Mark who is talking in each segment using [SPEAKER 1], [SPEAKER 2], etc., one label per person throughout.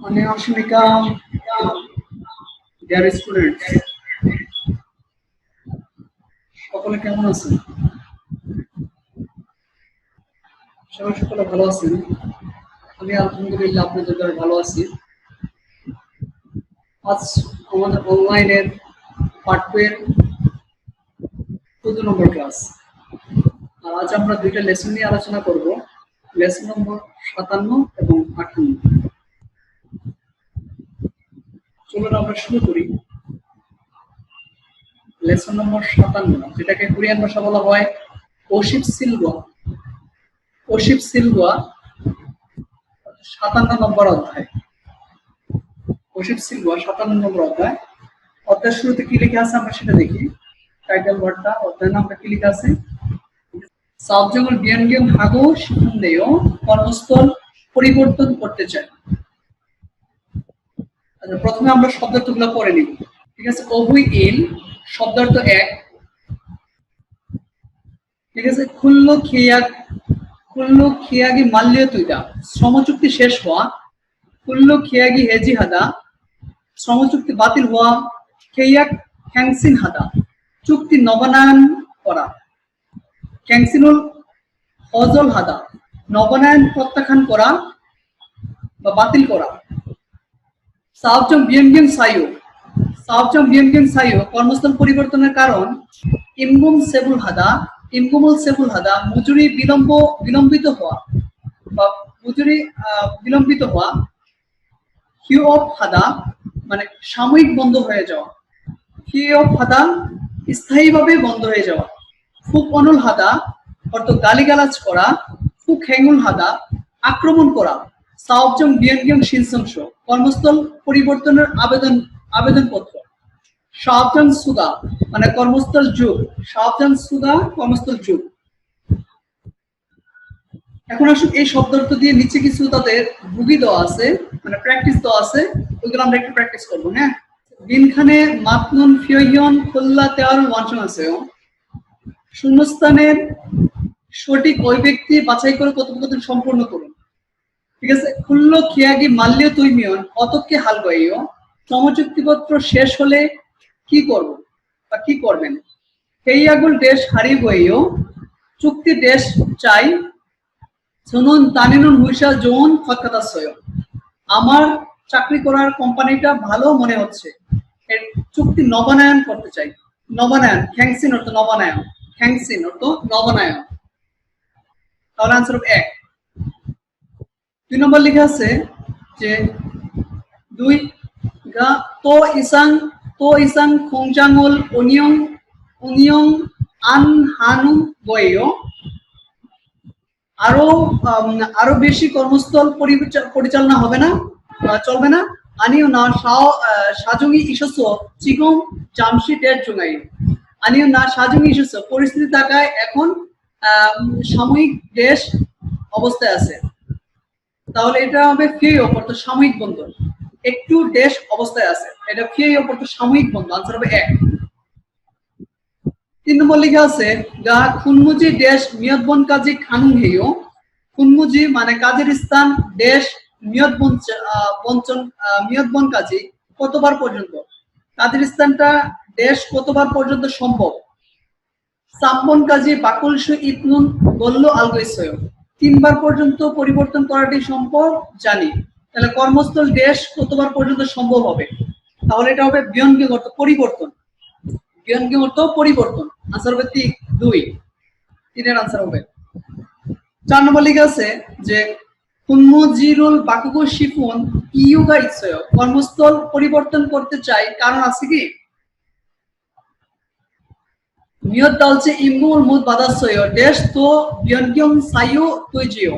[SPEAKER 1] Ane Ashmika, dear students, সকলে কেমন আছেন? সবাই সকলে ভালো আছেন? আমি আলহামদুলিল্লাহ আপনাদের দ্বারা ভালো আছি। আজ আমাদের অনলাইনের পার্ট 2 এর 14 নম্বর ক্লাস। আর আজ আমরা দুইটা লেসন নিয়ে আলোচনা করব, লেসন নম্বর 57 এবং 58। চলুন আমরা শুরু করি। লেসন নম্বর 57, যেটাকে কোরিয়ান ভাষা বলা হয় ওশিপ সিলগোয়া। ওশিপ সিলগোয়া 57 নম্বর অধ্যায়। ওশিপ সিলগোয়া 57 নম্বর অধ্যায়। অধ্যায়ের শুরুতে কি লেখা আছে আমরা সেটা দেখি। টাইটেল ওয়ার্ডটা, অধ্যায়ের নামটা কি লেখা আছে? সাবজেক্ট বিয়ানগেম হাগো শিখুনদেও কর্মস্থল পরিবর্তন করতে চাই। আচ্ছা, প্রথমে আমরা শব্দার্থগুলো পড়ে নিব। ঠিক আছে, অবুই ইল শব্দার্থ এক। ঠিক আছে, খুল্লো খিয়াগি মাল্য তুইদা শ্রমচুক্তি শেষ হওয়া। খুল্লো খিয়াগি হেজি হাদা শ্রমচুক্তি বাতিল হওয়া। খেয়াক হ্যাংসিন হাদা চুক্তি নবায়ন করা। ক্যাংসিনুল হজল হাদা নবায়ন প্রত্যাখ্যান করা বা বাতিল করা। সাবজং বিএমগেম সাইও কর্মস্থল পরিবর্তনের কারণ। ইমগুমুল সেবুল হাদা মজুরি বিলম্বিত হওয়া বা মজুরি বিলম্বিত হওয়া। হিউ অফ হাদা মানে সাময়িক বন্ধ হয়ে যাওয়া। হিউ অফ হাদা স্থায়ীভাবে বন্ধ হয়ে যাওয়া। ফুক অনুল হাদা অর্থ গালিগালাজ করা। ফুক হ্যাঙ্গুল হাদা আক্রমণ করা। সাবজং বিয়নগিয়ং শিনসংস কর্মস্থল পরিবর্তনের আবেদনপত্র। সাবজান সুগা মানে কর্মস্থল যুগ। সাবজান সুগা কর্মস্থল যুগ। এখন আসুন এই শব্দার্থ দিয়ে নিচে কিছু তাদের ভুগি দেওয়া আছে, মানে প্র্যাকটিস দেওয়া আছে, ওইগুলো আমরা একটু প্র্যাকটিস করবো। হ্যাঁ, দিনখানে মাতনুন ফিয়ন খোল্লা তেওয়ার ওয়ানশন আছে। শূন্যস্থানের সঠিক ওই ব্যক্তি বাছাই করে কথোপকথন সম্পূর্ণ করুন। ঠিক আছে, খুল্লো খিয়াগি মাল্য তুইমিয়ন অতকে হাল গাইও শ্রমচুক্তিপত্র শেষ হলে কি করব বা কি করবেন। হেইয়াগুল দেশ হারিয়ে গইও চুক্তি দেশ চাই। শুনুন তানিনুন হুইসা জোন খতকাতাসয় আমার চাকরি করার কোম্পানিটা ভালো মনে হচ্ছে, এর চুক্তি নবায়ন করতে চাই। নবায়ন খ্যাংসিন অর্থ নবায়ন, খ্যাংসিন অর্থ নবায়ন। তাহলে আনসার হবে 1। 2 নম্বর লেখা আছে যে 2 গা তো ইসাং খংজাঙ্গল অনিয়ং আন হানু গয়েও আরো বেশি কর্মস্থল পরিচালনা হবে না, চলবে না। আনিও না সাজুঙি ইসস চিগম জামশি ডেট জুঙাই। আনিও না সাজুঙি ইসস পরিস্থিতি থাকায় এখন সাময়িক দেশ অবস্থায় আছে। তাহলে এটা হবে ফিয়ে অর্থ সাময়িক বন্ধ। একটু দেশ অবস্থায় আছে, এটা ফিয়ে অর্থ সাময়িক বন্ধ। আনসার হবে 1। 3 নম্বর লেখা আছে গা খুনমুজি দেশ মিয়তবন কাজী খানুং হেয়। খুনমুজি মানে কাজের স্থান, দেশ মিয়তবন কাজী কতবার পর্যন্ত। কাজের স্থানটা দেশ কতবার পর্যন্ত সম্ভব। সাম্বন কাজী বাকুলসু ইতনুন বলল আলগৈসয় 3 বার পর্যন্ত পরিবর্তন করাটি সম্ভব জানি। তাহলে কর্মস্থল দেশ কতবার পর্যন্ত সম্ভব হবে। তাহলে এটা হবে বিয়নগিং অর্থ পরিবর্তন। বিয়নগিং অর্থ পরিবর্তন। আনসার হবে 2। 3 এর আনসার হবে। 4 নম্বর লেখা আছে যে কুনমুজিরুল বাকুগো শিফুন ইউগা ইচ্ছয় কর্মস্থল পরিবর্তন করতে চাই কারণ আছে কি। নিয়ত দালছে ইমগুল মুদ বাদাসয় দেশ তো বিয়নগিং সাইও তুইজিও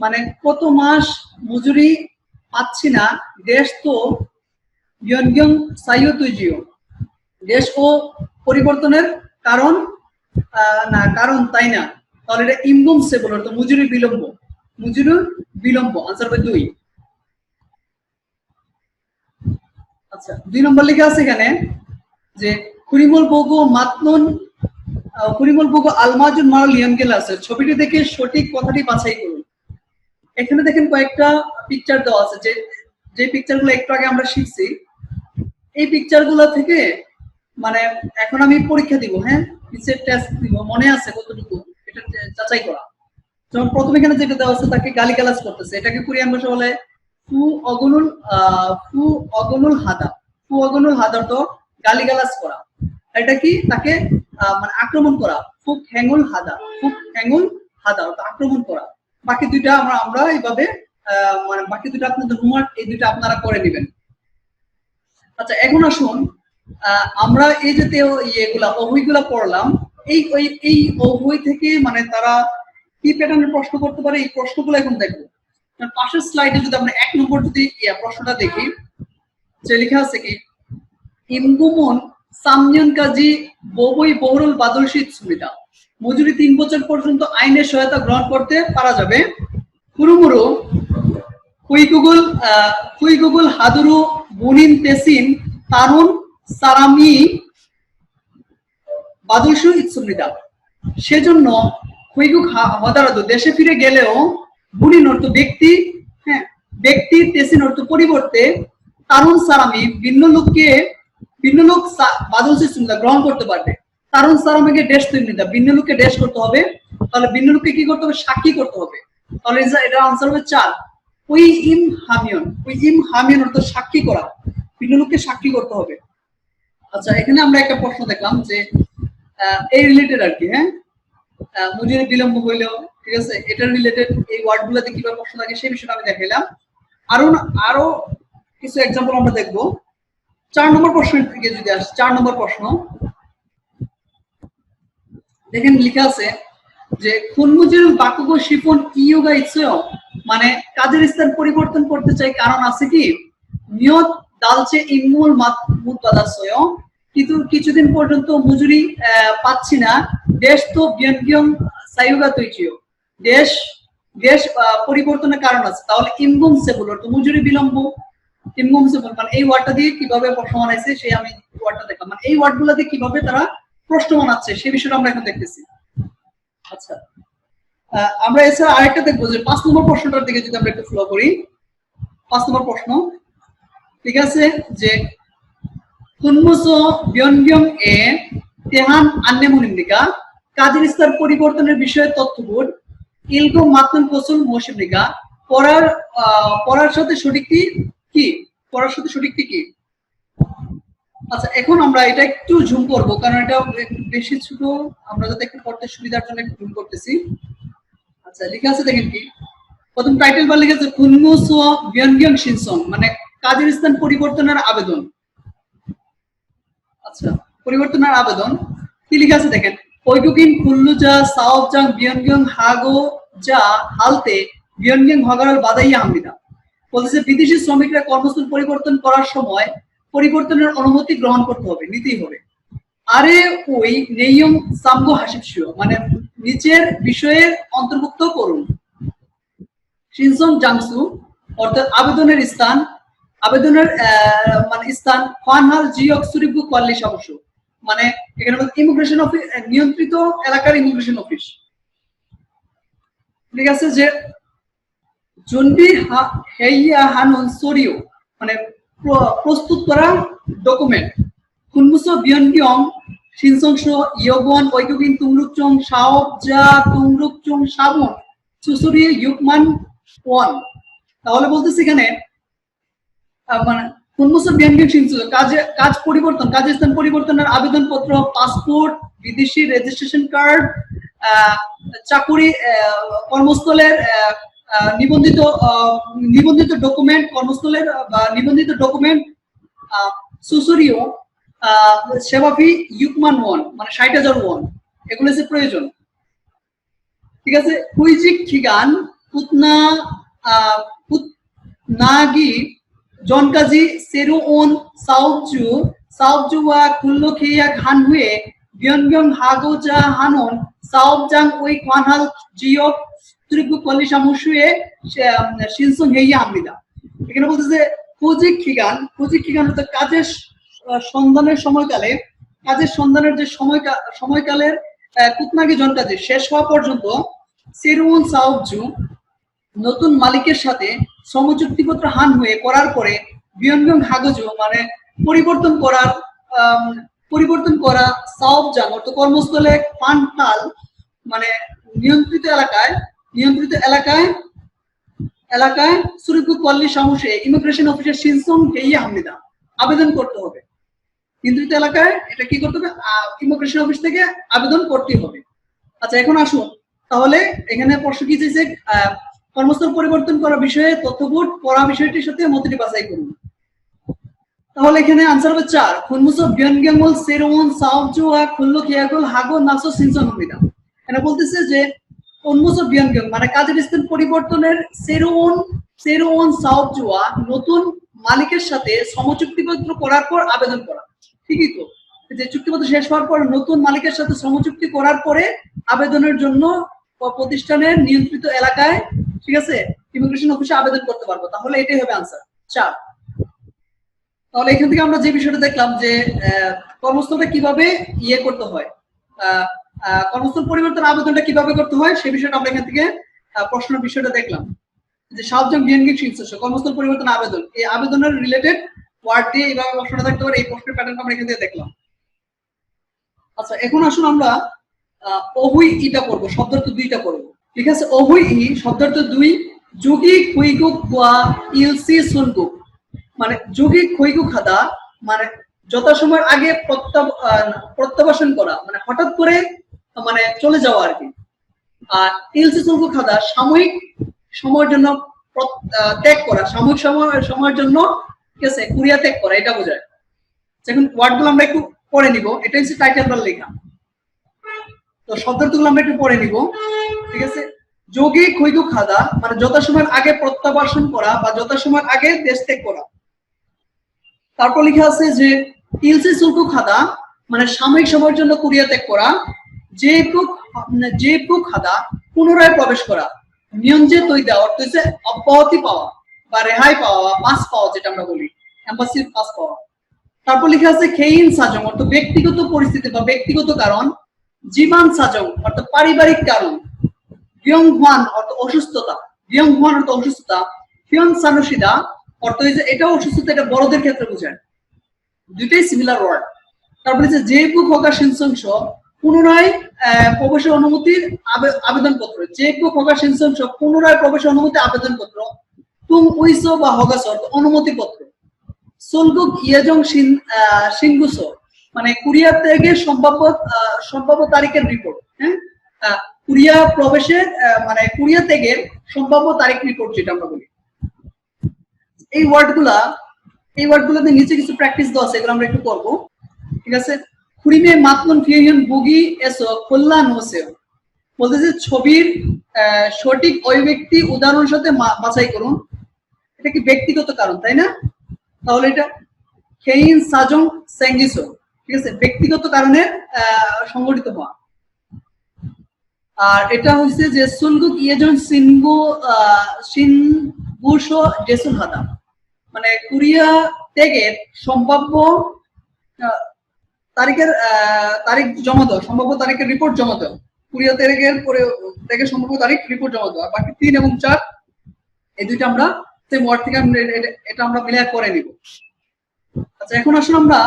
[SPEAKER 1] মানে কত মাস মজুরি পাচ্ছি না, দেশ তো বিয়নগিং সাইও তুইজিও দেশ ও পরিবর্তনের কারণ না, কারণ তাই না। তাহলে এটা ইমগুম সেবল অর্থ মজুরি বিলম্ব। আনসার হবে 2। আচ্ছা, 2 নম্বর লেখা আছে এখানে যে কুরিমল বোগো আলমাজুন মারাল ইয়ামগেল আছে। ছবিটি দেখে সঠিক কথাটি বাছাই করুন। এখানে দেখেন কয়েকটা পিকচার দেওয়া আছে যে পিকচারগুলো একটু আগে আমরা শিখছি, এই পিকচারগুলো থেকে মানে এখন আমি পরীক্ষা দিব, হ্যাঁ পিসের টেস্ট দিব, মনে আছে কতটুকু এটা যাচাই করা। যেমন প্রথমে এখানে যেটা দেওয়া আছে তাকে গালিগালাজ করতেছে, এটাকে কোরিয়ান ভাষা বলে ফু অগনুল ফু অগনুল হাদা। ফু অগনুল হাদা তো গালিগালাজ করা, এটা কি তাকে মানে আক্রমণ করা। ফুক হ্যাঙ্গুল হাদা, ফুক হ্যাঙ্গুল হাদা আক্রমণ করা। বাকি দুইটা আমরা এইভাবে মানে বাকি দুইটা আপনাদের হোমওয়ার্ক, এই দুইটা আপনারা করে নেবেন। আচ্ছা এখন আসুন আমরা এই যে ইয়েগুলা অবহিগুলা পড়লাম, এই অবহি থেকে মানে তারা কি প্যাটার্নের প্রশ্ন করতে পারে এই প্রশ্নগুলো এখন দেখবো। পাশের স্লাইডে যদি আমরা 1 নম্বর যদি প্রশ্নটা দেখি, যে লেখা আছে কি ইমগুমন সামনিয়ন কাজী ববই বহুরুল বাদলশীত সুবিধা, মজুরি 3 বছর পর্যন্ত আইনের সহায়তা গ্রহণ করতে পারা যাবে। কুরুমুরু কুইগুগুল হাদুরু বুনিন তেসিন তারুন সারামি বাদলশু ইৎসুমৃদা। সেজন্য কুইগুক হদারাদু দেশে ফিরে গেলেও বুনিন অর্থ ব্যক্তি, হ্যাঁ ব্যক্তি, তেসিন অর্থ পরিবর্তে, তারুন সারামি ভিন্ন লোক বাদলশু ইৎসুমৃদা গ্রহণ করতে পারবে। তারুন সারামিকে ড্যাশ তুমিদা, ভিন্ন লোককে ড্যাশ করতে হবে, তাহলে ভিন্ন লোককে কি করতে হবে সাক্ষী করতে হবে। তাহলে এটা আনসার হবে 4 ওই ইম হামিয়ন অর্থ সাক্ষী করা, ভিন্ন লোককে সাক্ষী করতে হবে। আচ্ছা এখানে আমরা একটা প্রশ্ন দেখলাম যে এই রিলেটেড আর কি, হ্যাঁ মজুরি বিলম্ব হইলেও ঠিক আছে, এটা রিলেটেড এই ওয়ার্ড গুলাতে কিভাবে প্রশ্ন থাকে সেই বিষয়টা আমি দেখাইলাম। আরো কিছু এক্সাম্পল আমরা দেখবো। 4 নম্বর প্রশ্ন থেকে যদি আসি, 4 নম্বর প্রশ্ন দেখেন লেখা আছে যে খুনমুজির বাকুগো শিফন ইয়োগা ইচ্ছেও, মানে কাজের স্থান পরিবর্তন করতে চাই কারণ আছে কি নিয়ত দালচে ইমুল মুতবাদাসয়, কিন্তু কিছুদিন পর্যন্ত মজুরি পাচ্ছি না। দেশ তো বিয়নগিয়ং সাইয়োগা তৈচিও, দেশ পরিবর্তনের কারণ আছে। তাহলে ইমগুম সেবুল অর্থ মজুরি বিলম্ব, ইমগুম সেবুল মানে এই ওয়ার্ডটা দিয়ে কিভাবে প্রশ্ন বানাইছে সেই আমি ওয়ার্ডটা দেখলাম, মানে এই ওয়ার্ডগুলো দিয়ে কিভাবে তারা প্রশ্ন বানাচ্ছে সেই বিষয়টা আমরা এখন দেখতেছি। আচ্ছা আমরা এছাড়া আরেকটা দেখবো যে 5 নম্বর প্রশ্নটার দিকে যদি আমরা একটু ফলো করি। 5 নম্বর প্রশ্ন ঠিক আছে যে কুনমুসো বিয়নগিয়ং এ তেহান আন্নেমুনিমনিকা, কাজের স্তর পরিবর্তনের বিষয়ে তথ্যবোধ ইলগো মাতন কৌশল মৌসুমিকা, পড়ার সাথে সঠিকটি কি, পড়ার সাথে সঠিকটি কি। আচ্ছা এখন আমরা এটা একটু জুম করব কারণ এটা একটু বেশি ছোট, আমরা যাতে একটু পড়তে সুবিধার জন্য একটু জুম করতেছি। আচ্ছা লেখা আছে দেখেন কি, প্রথম টাইটেল বার লেখা আছে কুনমুসো বিয়নগিয়ং শিনসন, মানে কাজের স্থান পরিবর্তনের আবেদন। আচ্ছা পরিবর্তনের আবেদন কি লেখা আছে দেখেন, ওইগুকিন কুল্লুজা সাওবজাং বিয়নগিয়ং হাগো যা হালতে বিয়নগিয়ং হগারাল বাদাইয়া হামিদা, বলতেছে বিদেশি শ্রমিকরা কর্মস্থল পরিবর্তন করার সময় পরিবর্তনের অনুমতি গ্রহণ করতে হবে, নিতেই হবে। আরে ওই নেইয়ং সামগো হাসিবশিও, মানে নিচের বিষয়ের অন্তর্ভুক্ত করুন। শিনসং জাংসু অর্থাৎ আবেদনের স্থান, আবেদনের মানে স্থান ফানহাল জিওক সুরিবু কোয়ালি সমস্য, মানে এখানে ইমিগ্রেশন অফিস, নিয়ন্ত্রিত এলাকার ইমিগ্রেশন অফিস। ঠিক আছে যে জন্ডি হেইয়া হানুন সরিও, মানে প্রস্তুত করা ডকুমেন্ট। খুনমুসো বিয়নগিয়ং শিনসংশো ইয়োগন ওইগুগিন তুংরুকচং সাওব যা তুংরুকচং সাবন সুসুরি ইউকমান ওয়ান। তাহলে বলতেছি এখানে মানে খুনমুসো বিয়নগিয়ং শিনসো কাজ পরিবর্তন, কাজের স্থান পরিবর্তনের আবেদনপত্র, পাসপোর্ট, বিদেশি রেজিস্ট্রেশন কার্ড, চাকুরি, কর্মস্থলের নিবন্ধিত ডকুমেন্ট, কর্মস্থলের নিবন্ধিত ডকুমেন্ট, সুসুরিও সেবা ফি ইউকমান ওয়ান, মানে 60,000 ওয়ান, এগুলো হচ্ছে প্রয়োজন। ঠিক আছে কুইজিক খিগান পুতনা পুতনাগি জনকাজি সেরুওন সাউবজুয়া কুল্লখিয়া খানহুয়ে বিয়নগিয়ং হাগোজা হানন সাউবজাং ওই কোয়ানহাল জিওক ত্রিগু কলি সামুশুয়ে শিনসং হেইয়া আমরিদা। এখানে বলতেছে কুজিক খিগান হচ্ছে কাজের সন্ধানের সময়কালে, কাজের সন্ধানের যে সময়কালের কুতনাগি জনকাজে শেষ হওয়া পর্যন্ত সেরুন সাউবজু নতুন মালিকের সাথে শ্রমচুক্তিপত্র হান হয়ে করার পরে বিয়নগং হাগজ মানে পরিবর্তন করা সাওবজাং অর্থ কর্মস্থলে ফান্ডাল মানে নিয়ন্ত্রিত এলাকায় সুরক্ষিত পল্লী সমস্যে ইমিগ্রেশন অফিসার সিনসং হেইয়া হামিদা আবেদন করতে হবে। নিয়ন্ত্রিত এলাকায় এটা কি করতে হবে? ইমিগ্রেশন অফিস থেকে আবেদন করতে হবে। আচ্ছা, এখন আসুন তাহলে এখানে প্রশ্ন কি চাইছে, কর্মস্থল পরিবর্তন করার বিষয়ে তথ্যবোধ পড়া বিষয়টির সাথে মতটি বাছাই করুন। তাহলে এখানে আনসার হবে 4 খুনমুসো বিয়নগেমল সেরোন সাওজু আ খুল্লো কিয়াগল হাগো নাসো সিনসন হামিদা। এটা বলতেছে যে খুনমুসো বিয়নগেম মানে কাজের স্থান পরিবর্তনের সেরোন সাওজুয়া নতুন মালিকের সাথে শ্রমচুক্তিপত্র করার পর আবেদন করা। ঠিকই তো, যে চুক্তিপত্র শেষ হওয়ার পর নতুন মালিকের সাথে শ্রমচুক্তি করার পরে আবেদনের জন্য প্রতিষ্ঠানের নিয়ন্ত্রিত এলাকায়, ঠিক আছে, ইমিগ্রেশন অফিসে আবেদন করতে পারবো। তাহলে এটাই হবে আনসার 4। তাহলে এখান থেকে আমরা যে বিষয়টা দেখলাম যে কর্মস্থলটা কিভাবে করতে হয়, কর্মস্থল পরিবর্তন আবেদনটা কিভাবে করতে হয় সেই বিষয়টা আমরা এখান থেকে প্রশ্নের বিষয়টা দেখলাম যে সাবজেক্ট বিয়নগিং শিনসো কর্মস্থল পরিবর্তন আবেদন, এই আবেদনের রিলেটেড ওয়ার্ড দিয়ে এইভাবে প্রশ্নটা থাকতে পারে। এই প্রশ্নের প্যাটার্নটা আমরা এখান থেকে দেখলাম। আচ্ছা, এখন আসুন আমরা অহুই ইটা পড়বো, শব্দার্থ 2টা পড়বো। ঠিক আছে, অহুই ই শব্দার্থ 2 যোগী খুইগুক বা ইলসি সুনগুক মানে যোগী খুইগুক খাদা মানে যথাসময়ের আগে প্রত্যাবাসন করা মানে হঠাৎ করে মানে চলে যাওয়া আর কি। আর ইলসি সুনগুক খাদা সাময়িক সময়ের জন্য ত্যাগ করা, সাময়িক সময়ের জন্য, ঠিক আছে, কুরিয়া ত্যাগ করা, এটা বোঝায়। এখন ওয়ার্ডগুলো আমরা একটু পড়ে নিব, এটা হচ্ছে টাইটেল বার লেখা। তো শব্দার্থগুলো আমরা একটু পড়ে নিব, ঠিক আছে। যোগী খুইগু খাদা মানে যথাসময়ের আগে প্রত্যাবাসন করা বা যথাসময়ের আগে দেশ ত্যাগ করা। তারপর লেখা আছে যে ইলসি সুলকু খাদা মানে সাময়িক সময়ের জন্য কুরিয়া ত্যাগ করা। জেপু খাদা পুনরায় প্রবেশ করা। নিয়ঞ্জে তৈদা অর্থ হচ্ছে অব্যাহতি পাওয়া বা রেহাই পাওয়া বা পাস পাওয়া, যেটা আমরা বলি এম্বাসির পাস পাওয়া। তারপর লেখা আছে খেইন সাজং অর্থ ব্যক্তিগত পরিস্থিতি বা ব্যক্তিগত কারণ। জীবান সাজং অর্থ পারিবারিক কারণ। বিয়ং হুয়ান অর্থ অসুস্থতা, ফিয়ন সানুশিদা অর্থ হচ্ছে এটা অসুস্থতা, এটা বড়দের ক্ষেত্রে বোঝায়, দুইটাই সিমিলার ওয়ার্ড। তারপরে যে জেপু খোকা সিনসংস পুনরায় প্রবেশের অনুমতির আবেদনপত্র। জেপু খোকা সিনসংস পুনরায় প্রবেশের অনুমতি আবেদনপত্র। তুম উইসো বা হগাস অর্থ অনুমতিপত্র। সুলগুক ইয়েজং সিনগুসো মানে কুরিয়া ত্যাগের সম্ভাব্য তারিখের রিপোর্ট। হ্যাঁ, কুরিয়া প্রবেশের মানে কুরিয়া ত্যাগের সম্ভাব্য তারিখ রিপোর্ট, যেটা আমরা বলি। এই ওয়ার্ডগুলোতে নিচে কিছু প্র্যাকটিস দেওয়া আছে, এগুলো আমরা একটু করবো, ঠিক আছে। খুরিমে মাতলন ফিয়ন বুগি এসো কল্যাণ হোসে বলতেছে ছবির সঠিক অভিব্যক্তি উদাহরণের সাথে বাছাই করুন। এটা কি ব্যক্তিগত কারণ, তাই না? তাহলে এটা খেইন সাজং সেঙ্গিসো, ঠিক আছে, ব্যক্তিগত কারণে সংগঠিত হওয়া। আর এটা হচ্ছে যে সুলগুক ইয়েজন সিনগুসো জেসুল হাদা মানে কুরিয়া ত্যাগের সম্ভাব্য তারিখ জমা দেওয়া, সম্ভাব্য তারিখের রিপোর্ট জমা দেওয়া। কুরিয়া ত্যাগের সম্ভাব্য তারিখ রিপোর্ট জমা দেওয়া। বাকি 3 এবং 4 এই দুইটা আমরা সেম ওয়ার্ড থেকে এটা আমরা মিলে করে নিব। আচ্ছা, এখন আসলে আমরা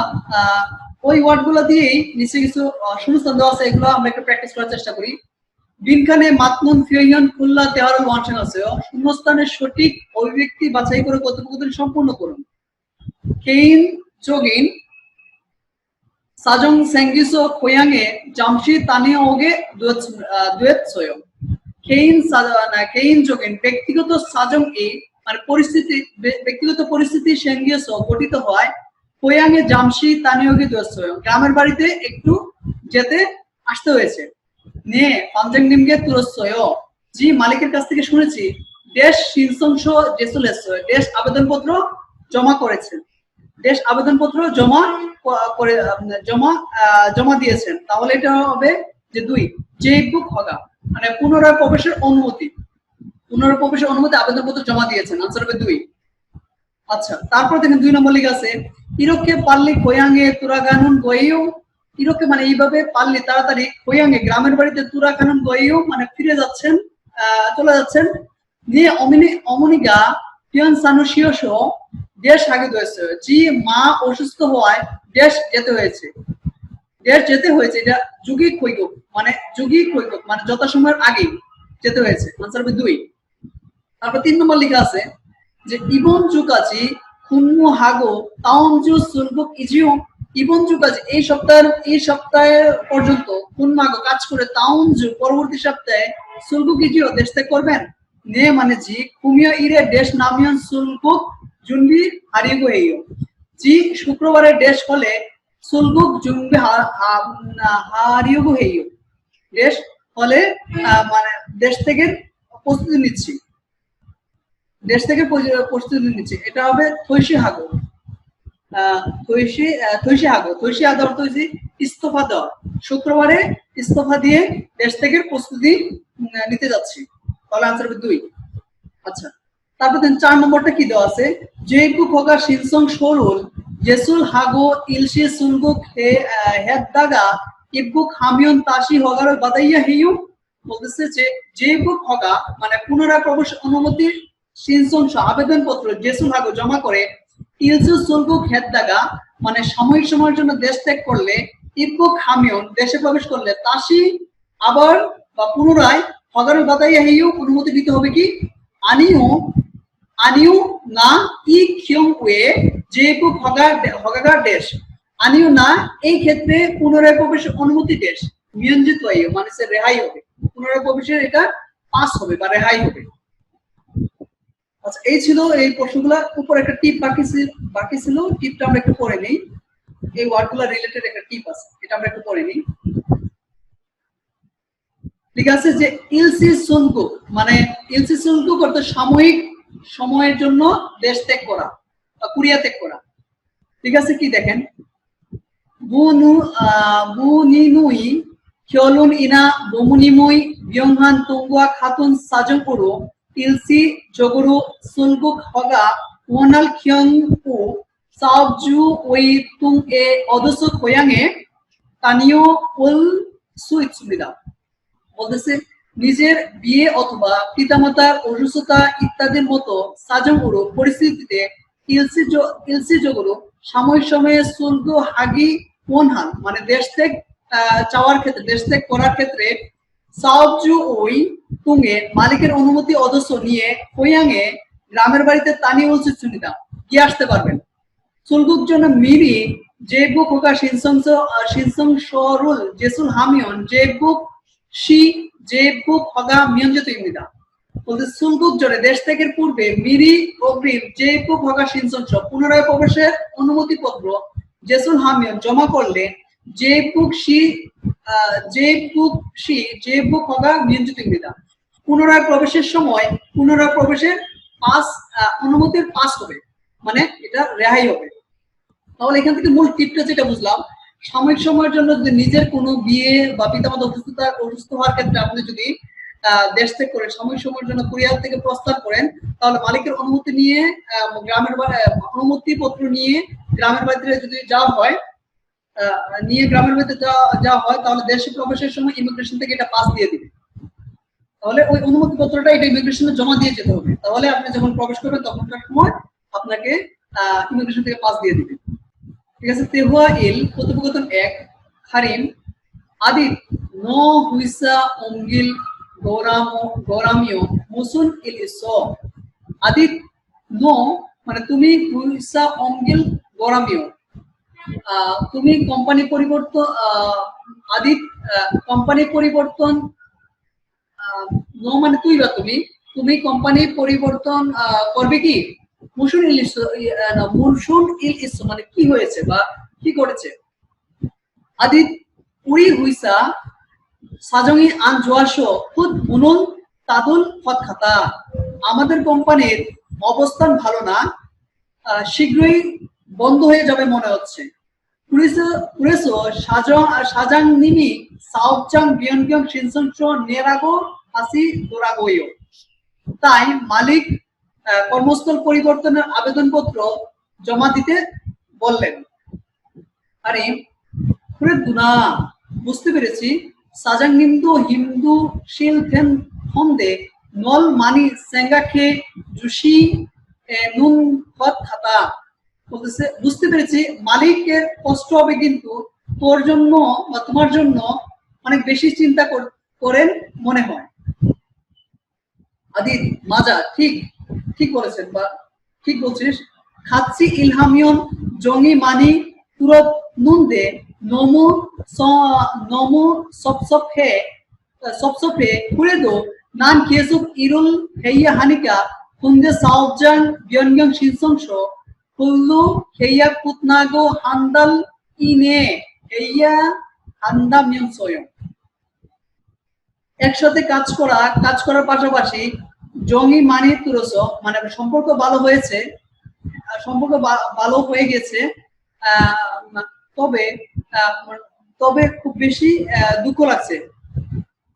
[SPEAKER 1] ওই ওয়ার্ডগুলো দিয়েই নিচে কিছু শূন্যস্থান দেওয়া আছে, এগুলো আমরা একটু প্র্যাকটিস করার চেষ্টা করি। বিনখানে মাতনুন ফিয়ন খুল্লা তেহারুল ওয়ানশন আছে শূন্যস্থানের সঠিক অভিব্যক্তি বাছাই করে কথোপকথন সম্পূর্ণ করুন। কেইন যোগিন সাজং সেঙ্গিসো কোয়াংয়ে জামশি তানিয়া ওগে দুয়েত সোয়ং। কেইন যোগিন ব্যক্তিগত সাজং এ মানে ব্যক্তিগত পরিস্থিতি সেঙ্গিসো গঠিত হয় কোয়াংয়ে জামশি তানিয়োগে দুয়েত সোয়ং গ্রামের বাড়িতে একটু যেতে আসতে হয়েছে। নে পাঞ্জাং নিমগে তুরস্সয় জি মালিকের কাছ থেকে শুনেছি দেশ শিনসংস জেসুলেস দেশ আবেদনপত্র জমা করেছেন, দেশ আবেদনপত্র জমা দিয়েছেন। তাহলে এটা হবে যে 2 জেইবুক হগা মানে পুনরায় প্রবেশের অনুমতি আবেদনপত্র জমা দিয়েছেন, আনসার হবে 2। আচ্ছা, তারপর দেখেন 2 নম্বর লেখা আছে ইরোকে পাল্লি কোয়াংয়ে তুরাগানুন গইও। ইরোকে মানে এইভাবে পাল্লি তাড়াতাড়ি, কোয়াংয়ে গ্রামের বাড়িতে, তুরাগানুন গইও মানে ফিরে যাচ্ছেন, চলে যাচ্ছেন। নিয়ে অমনিগা পিয়ন সানুশিওসহ দেশ হাগিত হয়েছে, জি মা অসুস্থ হওয়ায় দেশ যেতে হয়েছে। দেশ যেতে হয়েছে এটা যুগিক কৈকক, মানে যুগিক কৈকক মানে যথাসময়ের আগে যেতে হয়েছে। আনসার হবে 2। তারপর 3 নম্বর লেখা আছে যে ইবন জুকাজি খুন্মু হাগো তাওমজু সুলবুক ইজিও। ইবন জুকাজি এই সপ্তাহে পর্যন্ত খুন্মাগো কাজ করে তাওমজু পরবর্তী সপ্তাহে সুলবুক ইজিও দেশ ত্যাগ করবেন। নে মানে জি কুমিয়া ইরে দেশ নামিয়ন সুলবুক জুনবি হারিগো এইও। জি শুক্রবারে দেশ হলে সুলবুক জুনবি হারিগো এইও। দেশ হলে মানে দেশ থেকে প্রস্তুতি নিচ্ছি, দেশ থেকে প্রস্তুতি নিচ্ছে। এটা হবে থৈশি হাগো। থৈশি হাগো অর্থ হচ্ছে ইস্তফা দেওয়া। শুক্রবারে ইস্তফা দিয়ে দেশ থেকে প্রস্তুতি নিতে যাচ্ছি। তাহলে আনসার হবে 2। আচ্ছা, তারপর 4 নম্বরটা কি দেওয়া আছে, জেইকু খোগা শিনসং সরুল জেসুল হাগো ইলশি সুলগুক হেদাগা ইবগুক হামিয়ন তাশি হগার বাদাইয়া হিউ। বলতেছে যে জেইকু খোগা মানে পুনরায় প্রবেশ অনুমতি শিনসং আবেদন পত্র জেসুল হাগো জমা করে ইলসু সুলগুক হেদাগা মানে সাময়িক সময়ের জন্য দেশ ত্যাগ করলে, ইবগুক হামিয়ন দেশে প্রবেশ করলে, তাশি আবার বা পুনরায় হগার বাদাইয়া হিউ অনুমতি দিতে হবে কি আনিউ না ই খিয়ং ওয়ে জেইকু হগাগা দেশ। আনিউ না এই ক্ষেত্রে পুনরায় প্রবেশের অনুমতি দেশ নিয়ন্ত্রিত হয় মানে সে রেহাই হবে, পুনরায় প্রবেশের এটা পাস হবে বা রেহাই হবে। আচ্ছা, এই ছিল এই প্রশ্নগুলো। উপর একটা টিপ বাকি ছিল, টিপটা আমরা একটু পড়ে নেই। এই ওয়ার্ডগুলো রিলেটেড একটা টিপ আছে, এটা আমরা একটু পড়ে নেই। ঠিক আছে, যে ইলসি সুলগুক মানে ইলসি সুলগুক অর্থাৎ সাময়িক সময়ের জন্য দেশ ত্যাগ করা বা কুরিয়া ত্যাগ করা। ঠিক আছে, কি দেখেন, বুনিনুই খিয়লুন ইনা বমুনিমুই বিয়ংহান তুঙ্গুয়া খাতুন সাজং পুরো ইলসি জগরু সুলগুক হগা ওনাল খিয়ংপু সাবজু ওই তুং এ অদসু খোয়াংয়ে তানিও উল সুইৎসুবিদা। বলতেছে নিজের বিয়ে অথবা পিতামাতার অসুস্থতা ইত্যাদির মতো সাজংগুরু পরিস্থিতিতে ইলসি জগরু সাময়িক সময়ে সুলগু হাগি কোনহান মানে দেশ ত্যাগ চাওয়ার ক্ষেত্রে, দেশ ত্যাগ করার ক্ষেত্রে সাবজু ওই তুঙে মালিকের অনুমতি অদস্য নিয়ে হোয়াংয়ে গ্রামের বাড়িতে তানি উল সুনিদা গিয়ে আসতে পারবেন। সুলগুক জন্য মিরি জেবুক হোকা শিনসং সরুল জেসুল হামিয়ন জেবুক শি জেবুক হগা মিয়ঞ্জিত ইমিদা। বলতে সুলগুক জোরে দেশ ত্যাগের পূর্বে মিরি অগ্রিম জেবুক হগা শিনসং পুনরায় প্রবেশের অনুমতি পত্র জেসুল হামিয়ন জমা করলে জেবুক হগা মিয়ঞ্জিত ইমিদা পুনরায় প্রবেশের সময় পুনরায় প্রবেশের পাস অনুমতির পাস হবে মানে এটা রেহাই হবে। তাহলে এখান থেকে মূল টিপটা যেটা বুঝলাম, সাময়িক সময়ের জন্য যদি নিজের কোনো বিয়ে বা পিতামাতা অসুস্থ হওয়ার ক্ষেত্রে আপনি যদি দেশ ত্যাগ করেন, সাময়িক সময়ের জন্য কুরিয়ার থেকে প্রস্তাব করেন, তাহলে মালিকের অনুমতি নিয়ে অনুমতি পত্র নিয়ে গ্রামের বাড়িতে যদি যাওয়া হয় তাহলে দেশে প্রবেশের সময় ইমিগ্রেশন থেকে এটা পাস দিয়ে দিবে। তাহলে ওই অনুমতি পত্রটা এটা ইমিগ্রেশনে জমা দিয়ে যেতে হবে, তাহলে আপনি যখন প্রবেশ করবেন তখনকার সময় আপনাকে ইমিগ্রেশন থেকে পাস দিয়ে দিবে। ঠিক আছে, তেহুয়া ইল কথোপকথন 1 খারিম আদিত নো হুইসা অঙ্গিল গৌরামিও মুসুন ইল ইসো। আদিত নো মানে তুমি, হুইসা অঙ্গিল গৌরামিও তুমি কোম্পানি পরিবর্তন, আদিত কোম্পানি পরিবর্তন, নো মানে তুই বা তুমি কোম্পানি পরিবর্তন করবে কি, মুসুন ইল ইসো মানে কি হয়েছে বা কি করেছে। আদিত উই হুইসা সাজংই আন জোয়াশো খুদ বুনুন তাদুল ফত খাতা। আমাদের কোম্পানির অবস্থান ভালো না, শীঘ্রই বন্ধ হয়ে যাবে মনে হচ্ছে। কুরেসো সাজাং নিমি সাওচাং বিয়নগং শিনসংশো নেরাগো আসি দোরাগোয়ো। তাই মালিক কর্মস্থল পরিবর্তনের আবেদনপত্র জমা দিতে বললেন। আরে দুনা বুঝতে পেরেছি, সাজাং হিন্দু শিল ফেন ফন্দে নল মানি সেঙ্গাখে জুসি নুন ফত খাতা বলতেছে বুঝতে পেরেছি মালিকের কষ্ট হবে, কিন্তু তোর জন্য বা তোমার জন্য অনেক বেশি চিন্তা করেন মনে হয়। আদিত মাজা ঠিক ঠিক বলেছেন বা ঠিক বলছিস। খাচ্ছি ইলহামিয়ন জঙ্গি মানি তুরপ নুন দে নমু নমু সপসপে খুলে দো নান কেসুপ ইরুল হেইয়া হানিকা হুন্দে সাউজান বিয়নগং শিনসংশ কুল্লু হেইয়া কুতনাগো হান্দাল ইনে হেইয়া হান্দা মিয়ন সোয়ং। একসাথে কাজ করার পাশাপাশি জঙ্গি মানি তুরস মানে সম্পর্ক ভালো হয়েছে, সম্পর্ক ভালো হয়ে গেছে, তবে তবে খুব বেশি দুঃখ লাগছে,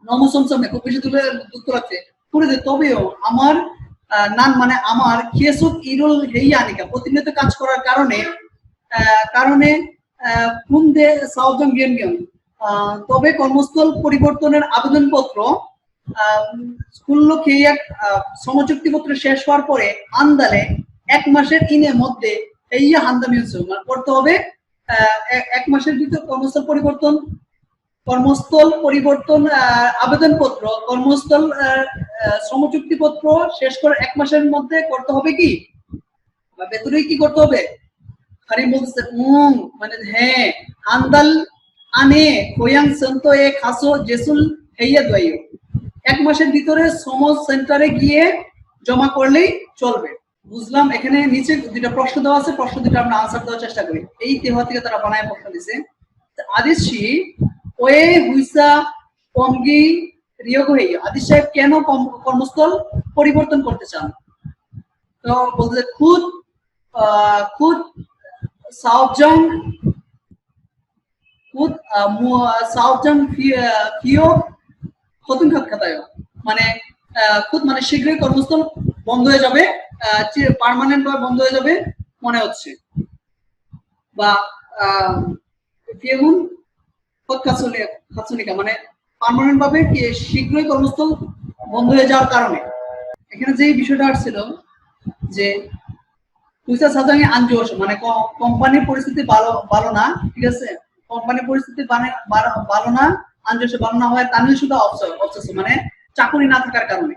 [SPEAKER 1] নমসমসমে খুব বেশি দুঃখ লাগছে করে দে। তবেও আমার নান মানে আমার খেসুক ইরুল হেইয়া আনিকা প্রতিনিয়ত কাজ করার কারণে কারণে ফুন্দে সাউজং গেমগেম তবে কর্মস্থল পরিবর্তনের আবেদনপত্র স্কুল খেয়াক সমচুক্তিপত্র শেষ হওয়ার পরে আন্দালে 1 মাসের ইনের মধ্যে এই হান্দা মিউসুম করতে হবে। 1 মাসের ভিতর কর্মস্থল পরিবর্তন আবেদনপত্র কর্মস্থল সমচুক্তিপত্র শেষ করে 1 মাসের মধ্যে করতে হবে কি বা ভেতরেই কি করতে হবে। হারিম বলছে মানে হ্যাঁ আন্দাল আনে কোয়াং সন্ত এ খাসো জেসুল হেইয়া দইও 1 মাসের ভিতরে সমজ সেন্টারে গিয়ে জমা করলেই চলবে। বুঝলাম। এখানে নিচে দুটো প্রশ্ন দেওয়া আছে, প্রশ্ন দুটো আমরা আনসার দেওয়ার চেষ্টা করি। এই তেহওয়া থেকে তারা বানায় প্রশ্ন দিছে। আদিশি ওয়ে হুইসা কমগি রিয়োগ হইয়া আদিশ সাহেব কেন কর্মস্থল পরিবর্তন করতে চান? তো বলতে খুদ সাউজং ফিও কতন খাতায় মানে খুদ মানে শীঘ্রই কর্মস্থল বন্ধ হয়ে যাবে, পার্মানেন্ট ভাবে বন্ধ হয়ে যাবে মনে হচ্ছে, বা মানে পার্মানেন্ট ভাবে শীঘ্রই কর্মস্থল বন্ধ হয়ে যাওয়ার কারণে। এখানে যে বিষয়টা আসছিল যে পয়সা সাজাঙে আনজোশ মানে কোম্পানির পরিস্থিতি ভালো না, ঠিক আছে, কোম্পানির পরিস্থিতি ভালো না, আনজোশে ভালো না হয় তামিল শুধু অবসর মানে চাকরি না থাকার কারণে।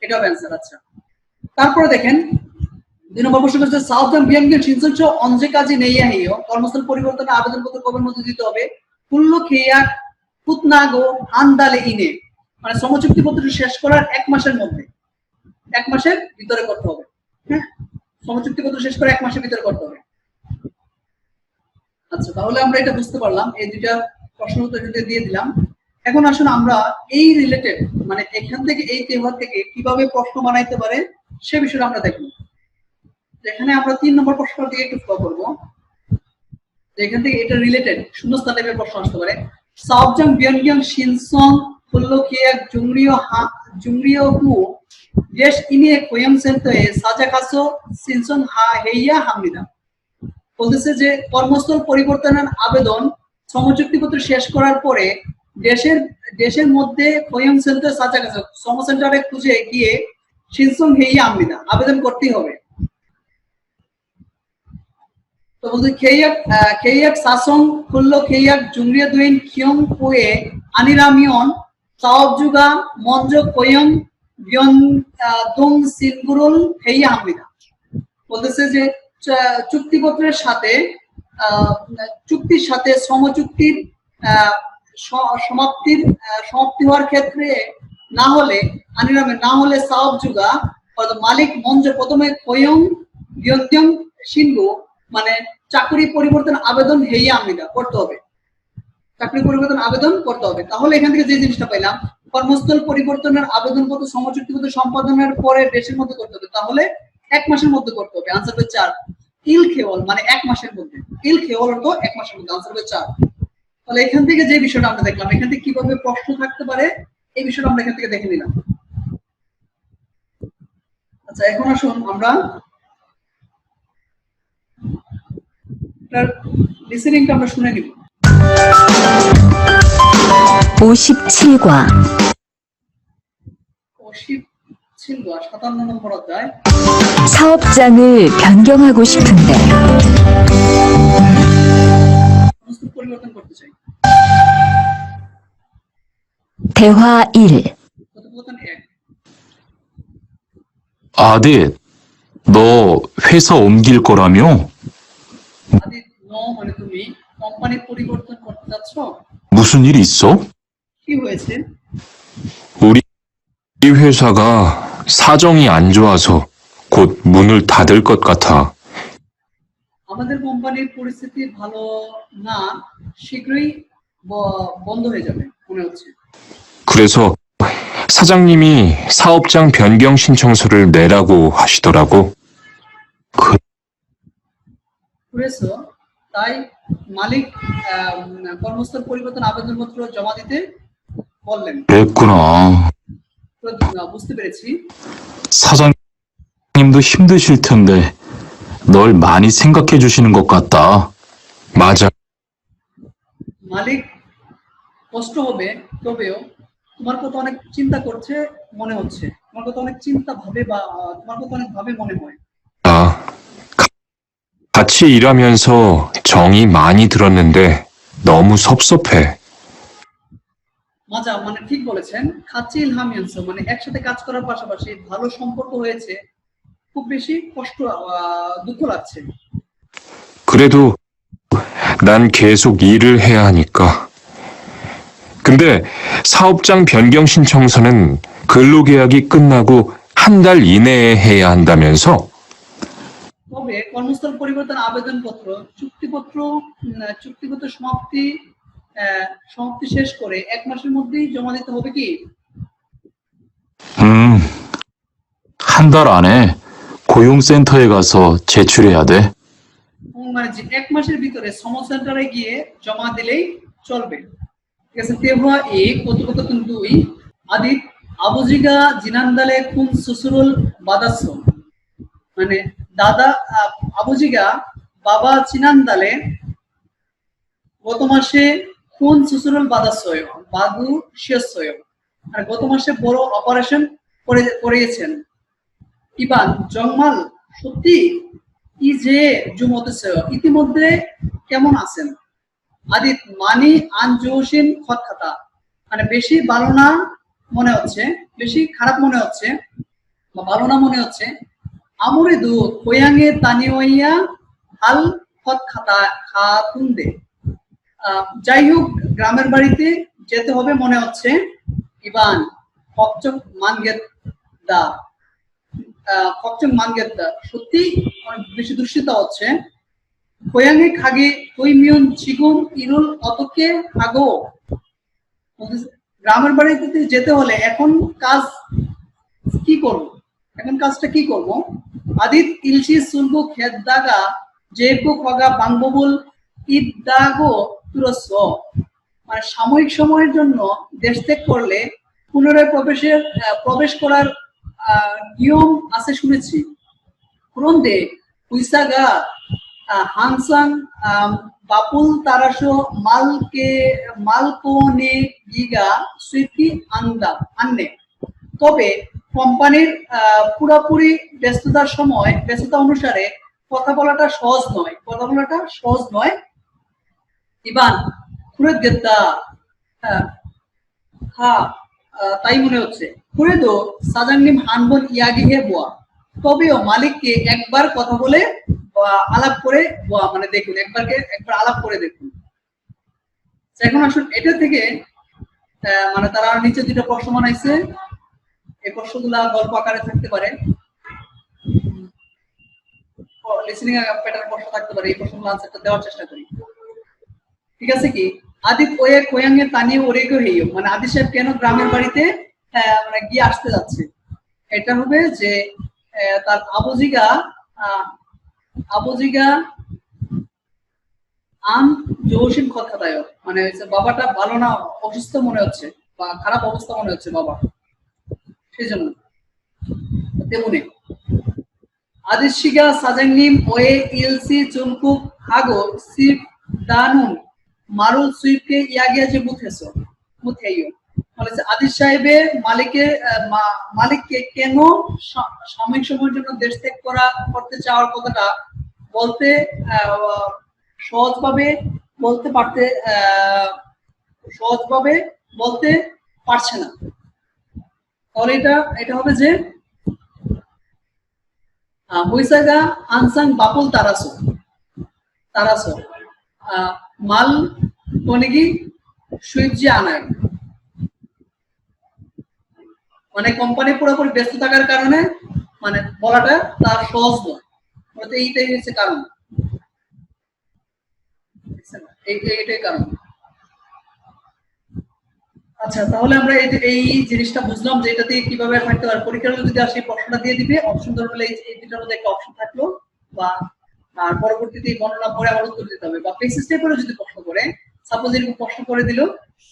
[SPEAKER 1] এটা হবে অ্যান্সার। আচ্ছা, তারপরে দেখেন 2 নম্বর প্রশ্ন হচ্ছে সাউদার্ন বিয়ানগেল শিনসঞ্চ অঞ্জে কাজে নেইয়া হিও কর্মস্থল পরিবর্তনের আবেদনপত্র কবের মধ্যে দিতে হবে? কুল্লো খেয়া কুতনাগো আন্দালে ইনে মানে সমচুক্তিপত্র শেষ করার 1 মাসের মধ্যে, 1 মাসের ভিতরে করতে হবে। হ্যাঁ, সমচুক্তিপত্র শেষ করে 1 মাসের ভিতরে করতে হবে। আচ্ছা, তাহলে আমরা এটা বুঝতে পারলাম, এই দুইটা প্রশ্ন উত্তর দিয়ে দিলাম। এখন আসুন আমরা এই রিলেটেড মানে এখান থেকে এই তেহওয়ার থেকে কিভাবে প্রশ্ন বানাইতে পারে সে বিষয়টা আমরা দেখব। এখানে আমরা 3 নম্বর প্রশ্নটার দিকে একটু ফলো করব। এখান থেকে এটা রিলেটেড শূন্যস্থান টাইপের প্রশ্ন আসতে পারে। সাউজং বিয়নগিয়ং শিনসং ফুল্লোকিয়া জুংরিও কু দেশ ইনিয়ে কোয়াং সেন্টে সাজাকাসো শিনসং হেইয়া হামিদা বলতেছে যে কর্মস্থল পরিবর্তনের আবেদন সমচুক্তিপত্র শেষ করার পরে দেশের মধ্যে কোয়াং সেন্টার সাজাকাসো সম সেন্টারে খুঁজে গিয়ে শিনসং হেইয়া হামিদা আবেদন করতেই হবে। তো বলতে খেয়াক সাসং খুল্লো খেয়াক জুংরিয়া দুইন খিয়ং পুয়ে আনিরামিয়ন সাওজুগা মঞ্জ কোয়ং বিয়ন দুং সিনগুরুল হেইয়া হামিদা বলতেছে যে চুক্তিপত্রের সাথে চুক্তির সাথে সমচুক্তির সমাপ্তি হওয়ার ক্ষেত্রে না হলে আনিরামে না হলে সাওজুগা মালিক মঞ্জ প্রথমে কোয়ং বিয়ন সিনগু মানে চাকরি পরিবর্তন আবেদন হেইয়া আমিদা করতে হবে, চাকরি পরিবর্তন আবেদন করতে হবে। তাহলে এখান থেকে যে জিনিসটা পাইলাম কর্মস্থল পরিবর্তনের আবেদনপত্র সমচুক্তিপত্র সম্পাদনের পরে দেশের মধ্যে করতে হবে, তাহলে 1 মাসের মধ্যে করতে হবে। আনসার হবে 4। ইল খেওয়াল মানে 1 মাসের মধ্যে, ইল খেওয়াল অর্থ 1 মাসের মধ্যে, আনসার হবে 4। তাহলে এখান থেকে যে বিষয়টা আমরা দেখলাম এখান থেকে কিভাবে প্রশ্ন থাকতে পারে এই বিষয়টা আমরা এখান থেকে দেখে নিলাম। আচ্ছা, এখন আসুন আমরা লিসেনিংটা আমরা শুনে নিব।
[SPEAKER 2] 57과
[SPEAKER 1] 친구와 57 어ধ্যায়
[SPEAKER 2] 사업장을 변경하고 싶은데
[SPEAKER 1] 모습 পরিবর্তন করতে চাই।
[SPEAKER 2] 대화 1.
[SPEAKER 1] কথোপকথন 1
[SPEAKER 3] 아딧, 너 회사 옮길 거라며?
[SPEAKER 1] আদিত নো মানে তুমি কোম্পানি পরিবর্তন করতে যাচ্ছ?
[SPEAKER 3] 무슨 일 있어?
[SPEAKER 1] কি হয়েছে?
[SPEAKER 3] 우리 회사가 사정이 안 좋아서 곧 문을 닫을 것 같아.
[SPEAKER 1] আমাদের কোম্পানির পরিস্থিতি ভালো না, শীঘ্রই বন্ধ হয়ে যাবে মনে হচ্ছে।
[SPEAKER 3] 그래서 사장님이 사업장 변경 신청서를 내라고 하시더라고.
[SPEAKER 1] 그래서 তাই মালিক কর্মস্থল পরিবর্তন আবেদনপত্র জমা দিতে বললেন।
[SPEAKER 3] 그랬구나.
[SPEAKER 1] বুঝতে পেরেছি।
[SPEAKER 3] 사장님도 힘드실 텐데 널 많이 생각해 주시는 것 같다. 맞아.
[SPEAKER 1] মালিক কষ্ট হবে, তবেও তোমার কথা অনেক চিন্তা করছে মনে হচ্ছে, তোমার কথা অনেক চিন্তা ভাবে বা তোমার কথা অনেক ভাবে মনে হয়।
[SPEAKER 3] 같이 일하면서 정이 많이 들었는데 너무 섭섭해.
[SPEAKER 1] মজা মানে ঠিক বলেছেন। খাচ্ছি ইলহামিয়ানস মানে একসাথে কাজ করার পাশাপাশি ভালো সম্পর্ক হয়েছে, খুব বেশি কষ্ট দুঃখ লাগছে।
[SPEAKER 3] 그래도 난 계속 일을 해야 하니까. 근데 사업장 변경 신청서는 근로계약이 끝나고 한 달 이내에 해야 한다면서?
[SPEAKER 1] তবে কর্মস্থল পরিবর্তন আবেদনপত্র চুক্তিগত সমাপ্তি শেষ করে 1 মাসের মধ্যেই জমা দিতে হবে কি?
[SPEAKER 3] 한 달 안에 고용센터에 가서 제출해야 돼.
[SPEAKER 1] মানে যে 1 মাসের ভিতরে শ্রম সেন্টারে গিয়ে জমা দিলেই চলবে। ঠিক আছে। তেভা 1 কথোপকথন 2 আদিত আবুজিগা জিনান্দালে কুন সুসুরুল বাদাসো মানে দাদা আবুজিগা বাবা চিনান্দালে গত মাসে কোন সুসুরুল বাদাসয় বাদু শেষয় আর গত মাসে বড় অপারেশন করিয়েছেন। ইবান জংমাল সত্যি ই যে জুমতেছে ইতিমধ্যে কেমন আছেন? আদিত মানি আনজোশিন খতখাতা মানে বেশি ভালো না মনে হচ্ছে, বেশি খারাপ মনে হচ্ছে বা ভালো না মনে হচ্ছে। আমরে দু কোয়াঙ্গে তানিওয়া হাল খতখাতা খাতুন্দে যাই হোক গ্রামের বাড়িতে যেতে হবে মনে হচ্ছে। ইবান ফকচং মানগেদা সত্যি অনেক বেশি দুশ্চিন্তা হচ্ছে। কোয়াঙ্গে খাগে কৈমিয়ন চিগুম ইরুল অতকে হাগো গ্রামের বাড়িতে যেতে হলে এখন কাজটা কি করব? আদিত ইলসি সুলগো খেদাগা জেবগো খগা বাংববুল ইদাগো তুরস্ব মানে সাময়িক সময়ের জন্য দেশ ত্যাগ করলে পুনরায় প্রবেশ করার নিয়ম আছে শুনেছি। ক্রন্দে হুইসাগা হাংসাং বাপুল তারাশো মালকোনে গিগা সুইফি আন্নে তবে কোম্পানির পুরোপুরি ব্যস্ততা অনুসারে কথা বলাটা সহজ নয়। ইবান খুরেদ গেদ্দা তাই মনে হচ্ছে। খুরেদো সাজাংনিম হানবন ইয়াগি হে বোয়া তবেও মালিককে একবার কথা বলে আলাপ করে বোয়া মানে দেখুন একবার আলাপ করে দেখুন। এখন আসুন এটা থেকে মানে তারা নিচে 2টা প্রশ্ন বানাইছে। এই প্রশ্নগুলা গল্প আকারে থাকতে পারে, লিসনিং প্যাটার্ন প্রশ্ন থাকতে পারে। এই প্রশ্নগুলো আনসারটা দেওয়ার চেষ্টা করি। ঠিক আছে কি? আদিত ওয়ে কোয়াঙ্গে তানিয়ে ওরেগো হেইও মানে আদিত সাহেব কেন গ্রামের বাড়িতে মানে গিয়ে আসতে যাচ্ছে? এটা হবে যে তার আবুজিগা আম জোশিন খতখাতায় মানে বাবাটা ভালো না, অসুস্থ মনে হচ্ছে বা খারাপ অবস্থা মনে হচ্ছে বাবা, সেজন্য। তেমনি আদিশিগা সাজাংনিম ওয়ে ইলসি চুলকুক হাগো সিপ দানুন মারুল সুইপকে ইয়াগিয়া যে মুথেইও বলেছে আদিল সাহেবের মালিককে কেন সাময়িক সময়ের জন্য দেশ ত্যাগ করতে চাওয়ার কথাটা বলতে সহজভাবে বলতে পারতে সহজভাবে বলতে পারছে না। তাহলে এটা হবে যে হইসাগা আনসাং বাপুল তারাসো মাল কোনেগি সুইপজি আনায়, মানে কোম্পানি পুরোপুরি ব্যস্ত থাকার কারণে মানে বলাটা তার সহজ নয়, এইটাই হচ্ছে কারণ, এইটাই কারণ। আচ্ছা, তাহলে আমরা এই জিনিসটা বুঝলাম যে এটা দিয়ে কিভাবে থাকতে পারে। পরীক্ষার যদি আসে প্রশ্নটা দিয়ে দিবে, অপশন ধরলে এই দুটার মধ্যে একটা অপশন থাকলো, বা পরবর্তীতে গণনা করে আবার উত্তর দিতে হবে, বা পেজ স্টেপেরও যদি প্রশ্ন করে, সাপোজ এরকম প্রশ্ন করে দিল,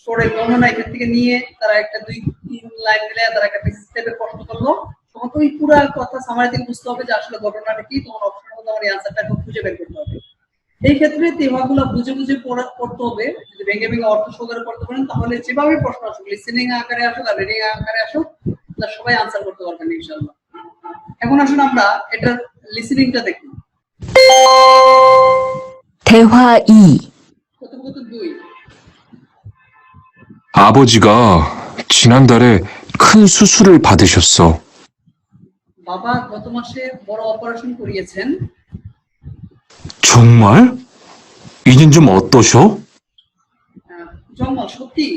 [SPEAKER 1] পরে গণনা এখান থেকে নিয়ে তারা একটা 2-3 লাইন মিলে তারা একটা পেজ স্টেপের প্রশ্ন করলো, তোমাকে ওই পুরো কথা সামারি থেকে বুঝতে হবে যে আসলে ঘটনাটা কি, তোমার অপশনের মধ্যে আমার অ্যান্সারটা খুঁজে বের করতে হবে। এই ক্ষেত্রে তেমাগুলো বুঝে বুঝে পড়তে হবে। যদি ভেঙে ভেঙে অর্থ সহকারে পড়তে পারেন তাহলে যেভাবে প্রশ্ন আসুক, লিসেনিং আকারে আসুক আর রিডিং আকারে আসুক, তাহলে সবাই আনসার করতে পারবেন ইনশাআল্লাহ। এখন আসুন আমরা এটার লিসেনিংটা দেখি।
[SPEAKER 2] 대화 2.
[SPEAKER 1] কথোপকথন 2।
[SPEAKER 4] 아버지가 지난달에 큰 수술을 받으셨어.
[SPEAKER 1] বাবা গত মাসে বড় অপারেশন করিয়েছেন।
[SPEAKER 4] 정말? 이젠 좀 어떠셔?
[SPEAKER 1] 정말 সত্যি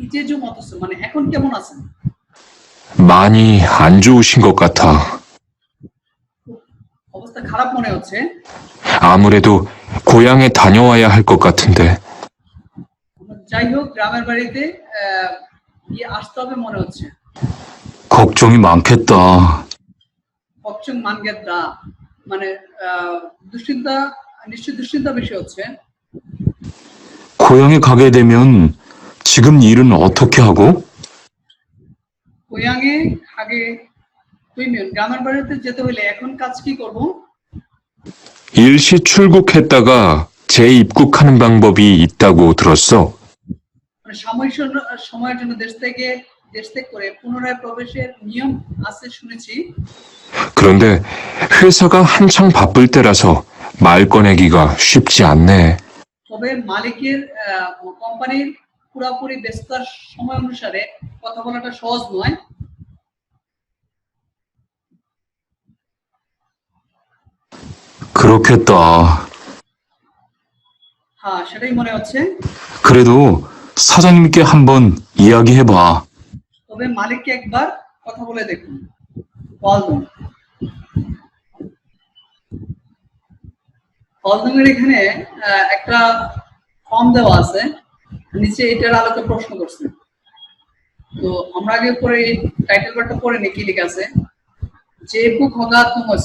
[SPEAKER 1] 이제 좀 어떠세요? মানে এখন কেমন আছেন?
[SPEAKER 4] 많이 안 좋으신 것 같아.
[SPEAKER 1] অবস্থা খারাপ মনে হচ্ছে।
[SPEAKER 4] 아무래도 고향에 다녀와야 할 것 같은데.
[SPEAKER 1] যাই হোক গ্রামের বাড়িতে গিয়ে আসতে হবে মনে হচ্ছে।
[SPEAKER 3] 걱정이 많겠다.
[SPEAKER 1] 걱정 많겠다 মানে দুশ্চিন্তা, নিশ্চয় দুশ্চিন্তা বেশি হচ্ছে।
[SPEAKER 3] 고향에 가게 되면 지금 일은 어떻게 하고?
[SPEAKER 1] 고향에 가게 되면 গ্রামের বাড়িতে যেতে হলে এখন কাজ কি করব?
[SPEAKER 4] 일시 출국했다가 재입국하는 방법이 있다고 들었어.
[SPEAKER 1] মানে সাময়িক সময়ের জন্য দেশ ত্যাগ করে পুনরায় প্রবেশের নিয়ম আছে শুনেছি।
[SPEAKER 4] 그런데 회사가 한창 바쁠 때라서 말 꺼내기가 쉽지 않네.
[SPEAKER 1] তবে মালিকের কোম্পানির পুরোপুরি ব্যস্ততার সময় অনুসারে কথা বলাটা সহজ নয়।
[SPEAKER 3] 그렇겠다.
[SPEAKER 1] হ্যাঁ সেটাই মনে হচ্ছে।
[SPEAKER 3] 그래도 사장님께 한번 이야기해봐.
[SPEAKER 1] তবে মালিককে একবার কথা বলে দেখুন। কলমের এখানে একটা ফর্ম দেওয়া আছে, নিচে এটার আলোকে প্রশ্ন করছে। তো আমরা আগে পরে টাইটেল পার্টটা পড়ে নি কি লেখা আছে। যে বুক হগা তুমস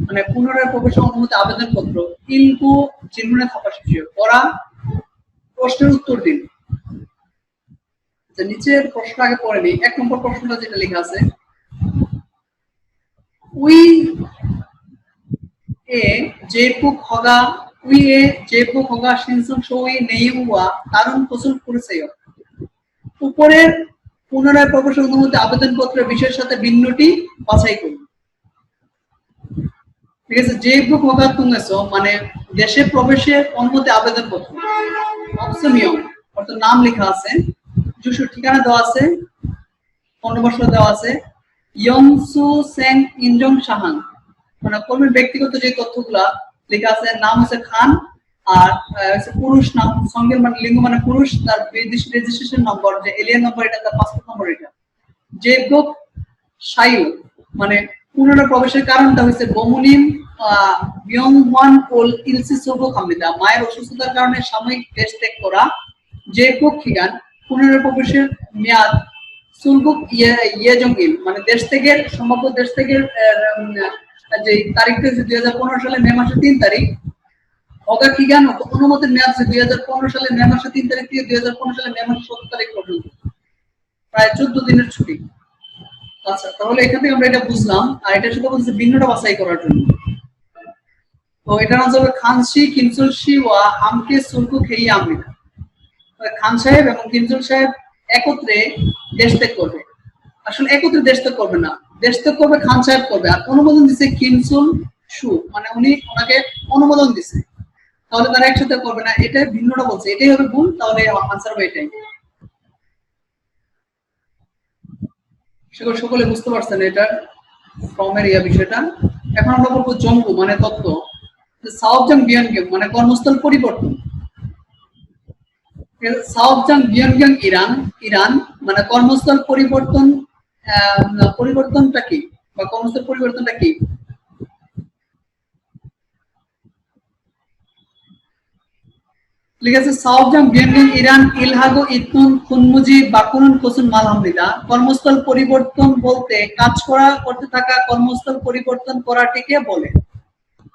[SPEAKER 1] মানে পুনরায় প্রবেশের অনুমতি আবেদনপত্র কিন্তু চিহ্নে থাকা শিখিও পড়া প্রশ্নের উত্তর দিন। নিচের প্রশ্ন আগে পড়ে নি। 1 নম্বর প্রশ্নটা যেটা লেখা আছে, উই এ 제국 허가 신청 소위 내용과 다른 것을 고르세요. উপরের পুনরায় প্রবেশ অনুমতি আবেদনপত্রের বিষয়ের সাথে ভিন্নটি বাছাই করুন। ঠিক আছে, 제국 허가 통해서 মানে দেশে প্রবেশের অনুমতি আবেদনপত্র। অপশনিয়ম অর্থাৎ নাম লেখা আছে, জুসু ঠিকানা দেওয়া আছে, পূর্ণবর্ষ দেওয়া আছে। ইয়ংসু সেং ইনজং শাহান মানে কর্মীর ব্যক্তিগত যে তথ্যগুলা লেখা আছে, নাম হচ্ছে খান, আর পুরুষ নাম, সঙ্গের মানে লিঙ্গ মানে পুরুষ, তার বিদেশি রেজিস্ট্রেশন নম্বর যে এলিয়ান নম্বর, এটা তার পাসপোর্ট নম্বর। এটা যে গোক সায়ু মানে পুনরায় প্রবেশের কারণটা হচ্ছে বমুনিম বিয়ংওয়ান ওল ইলসি সোগো কামিদা মায়ের অসুস্থতার কারণে সাময়িক দেশ ত্যাগ করা। যে গোক খিগান পুনরায় প্রবেশের মেয়াদ সুলগুক ইয়েজঙ্গিল মানে দেশ থেকে সম্ভাব্য দেশ থেকে যে তারিখটা 2015 সালে মে মাসের 3 তারিখ। অগা কিগান অনুমতির মেয়াদ 2015 সালে মে মাসের 3 তারিখ থেকে 2015 সালে মে মাসের 17 তারিখ পর্যন্ত, প্রায় 14 দিনের ছুটি। আচ্ছা, তাহলে এখান থেকে আমরা এটা বুঝলাম। আর এটা শুধু বলছে ভিন্নটা বাছাই করার জন্য। তো এটা না হবে খানসি কিনসুলসি ওয়া হামকে সুলকু খেই আমিনা। খান সাহেব এবং কিনসুল সাহেব একত্রে দেশ ত্যাগ করবে। আসলে একত্রে দেশ ত্যাগ করবে না, দেশ ত্যাগ করবে খান সাহেব করবে। আর অনুমোদন দিছে কিনসুন সু, মানে উনি ওনাকে অনুমোদন দিছে, তাহলে তারা একসাথে করবে না, এটা ভিন্নটা বলছে, এটাই হবে ভুল, তাহলে আনসার হবে এটাই। সকলে বুঝতে পারছেন এটা ফর্মের বিষয়টা। এখন আমরা বলবো জঙ্গু মানে তত্ত্ব। সাওবজাং বিয়ানগ্যাং মানে কর্মস্থল পরিবর্তন। সাওবজাং বিয়ানগ্যাং ইরান মানে কর্মস্থল পরিবর্তন, পরিবর্তনটা কি বা কর্মস্থল পরিবর্তনটা কি? ঠিক আছে, সাওবজাং বিয়ানগ্যাং ইরান ইলহাগো ইতনুন খুনমুজি বাকুনুন কোসুন মালহামরিদা। কর্মস্থল পরিবর্তন বলতে কাজ করতে থাকা কর্মস্থল পরিবর্তন করাটিকে বলে।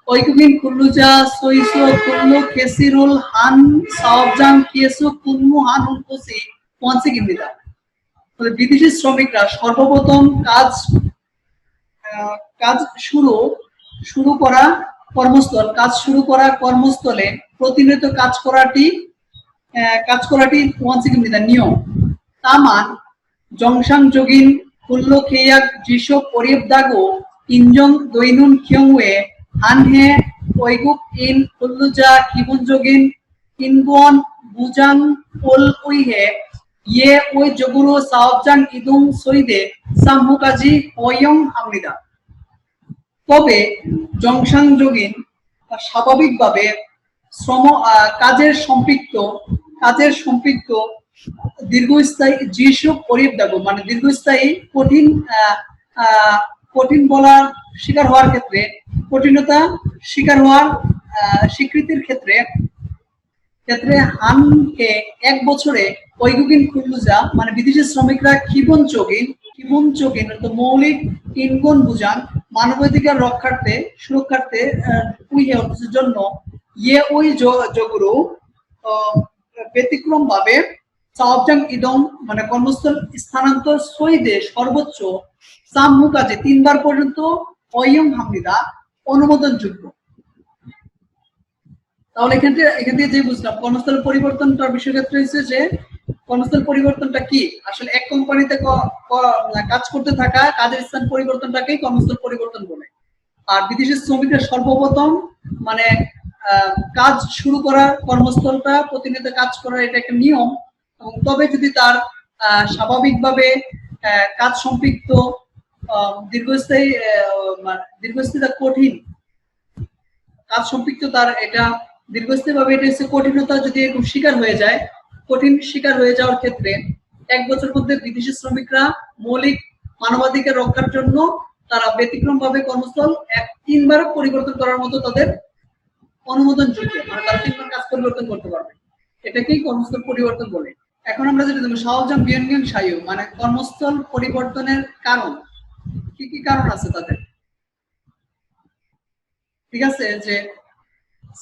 [SPEAKER 1] ঐকুবিন কুল্লুজা সইসো কুল্লু কেসিরুল হান সাওবজাং কিয়েসু কুনমু হান উনকুসি পঞ্চিকিমিদা। তাহলে বিদেশি শ্রমিকরা সর্বপ্রথম কাজ শুরু করা কর্মস্থলে প্রতিনিয়ত কাজ করাটি পঞ্চিকিমিদা নিয়ম। তামান জংসাং যোগিন কুল্লো খেয়াক জিশো পরিবদাগো ইনজং দৈনুন খিয়ংওয়ে হানহে ওইগুক ইন কুল্লুজা কিবুন যোগিন ইনগুন বুজাং পোল উইহে ইয়ে ওই জগুরু সাওবজাং ইদুং সইদে সামহুকাজি ওয়ং হামরিদা। তবে জংসাং যোগিন স্বাভাবিকভাবে কাজের সম্পৃক্ত দীর্ঘস্থায়ী যিশু পরিবদাগ মানে দীর্ঘস্থায়ী কঠিন বলার শিকার হওয়ার ক্ষেত্রে, কঠিনতা শিকার হওয়ার স্বীকৃতির ক্ষেত্রে হানকে 1 বছরে ঐগুকিন খুল্লুজা মানে বিদেশি শ্রমিকরা খিবন চোগিন মৌলিক ইনগুন বুজান মানবাধিকার সুরক্ষার্থে জন্য ইয়ে ওই জগুরু ব্যতিক্রম ভাবে সাওবজাং ইদং মানে কর্মস্থল স্থানান্তর সইদে সর্বোচ্চ সামহু কাজে 3 বার পর্যন্ত অয়ং হামরিদা অনুমোদনযোগ্য। তাহলে এখান থেকে যে বুঝলাম কর্মস্থল পরিবর্তনটার বিষয়ক্ষেত্রে হচ্ছে যে কর্মস্থল পরিবর্তনটা কি, আসলে এক কোম্পানিতে কাজ করতে থাকা কাজের স্থান পরিবর্তনটাকেই কর্মস্থল পরিবর্তন বলে। আর বিদেশি শ্রমিকরা সর্বপ্রথম মানে কাজ শুরু করার কর্মস্থলটা প্রতিনিয়ত কাজ করার এটা একটা নিয়ম। এবং তবে যদি তার স্বাভাবিকভাবে কাজ সম্পৃক্ত দীর্ঘস্থায়ী কঠিন কাজ সম্পৃক্ত তার এটা দীর্ঘস্থায়ী ভাবে এটা হচ্ছে কঠিনতা যদি এরকম কঠিন শিকার হয়ে যাওয়ার ক্ষেত্রে 1 বছর মধ্যে বিদেশি শ্রমিকরা মৌলিক মানবাধিকার রক্ষার জন্য তারা ব্যতিক্রম ভাবে কর্মস্থল 3 বার পরিবর্তন করার মতো তাদের অনুমোদন যোগ্য, মানে তারা 3 বার কাজ পরিবর্তন করতে পারবে, এটাকেই কর্মস্থল পরিবর্তন বলে। এখন আমরা যেটা দেখব সাওবজাং বিয়ানগ্যাং সাইও মানে কর্মস্থল পরিবর্তনের কারণ কি কি কারণ আছে তাদের। ঠিক আছে, যে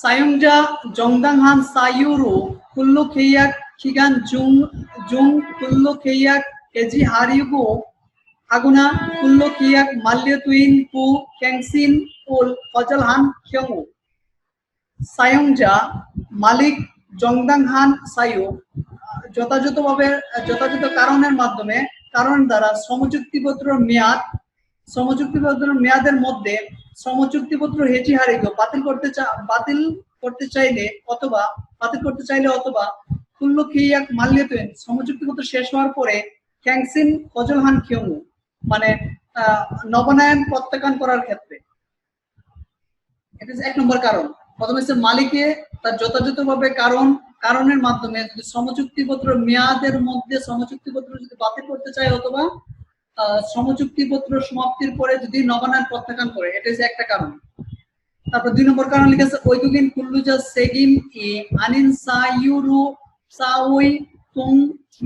[SPEAKER 1] সায়ংজা জংদাংহান সাইউরু কুল্লু খেয়াক খিগান জুং কুল্লু খেয়াক এজি হারিগো আগুনা কুল্লু খেয়াক মাল্যতুইন কু ক্যাংসিন উল ফজলহান খিয়ংউ। সায়ংজা মালিক জংদাংহান সাইও যথাযথ কারণ দ্বারা শ্রমচুক্তিপত্রের মেয়াদের মধ্যে শ্রমচুক্তিপত্র হেজি হারিগো বাতিল করতে চাইলে অথবা কুল্লু খিয়াক মাল্যতুইন শ্রমচুক্তিপত্র শেষ হওয়ার পরে ক্যাংসিন ফজলহান খিয়ংউ মানে নবায়ন প্রত্যাখ্যান করার ক্ষেত্রে। এটা 1 নম্বর কারণ। প্রথম হচ্ছে মালিকে তার যথাযথভাবে কারণের মাধ্যমে যদি শ্রমচুক্তিপত্র মেয়াদের মধ্যে শ্রমচুক্তিপত্র যদি বাতিল করতে চায় অথবা শ্রমচুক্তিপত্র সমাপ্তির পরে যদি নবায়ন প্রত্যাখ্যান করে, এটা হচ্ছে একটা কারণ। তারপর 2 নম্বর কারণ লিখেছে ঐগুগিন কুল্লুজা সেগিম ই আনিন সাইউরু সাউই তুং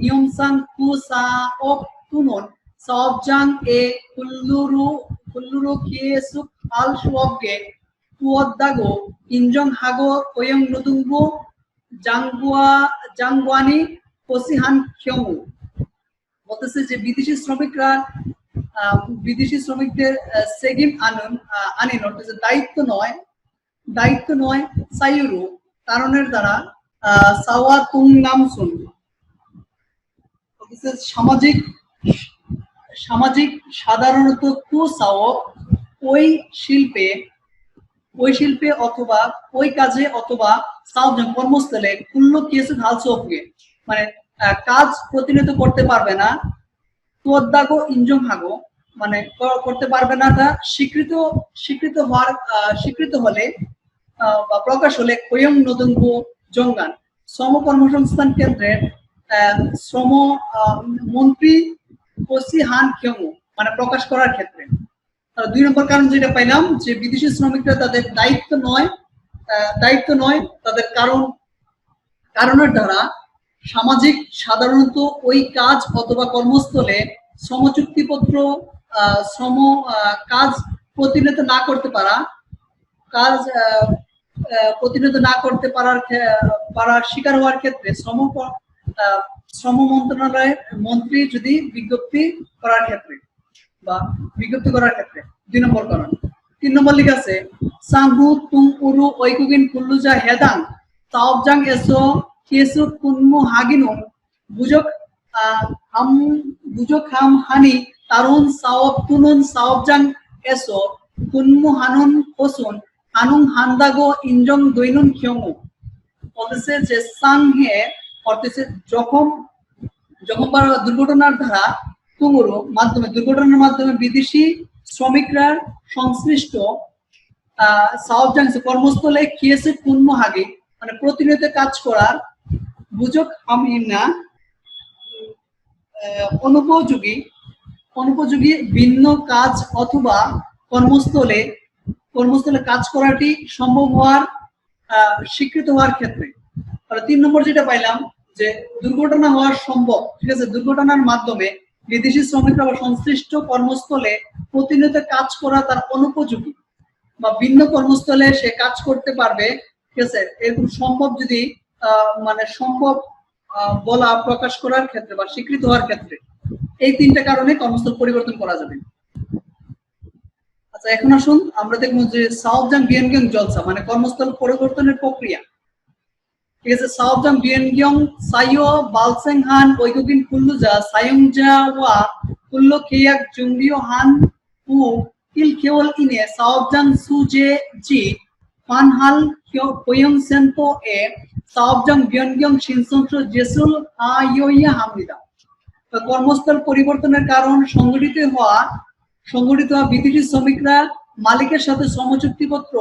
[SPEAKER 1] নিয়মসাং কু সাওক তুনন সাওবজাং এ কুল্লুরু কিয়েসুক আল সুঅবগে তুঅদ্দাগো ইনজং হাগো ওয়ং নুদুংবু জাংগুয়ানি কোসিহান খিয়ংউ। বলতেছে যে বিদেশি শ্রমিকদের সেগিম আনিন অর্থাৎ দায়িত্ব নয় সাইউরু কারণের দ্বারা সাওয়া তুং নামসুন সামাজিক সামাজিক সাধারণত কুসাওক ওই শিল্পে অথবা ওই কাজে অথবা সাউজন কর্মস্থলে কুল্লো কেসে হালসোফকে মানে কাজ প্রতিনিয়ত করতে পারবে না, তোদ্দাগো ইনজং হাগো মানে করতে পারবে না, তা স্বীকৃত হলে বা প্রকাশ হলে কোয়ং নদঙ্গো জঙ্গান শ্রম কর্মসংস্থান কেন্দ্রের শ্রম মন্ত্রী ওসি হান কিয়ং মানে প্রকাশ করার ক্ষেত্রে। 2 নম্বর কারণ যেটা পাইলাম যে বিদেশি শ্রমিকরা তাদের দায়িত্ব নয় তাদের কারণের দ্বারা সামাজিক সাধারণত ওই কাজ অথবা কর্মস্থলে শ্রম চুক্তিপত্র কাজ প্রতিনিয়ত না করতে পারার শিকার হওয়ার ক্ষেত্রে শ্রম মন্ত্রণালয়ের মন্ত্রী যদি বিজ্ঞপ্তি করার ক্ষেত্রে 2 নম্বর কারণ। 3 নম্বর লিখা আছে সাংহু তুং উরু ওইকুগিন কুল্লুজা হেদাং সাওবজাং এসো কেসু কুনমু হাগিনো বুজক হাম হানি তারুন সাওব তুনুন সাওবজাং এসো কুনমু হানুন কোসুন হানুং হান্দাগো ইনজং দৈনুন খিয়ংউ বলতেছে যে সাংহে অর্থে যখন দুর্ঘটনার দ্বারা দুর্ঘটনার মাধ্যমে বিদেশি শ্রমিকরা সংশ্লিষ্ট কর্মস্থলে কিয়েছে পূর্ণ হাগে মানে প্রতিনিয়ত কাজ করার বুঝক হামিনা অনুপযোগী ভিন্ন কাজ অথবা কর্মস্থলে কাজ করাটি সম্ভব হওয়ার স্বীকৃত হওয়ার ক্ষেত্রে। 3 নম্বর যেটা পাইলাম যে দুর্ঘটনা হওয়ার সম্ভব, ঠিক আছে, দুর্ঘটনার মাধ্যমে বিদেশি শ্রমিকরা বা সংশ্লিষ্ট কর্মস্থলে প্রতিনিয়ত কাজ করা তার অনুপযোগী বা ভিন্ন কর্মস্থলে সে কাজ করতে পারবে, ঠিক আছে, এরকম সম্ভব যদি সম্ভব বলা প্রকাশ করার ক্ষেত্রে বা স্বীকৃত হওয়ার ক্ষেত্রে এই 3টা কারণে কর্মস্থল পরিবর্তন করা যাবে। আচ্ছা, এখন আসুন আমরা দেখবো যে সাওবজাং বিয়েনগিয়ং জলসা মানে কর্মস্থল পরিবর্তনের প্রক্রিয়া। ঠিক আছে, সাওবজাং বিয়েনগিয়ং সাইও বালসেংহান ওইকুগিন কুল্লুজা সায়ংজাওয়া কুল্লো কেয়াক জুংরিও হান উ কিল কেওল ইনে সাওবজাং সুজে জি ফানহাল কোয়ং সেনপো এ সাওবজাং বিয়েনগিয়ং শিনসংস জেসুল আয়োইয়া হামরিদা। কর্মস্থল পরিবর্তনের কারণ সংগঠিত হওয়া বিদেশি শ্রমিকরা মালিকের সাথে শ্রম চুক্তিপত্র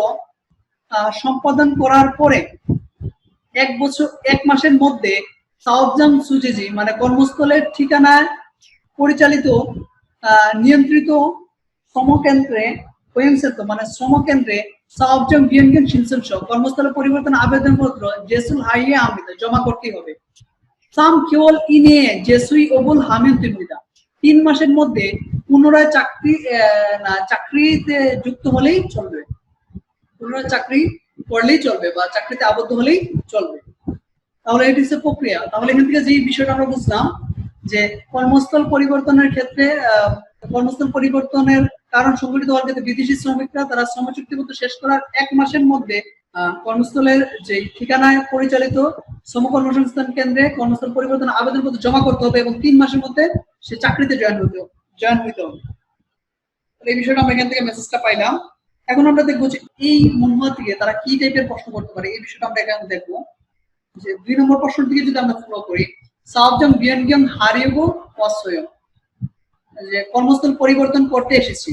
[SPEAKER 1] সম্পাদন করার পরে 1 মাসের মধ্যে সাওবজাং সুজেজি মানে কর্মস্থলের ঠিকানায় পরিচালিত নিয়ন্ত্রিত শ্রমকেন্দ্রে মানে শ্রমকেন্দ্রে সাওবজাং বিয়েনগিয়ং শিনসংস কর্মস্থলে পরিবর্তন আবেদনপত্র জেসুল হাইয়ে আমৃতা জমা করতে হবে। সাম কেবল ইনে জেসুই ওবুল হামিন তিমিদা 3 মাসের মধ্যে পুনরায় চাকরিতে যুক্ত হলেই চলবে, পুনরায় চাকরি করলেই চলবে বা চাকরিতে আবদ্ধ হলেই চলবে। তাহলে এটি হচ্ছে প্রক্রিয়া। তাহলে এখান থেকে যে বিষয়টা আমরা বুঝলাম যে কর্মস্থল পরিবর্তনের ক্ষেত্রে কর্মস্থল পরিবর্তনের কারণ সংগঠিত হওয়ার ক্ষেত্রে বিদেশি শ্রমিকরা তারা শ্রম চুক্তিপত্র শেষ করার 1 মাসের মধ্যে কর্মস্থলের যে ঠিকানায় পরিচালিত শ্রম কর্মসংস্থান কেন্দ্রে কর্মস্থল পরিবর্তন আবেদনপত্র জমা করতে হবে এবং 3 মাসের মধ্যে সে চাকরিতে জয়েন হইতে হবে। এই বিষয়টা আমরা এখান থেকে মেসেজটা পাইলাম। এখন আমরা দেখবো যে এই মূলমত থেকে তারা কি টাইপের প্রশ্ন করতে পারে, এই বিষয়টা আমরা এখানে দেখবো। যে 2 নম্বর প্রশ্ন থেকে যদি আমরা ফলো করি, সাওবজাং বিয়েনগিয়ং হারিয়েগো ওয়াসয়ং যে কর্মস্থল পরিবর্তন করতে এসেছি,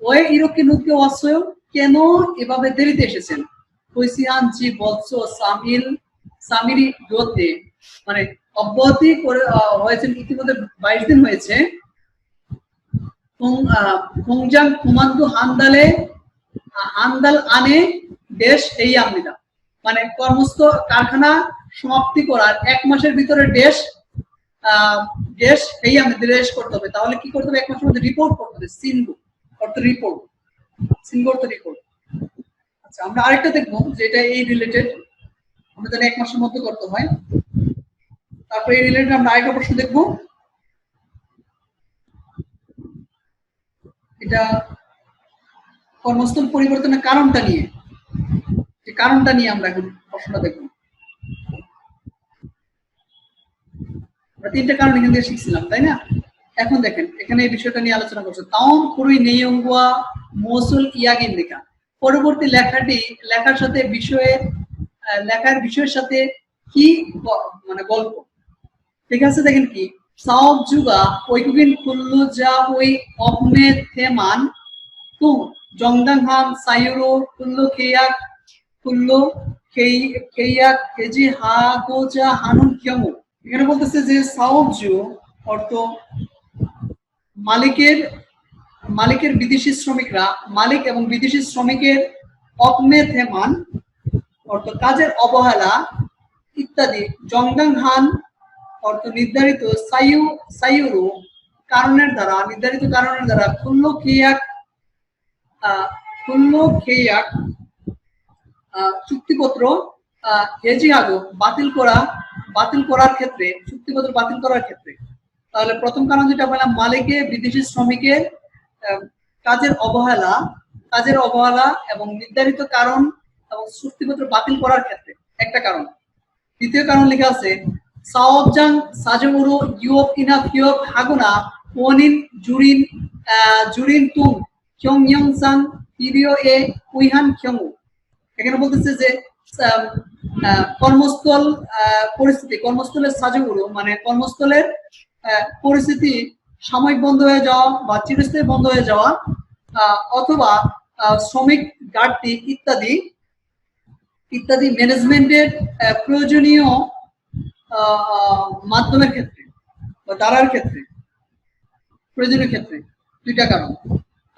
[SPEAKER 1] ওয়ে ইরোকে নুকে ওয়াসয়ং কেন এভাবে দেরিতে এসেছেন, কইসিয়ান জি বলছো সামিরি দোতে মানে অব্যাহতি করে হয়েছে ইতিমধ্যে 22 দিন হয়েছে। 공장 그만두 한달 안에 দেশ এই আমরিদা মানে কর্মস্থল কারখানা সমাপ্তি করার 1 মাসের ভিতরে দেশ এই আমাদের দেশ করতে হবে। তাহলে কি করতে হবে, 1 মাসের মধ্যে রিপোর্ট করতে হবে, সিনগো অর্থ রিপোর্ট, সিনগো অর্থ রিপোর্ট। আচ্ছা, আমরা আরেকটা দেখবো যেটা এই রিলেটেড, আমরা জানি 1 মাসের মধ্যে করতে হয়। তারপরে এই রিলেটেড আমরা আরেকটা প্রশ্ন দেখবো, এটা কর্মস্থল পরিবর্তনের কারণটা নিয়ে আমরা এখন প্রশ্নটা দেখব। তিনটা কারণ এখান থেকে শিখছিলাম, তাই না? এখন দেখেন এখানে এই বিষয়টা নিয়ে আলোচনা করছে। তাওম কুরুই নেইয়ংগুয়া মৌসুল ইয়াগিন লেখা। পরবর্তী লেখাটি লেখার সাথে লেখার বিষয়ের সাথে কি মানে গল্প, ঠিক আছে? দেখেন কি সাওব যুগা ওইকুগিন কুল্লু যা ওই অপমে থেমান তু জংদাংহাম সাইরো কুল্লু কেয়াক কেজি হা গোজা হানুন কিয়মু। এখানে বলতেছে যে সাওব যু অর্থ মালিকের বিদেশি শ্রমিকরা, মালিক এবং বিদেশি শ্রমিকের অপমে থেমান অর্থ কাজের অবহেলা ইত্যাদি, জংদাং হান অর্থ নির্ধারিত সাইয়ুরু নির্ধারিত কারণের দ্বারা খুল্লো খেয়াক চুক্তিপত্র হেজিয়াগো বাতিল করার ক্ষেত্রে, চুক্তিপত্র বাতিল করার ক্ষেত্রে। তাহলে প্রথম কারণ যেটা বললাম, মালিকের বিদেশি শ্রমিকের কাজের অবহেলা এবং নির্ধারিত কারণ এবং চুক্তিপত্র বাতিল করার ক্ষেত্রে একটা কারণ। দ্বিতীয় কারণ লেখা আছে সাওবজাং সাজমুরু ইউপ ইনা ফিয়প হাগুনা ওনিন জুরিন তুং kyongyongsan ভিডিও এ উইহান kyongu। এখানে বলতেছে যে কর্মস্থল পরিস্থিতি, কর্মস্থলের সাজগুলো মানে কর্মস্থলের পরিস্থিতি সাময়িক বন্ধ হয়ে যাওয়া বা চিরস্থায়ী বন্ধ হয়ে যাওয়া অথবা শ্রমিক ঘাটতি ইত্যাদি ম্যানেজমেন্টের প্রয়োজনীয় মাধ্যমের ক্ষেত্রে বা দ্বারার ক্ষেত্রে, প্রয়োজনীয় ক্ষেত্রে দুইটা কারণ।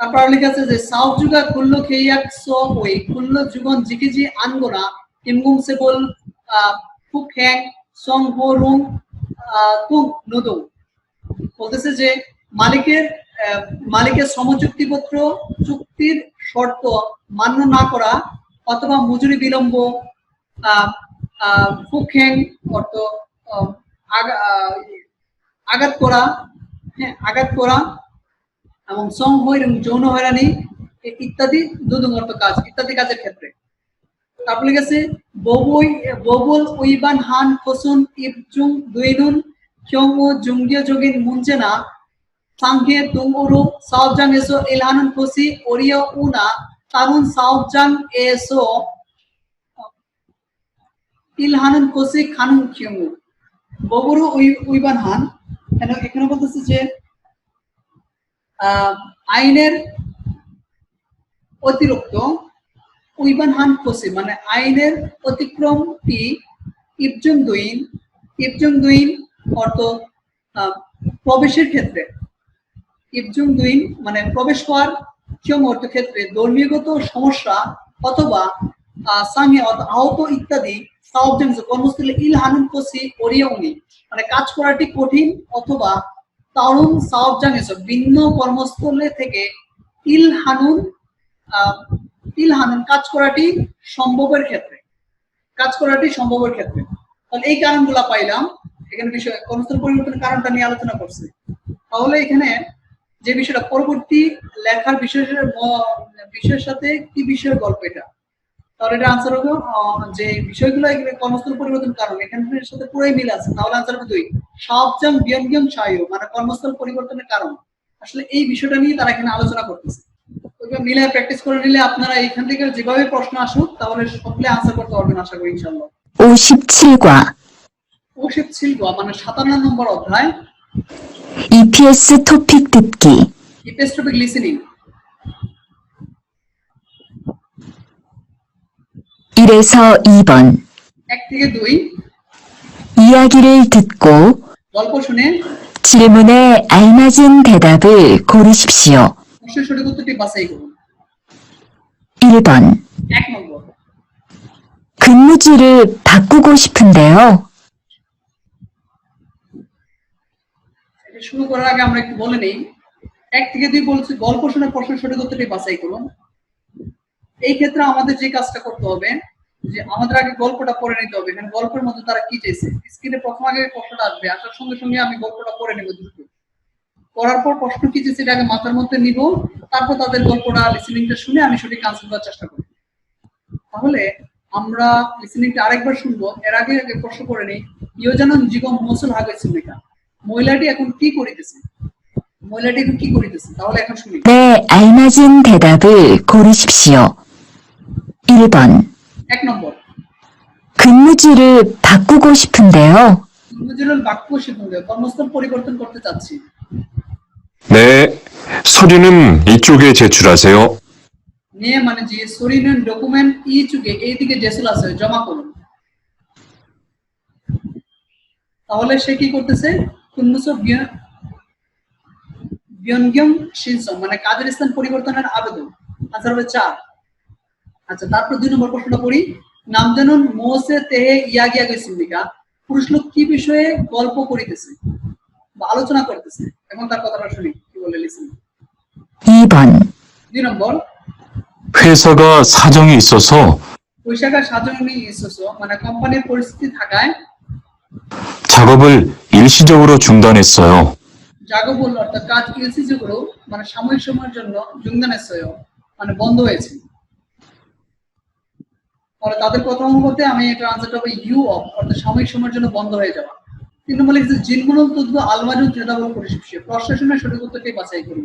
[SPEAKER 1] তারপর লেখা আছে যে সাউথ যুগা কুল্লো খেয়াক সো ওই কুল্লো যুগন জিকিজি আনগোনা ইমগুম সেবল ফুকহ্যাং সং হো রুং তুং নদৌ। বলতেছে যে মালিকের চুক্তির শর্ত মান্য না করা অথবা মজুরি বিলম্ব, ফুকহ্যাং অর্থ আঘাত করা এবং যৌন হয়রানি ইত্যাদি ইত্যাদি কাজের ক্ষেত্রে। তারপর লিখেছে ববুল উইবান হান ফসুন ইবজুং দুইনুন kyong ও জুংগিয় যোগিন মুনজেনা সাংঘে তুংউরু সাওবজাং এসো ইলহানুন ফসি ওরিও উনা তারুন সাওবজাং এসো ইলহানুন ফসি খানুন কিয়মু। ববুরু উইবান হান এখানে বলতেছে যে আইনের অতিরিক্ত উইবান হান ফসি মানে আইনের অতিক্রমটি ইবজুং দুইন অর্থ প্রবেশের ক্ষেত্রে, ইবজুং দুইন মানে প্রবেশ করার কিয়ম অর্থ ক্ষেত্রে ধর্মীয়গত সমস্যা অথবা সাংহে আহত ইত্যাদি সাওবজাং কর্মস্থলে ইলহানুন ফসি ওরিয়উনি মানে কাজ করাটি কঠিন অথবা তারুণ সাওবজাং ভিন্ন কর্মস্থলে থেকে ইলহানুন কাজ করাটি সম্ভবের ক্ষেত্রে, তাহলে এই কারণগুলা পাইলাম। এখানে বিষয় কর্মস্থল পরিবর্তনের কারণটা নিয়ে আলোচনা করছে। তাহলে এখানে যে বিষয়টা পরবর্তী লেখার বিষয়ের সাথে কি বিষয়ের গল্প এটা, তাহলে এটা আনসার হবে যে বিষয়গুলো কর্মস্থল পরিবর্তন কারণ এখানের সাথে পুরোই মিল আছে। তাহলে আনসার হবে 2 সাওবজাং বিয়নগিয়ং ছায়ু মানে কর্মস্থল পরিবর্তনের কারণ। আসলে এই বিষয়টা নিয়ে তারা এখানে আলোচনা করতেছে। ওইভাবে মিলে প্র্যাকটিস করে নিলে আপনারা এখান থেকে যেভাবে প্রশ্ন আসুক তাহলে সকলে আনসার করতে পারবেন আশা করি ইনশাআল্লাহ।
[SPEAKER 2] 57과
[SPEAKER 1] 57 মানে 57 নম্বর অধ্যায়
[SPEAKER 2] EPS 토픽 듣기
[SPEAKER 1] EPS topic listening
[SPEAKER 2] 1에서 2번
[SPEAKER 1] 1 থেকে 2
[SPEAKER 2] 이야기를 듣고
[SPEAKER 1] গল্প শুনে
[SPEAKER 2] 질문에 알맞은 대답을 고르십시오.
[SPEAKER 1] অবশ্যই সঠিক উত্তরটি বাছাই করুন।
[SPEAKER 2] 1번
[SPEAKER 1] 1 নম্বর
[SPEAKER 2] 근무지를 바꾸고 싶은데요.
[SPEAKER 1] এটা শুরু করার আগে আমরা একটু বলে নেই 1 থেকে 2 বলছি গল্প শুনে প্রশ্নের সঠিক উত্তরটি বাছাই করুন। এই ক্ষেত্রে আমাদের যে কাজটা করতে হবে যে আমাদের আগে গল্পটা পড়ে নিতে হবে। এখানে গল্পের মধ্যে তারা কি চাইছে স্ক্রিনে প্রথম আগে প্রশ্নটা আসবে, আসার সঙ্গে সঙ্গে আমি গল্পটা পড়ে নেব দ্রুত। পড়ার পর প্রশ্ন কি চাইছে এটা আগে মাথার মধ্যে নিব, তারপর তাদের গল্পটা লিসেনিংটা শুনে আমি সঠিক আনসার দেওয়ার চেষ্টা করব। তাহলে আমরা লিসেনিংটা আরেকবার শুনবো। এর আগে প্রশ্ন করে নেই ইয়োজানন জীবন মৌসুল হাগে সিমিকা মহিলাটি এখন কি করিতেছে? মহিলাটি এখন কি করিতেছে? তাহলে এখন শুনি।
[SPEAKER 2] 네, 알맞은 대답을 고르십시오. 1번.
[SPEAKER 1] 1 নম্বর,
[SPEAKER 2] 근무지를 바꾸고 싶은데요.
[SPEAKER 1] কর্মজীবন বাক্য শিখুন, কর্মস্থল পরিবর্তন করতে চাচ্ছি।
[SPEAKER 4] 네, 서류는 이쪽에 제출하세요.
[SPEAKER 1] নিয়ে মানে যে সরিনের ডকুমেন্ট ই চুকে এইদিকে জেসুল আছে জমা করুন। তাহলে সে কি করতেছে? কুন্নুসো বিয়নগম শিনসম মানে কাজের স্থান পরিবর্তনের আবেদন। আনসার হবে 4। আচ্ছা, তারপর 2 নম্বর প্রশ্নটা পড়ি। নাম জানুন মোসে তেহে ইয়াগিয়া গইসিন্দিকা, পুরুষ লোক কি বিষয়ে গল্প করিতেছে বা আলোচনা করতেছে? এখন তার কথাটা শুনি কি বলে, লিসেন।
[SPEAKER 2] 2번.
[SPEAKER 1] 2 নম্বর,
[SPEAKER 3] 회사가 사정이 있어서
[SPEAKER 1] পয়সাকা সাজনি ইসোসো মানে কোম্পানির পরিস্থিতি থাকায়
[SPEAKER 3] 작업을 일시적으로 중단했어요.
[SPEAKER 1] জাগবল অর্থাৎ কাজ ইলসিজগুলো মানে সাময়িক সময়ের জন্য যোগদানের মানে বন্ধ হয়েছে। তাহলে তাদের কথা অনুপাতে আমি এটা আনসারটা হবে ইউ অফ অর্থাৎ সাময়িক সময়ের জন্য বন্ধ হয়ে যাওয়া। 3 নম্বর লিখেছে জিনগুলো তদ্দ আলমাজু ট্রেডাবল পরিশিষ্য, প্রশ্ন শুনে সঠিক উত্তরটি বাছাই করি।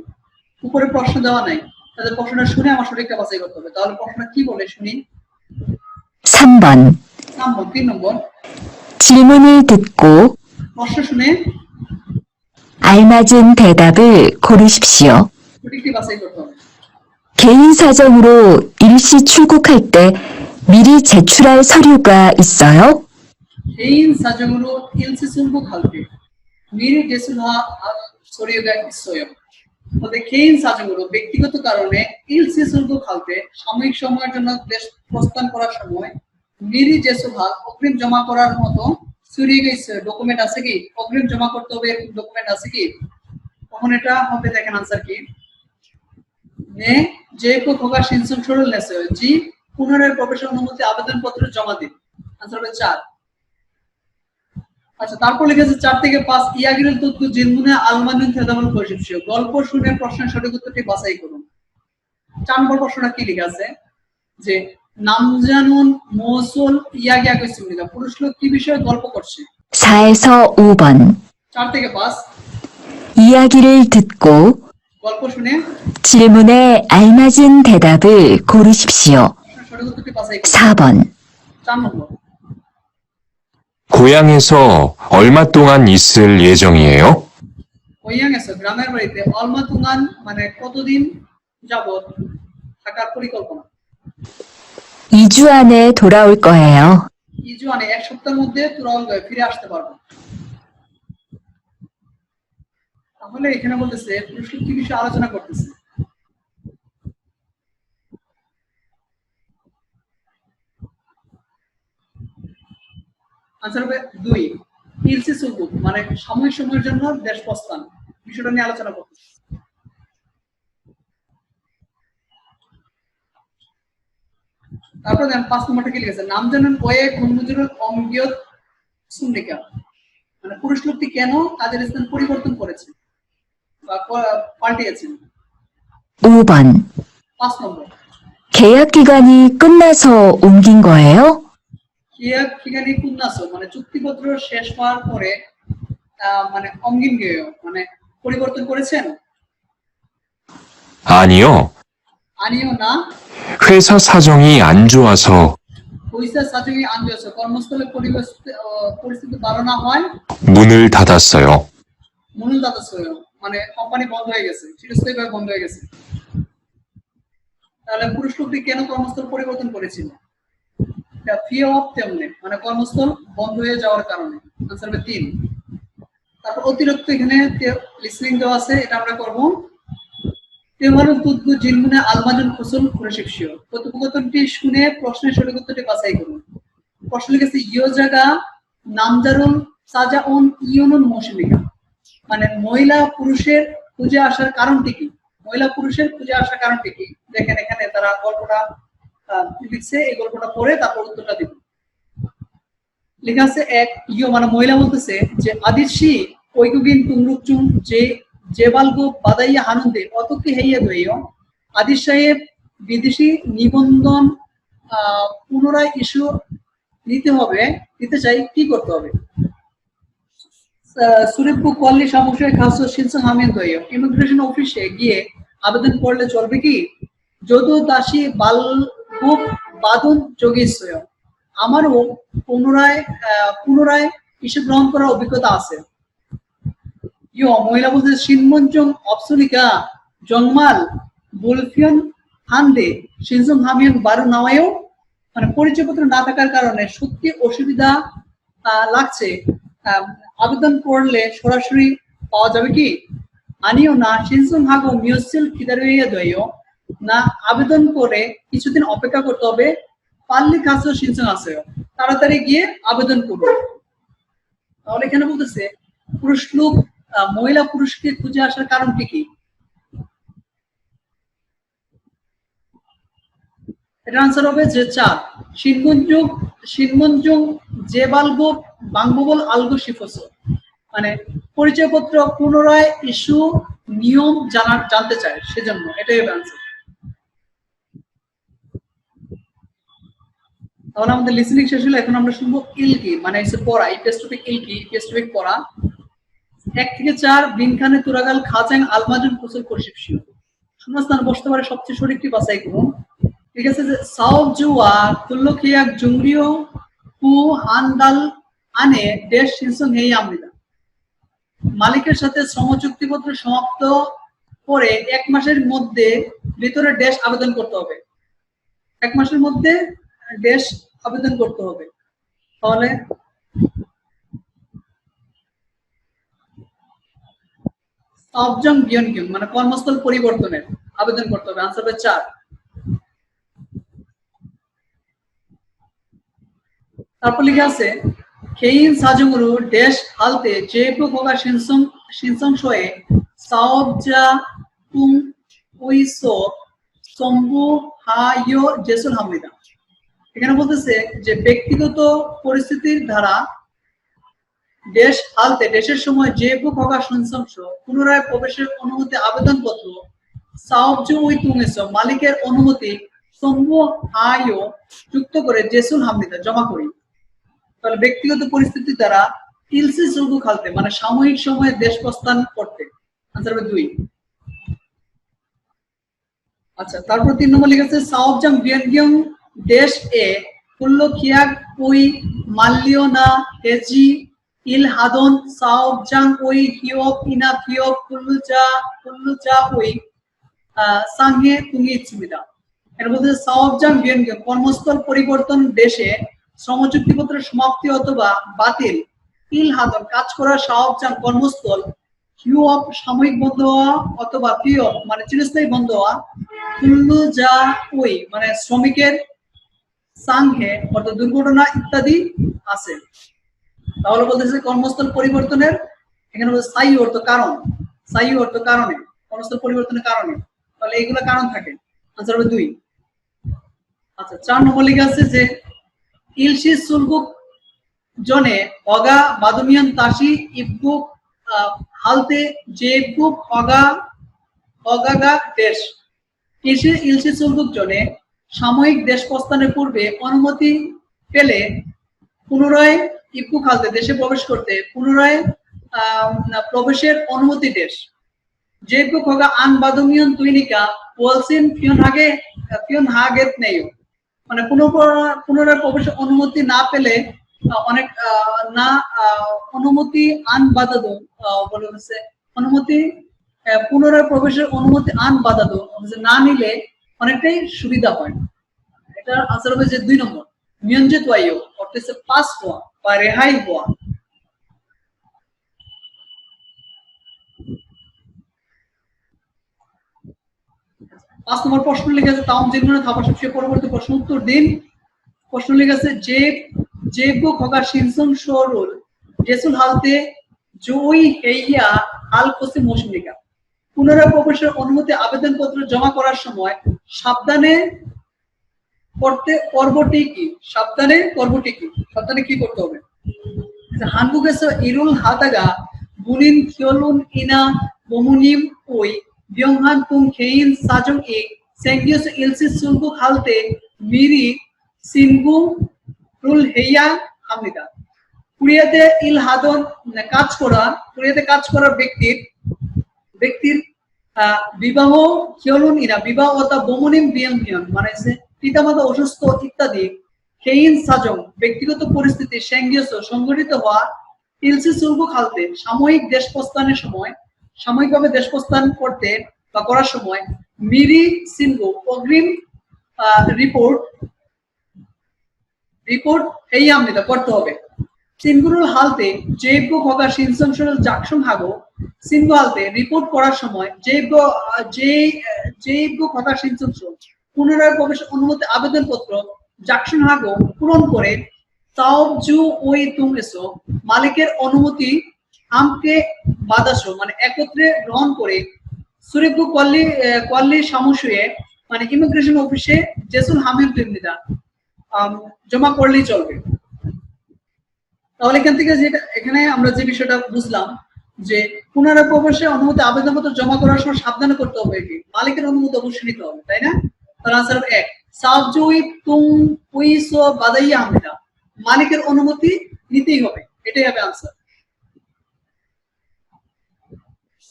[SPEAKER 1] উপরে প্রশ্ন দেওয়া নাই, তাদের প্রশ্নটা শুনে আমার সঠিকটা বাছাই করতে হবে। তাহলে প্রশ্নটা কি বলে শুনি।
[SPEAKER 2] 3번.
[SPEAKER 1] 3 নম্বর,
[SPEAKER 2] 질문을 듣고
[SPEAKER 1] প্রশ্ন শুনে
[SPEAKER 2] 알맞은 대답을 고르십시오.
[SPEAKER 1] সঠিকটি বাছাই করতে হবে।
[SPEAKER 2] 개인 사정으로 일시 출국할 때 미리 제출할 서류가 있어요?
[SPEAKER 1] 개인 사정으로 일시승부 갈때 미리 제출할 서류가 있어요. তবে 개인 사정으로 ব্যক্তিগত কারণে 일시승부 갈때 সাময়িক সময়ের জন্য দেশ প্রস্থান করার সময় মিরি 제출할 অগ্রিম জমা করার মতো সরিয়ে গেছে ডকুমেন্ট আছে কি? অগ্রিম জমা করতে হবে এরকম ডকুমেন্ট আছে কি? তখন এটা হবে, দেখেন আনসার কি। নে যে কোকা সিনসন সরল নেছে জি পুনরায় প্রবেশের অনুমতি আবেদনপত্র জমা দিন। আনসার হবে 4। আচ্ছা, তারপর লিখেছে 4 থেকে 5 ইয়াগিরুল তদ্দু জিনমুনে আলমানুন তেদামুল পরিশিষ্য, গল্প শুনে প্রশ্নের সঠিক উত্তরটি বাছাই করুন। 4 নম্বর প্রশ্নটা কি লেখা আছে যে নাম জানুন মৌসুল ইয়াগিয়া কইছিমিকা, পুরুষ লোক কি বিষয়ে গল্প করছে?
[SPEAKER 2] 4에서 5번.
[SPEAKER 1] 4 থেকে 5
[SPEAKER 2] 이야기를 듣고
[SPEAKER 1] গল্প শুনে
[SPEAKER 2] 질문에 알맞은 대답을 고르십시오.
[SPEAKER 1] প্রশ্নের সঠিক উত্তরটি বাছাই করুন।
[SPEAKER 2] 4번.
[SPEAKER 1] 4 নম্বর,
[SPEAKER 4] 고향에서 얼마 동안 있을 예정이에요?
[SPEAKER 1] 고향에서 গ্রামের বাড়িতে অলমা তুঙ্গান মানে কতদিন যাবত থাকার পরিকল্পনা?
[SPEAKER 2] 2주 안에 돌아올 거예요.
[SPEAKER 1] 2주 안에 1 সপ্তাহের মধ্যে তুরাউল ফিরে আসতে পারবো। তাহলে এখানে বলতেছে পুরুষ লোক কি বিষয়ে আলোচনা করতেছে? আনসার হবে 2। ইলসি সুলবুক মানে সাময়িক সময়ের জন্য দেশ প্রস্থান বিষয়টা নিয়ে আলোচনা করতেছে। তারপর দেন 5 নম্বরটা কি লিখেছে? নাম জানেন ওয়ে কুনমুজুরুল অমগিয়ত সুন্নিকা মানে পুরুষ লোকটি কেন কাজের স্থান পরিবর্তন করেছে বা পাল্টিয়েছেন?
[SPEAKER 2] 5번.
[SPEAKER 1] 5 নম্বর,
[SPEAKER 2] 계약 기간이 끝나서 옮긴 거예요?
[SPEAKER 1] কেয়াক কিগানি কুন্নাসো মানে চুক্তিপত্র শেষ হওয়ার পরে মানে অমগিন গেয় মানে পরিবর্তন করেছেন?
[SPEAKER 4] 아니요.
[SPEAKER 1] আনিও না,
[SPEAKER 4] 회사 사정이 안 좋아서
[SPEAKER 1] পয়সা সাজুই আনজস কর্মস্থলে পরিস্থিতি ভালো না হয়
[SPEAKER 4] 문을 닫았어요.
[SPEAKER 1] মনুল দাদাসয় মানে কোম্পানি বন্ধ হয়ে গেছে, চিরস্থায়ীভাবে বন্ধ হয়ে গেছে। তাহলে পুরুষ লোকটি কেন কর্মস্থল পরিবর্তন করেছিল? ফিয়ার অফ তেমনে মানে কর্মস্থল বন্ধ হয়ে যাওয়ার কারণে। আনসার হবে 3। তারপর অতিরিক্ত এখানে লিসনিং দেওয়া আছে, এটা আমরা করব। তেমারুল তুদ্দু জিনমুনে আলমাজুল ফুসুল পরিশিষ্য, কথোপকথনটি শুনে প্রশ্নের সঠিক উত্তরটি বাছাই করুন। প্রশ্ন লিখেছে ইয় জায়গা নামজারুল সাজাউন ইউনুন মৌসুমিকা মানে মহিলা পুরুষের খুঁজে আসার কারণটি কি? মহিলা পুরুষের খুঁজে আসার কারণটি কি? দেখেন এখানে তারা গল্পটা লিখছে, এই গল্পটা পড়ে তারপর উত্তরটা দিব। লেখা আছে 1 ইয় মানে মহিলা বলতেছে যে আদিশি ঐকুগিন তুংরুকচুং যে জেবালগো বাদাইয়া হানন্দে অতকি হেইয়া দইও, আদিশ সাহেব বিদেশি নিবন্ধন পুনরায় ইস্যু নিতে চাই, কি করতে হবে? সুরিপু কোয়ালি সমস্যায় খাস শিনসং হামিন দয় ইমিগ্রেশন অফিসে গিয়ে আবেদন করলে চলবে কি যদু দাসী বালগুপ বাদুন যোগীশ্বর আমারও পুনরায় ইস্যু গ্রহণ করার অভিজ্ঞতা আছে মহিলা বলতে শিনমনজং অপসুলিকা জংমাল বুলফিয়ন হান্দে শিনসং হামিয়ন বারো নাওয়ায়ও মানে পরিচয়পত্র না থাকার কারণে সত্যি অসুবিধা লাগছে আবেদন করলে সরাসরি পাওয়া যাবে কি আনিও না শিনসং হাগো মিউসিল কিদারুইয়া দয়ও না আবেদন করে কিছুদিন অপেক্ষা করতে হবে পাল্লি কাছে শিনসং আছে তাড়াতাড়ি গিয়ে আবেদন করুন তাহলে এখানে বলতেছে পুরুষ লোক মহিলা পুরুষকে খুঁজে আসার কারণটি কি এটা আনসার হবে যে 4 শিনমনজং জেবালগো বাংববল আলগো শিফস মানে পরিচয়পত্র পুনরায় ইস্যু নিয়ম জানতে চায় সেজন্য এটাই হবে আনসার তাহলে আমাদের লিসেনিং শেষ হলো এখন আমরা শুনবো ইলকি মানে হচ্ছে পড়া ইপিএস টপিক ইলকি ইপিএস টপিক পড়া 1 থেকে 4 বিনখানে তুরাগাল খাচাং আলমাজুন কুসুল পরিশিপশিও শূন্যস্থান বসতে পারে সবচেয়ে সঠিকটি বাছাই করুন ঠিক আছে যে সাউব জুয়া কুল্লকিয়াক জুংরিও হু হানদাল আনে দেশ শিনসং হেই আমরিদা মালিকের সাথে শ্রম চুক্তিপত্র সমাপ্ত করে 1 মাসের মধ্যে ভিতরে দেশ আবেদন করতে হবে 1 মাসের মধ্যে দেশ আবেদন করতে হবে তাহলে সাবজং বিয়নকিং মানে কর্মস্থল পরিবর্তনের আবেদন করতে হবে আনসার হবে 4 তারপর লিখে আছে খেইন সাজুগুরু দেশ হালতে জেপু কোগা শিনসং শোয়ে সাওবজা তুম উইসো সম্বু হায়ো জেসুল হামিদা এখানে বলতেছে যে ব্যক্তিগত পরিস্থিতির দ্বারা দেশ হালতে দেশের সময় জেপু কোগা শিনসং শো পুনরায় প্রবেশের অনুমতি আবেদনপত্র সাওবজু উই তুমেসো মালিকের অনুমতি সম্বু হায়ো যুক্ত করে জেসুল হামিদা জমা করি তাহলে ব্যক্তিগত পরিস্থিতি দ্বারা ইলসি সুলগু খালতে মানে সাময়িক সময়ে দেশ প্রস্থান করতে আনসার হবে 2 আচ্ছা তারপর 3 নম্বর লেখা আছে সাওবজাং বিয়ানগিয়ং দেশ এ কুল্লকিয়াক we মাল্লিওনা hazy ill হাদন সাওবজাং we হিয়ক Ina ফিয়ক কুল্লুজা we সাংহে তুঙ্গি ইচ্ছুবিদা এর মধ্যে সাওবজাং বিয়ানগিয়ং কর্মস্থল পরিবর্তন দেশে শ্রম চুক্তিপত্রের সমাপ্তি অথবা বাতিল ইল হাদন কাজ করার সাওবজাং কর্মস্থল হিউ অফ সাময়িক বন্ধ হওয়া অথবা ফিও মানে চিরস্থায়ী বন্ধ হওয়া কুল্লু যা ওই মানে শ্রমিকের সাংহে অর্থাৎ দুর্ঘটনা ইত্যাদি আছে তাহলে বলতেছে কর্মস্থল পরিবর্তনের এখানে বলতে স্থায়ী অর্থ কারণ স্থায়ী অর্থ কারণে কর্মস্থল পরিবর্তনের কারণে তাহলে এইগুলো কারণ থাকে আনসার হবে 2 আচ্ছা 4 নম্বর লেখা আছে যে ইলশি সুলগুক জনে অগা বাদুমিয়ান তাসি ইবগুক হালতে জেবগুক অগাগা দেশ ইলশি সুলগুক জনে সাময়িক দেশ প্রস্থানের পূর্বে অনুমতি পেলে পুনরায় ইবগুক হালতে দেশে প্রবেশ করতে পুনরায় প্রবেশের অনুমতি দেশ জেবগুক অগা আন বাদুমিয়ান তুইনিকা ওয়ালসিন ফিয়ন হাগেত নেই মানে পুনরায় প্রবেশের অনুমতি না পেলে অনেক না অনুমতি আন বাধা দো বলে হচ্ছে অনুমতি পুনরায় প্রবেশের অনুমতি আন বাধা দো না নিলে অনেকটাই সুবিধা হয় এটা আনসার হবে যে 2 নম্বর মিয়ঞ্জিত ওয়াইও অর্থাৎ হচ্ছে পাস হওয়া বা রেহাই হওয়া পাঁচ নম্বর প্রশ্ন লিখে আছে তাওম জিনগুলো থাপা সবচেয়ে পরবর্তী প্রশ্ন উত্তর দিন প্রশ্ন লিখে আছে জেবু খগা শিনসং শোরুল জেসুল হালতে জুই হেইয়া আল কোসে মৌসুমিকা পুনরায় প্রবেশের অনুমতি আবেদনপত্র জমা করার সময় সাবধানে পর্বটি কি সাবধানে কি করতে হবে হানগুগেসো ইরুল হাতাগা বুনিন থিওলুন ইনা বমুনিম ওই বিয়ংহান তুং খেইন সাজং এ সেঙ্গিউস ইলসি সুলগু হালতে মিরি সিনগু রুল হেইয়া হামিদা কোরিয়াতে ইলহাদন কাজ করা, কোরিয়াতে কাজ করা ব্যক্তির বিবাহ কিয়লুন ইনা বিবাহ অথবা বমনিম বিয়ন মানে পিতামাতা অসুস্থ ইত্যাদি কেইন সাজং ব্যক্তিগত পরিস্থিতি সেঙ্গিয়স সংঘটিত হওয়া ইলসি সুলভ খালতে সাময়িকভাবে দেশ প্রস্থান করতে বা করার সময় মিরি সিনগো অগ্রিম রিপোর্ট এই আমনিতা করতে হবে। সিনগুরুল হালতে জৈব খগা সিনসংশল জাকসং হাগো সিনগো হালতে রিপোর্ট করার সময় জৈব খগা সিনসংশল পুনরায় প্রবেশ অনুমতি আবেদনপত্র জাকসং হাগো পূরণ করে তাওজু ওই তুম এসো মালিকের অনুমতি আমকে বাদাসো মানে একত্রে গ্রহণ করে সুরেগু কোয়াল্লি সামুসুয়ে মানে ইমিগ্রেশন অফিসে জেসুল হামিল টিমনিদা জমা করলেই চলবে। তাহলে এখান থেকে যেটা এখানে আমরা যে বিষয়টা বুঝলাম যে পুনরায় প্রবেশে অনুমতি আবেদনপত্র জমা করার সময় সাবধানে করতে হবে, কি মালিকের অনুমতি অবশ্যই নিতে হবে, তাই না? তার আনসার 1 সাবজুই তুম উইসো বাদাইয়া হামিদা মালিকের অনুমতি নিতেই হবে, এটাই হবে আনসার।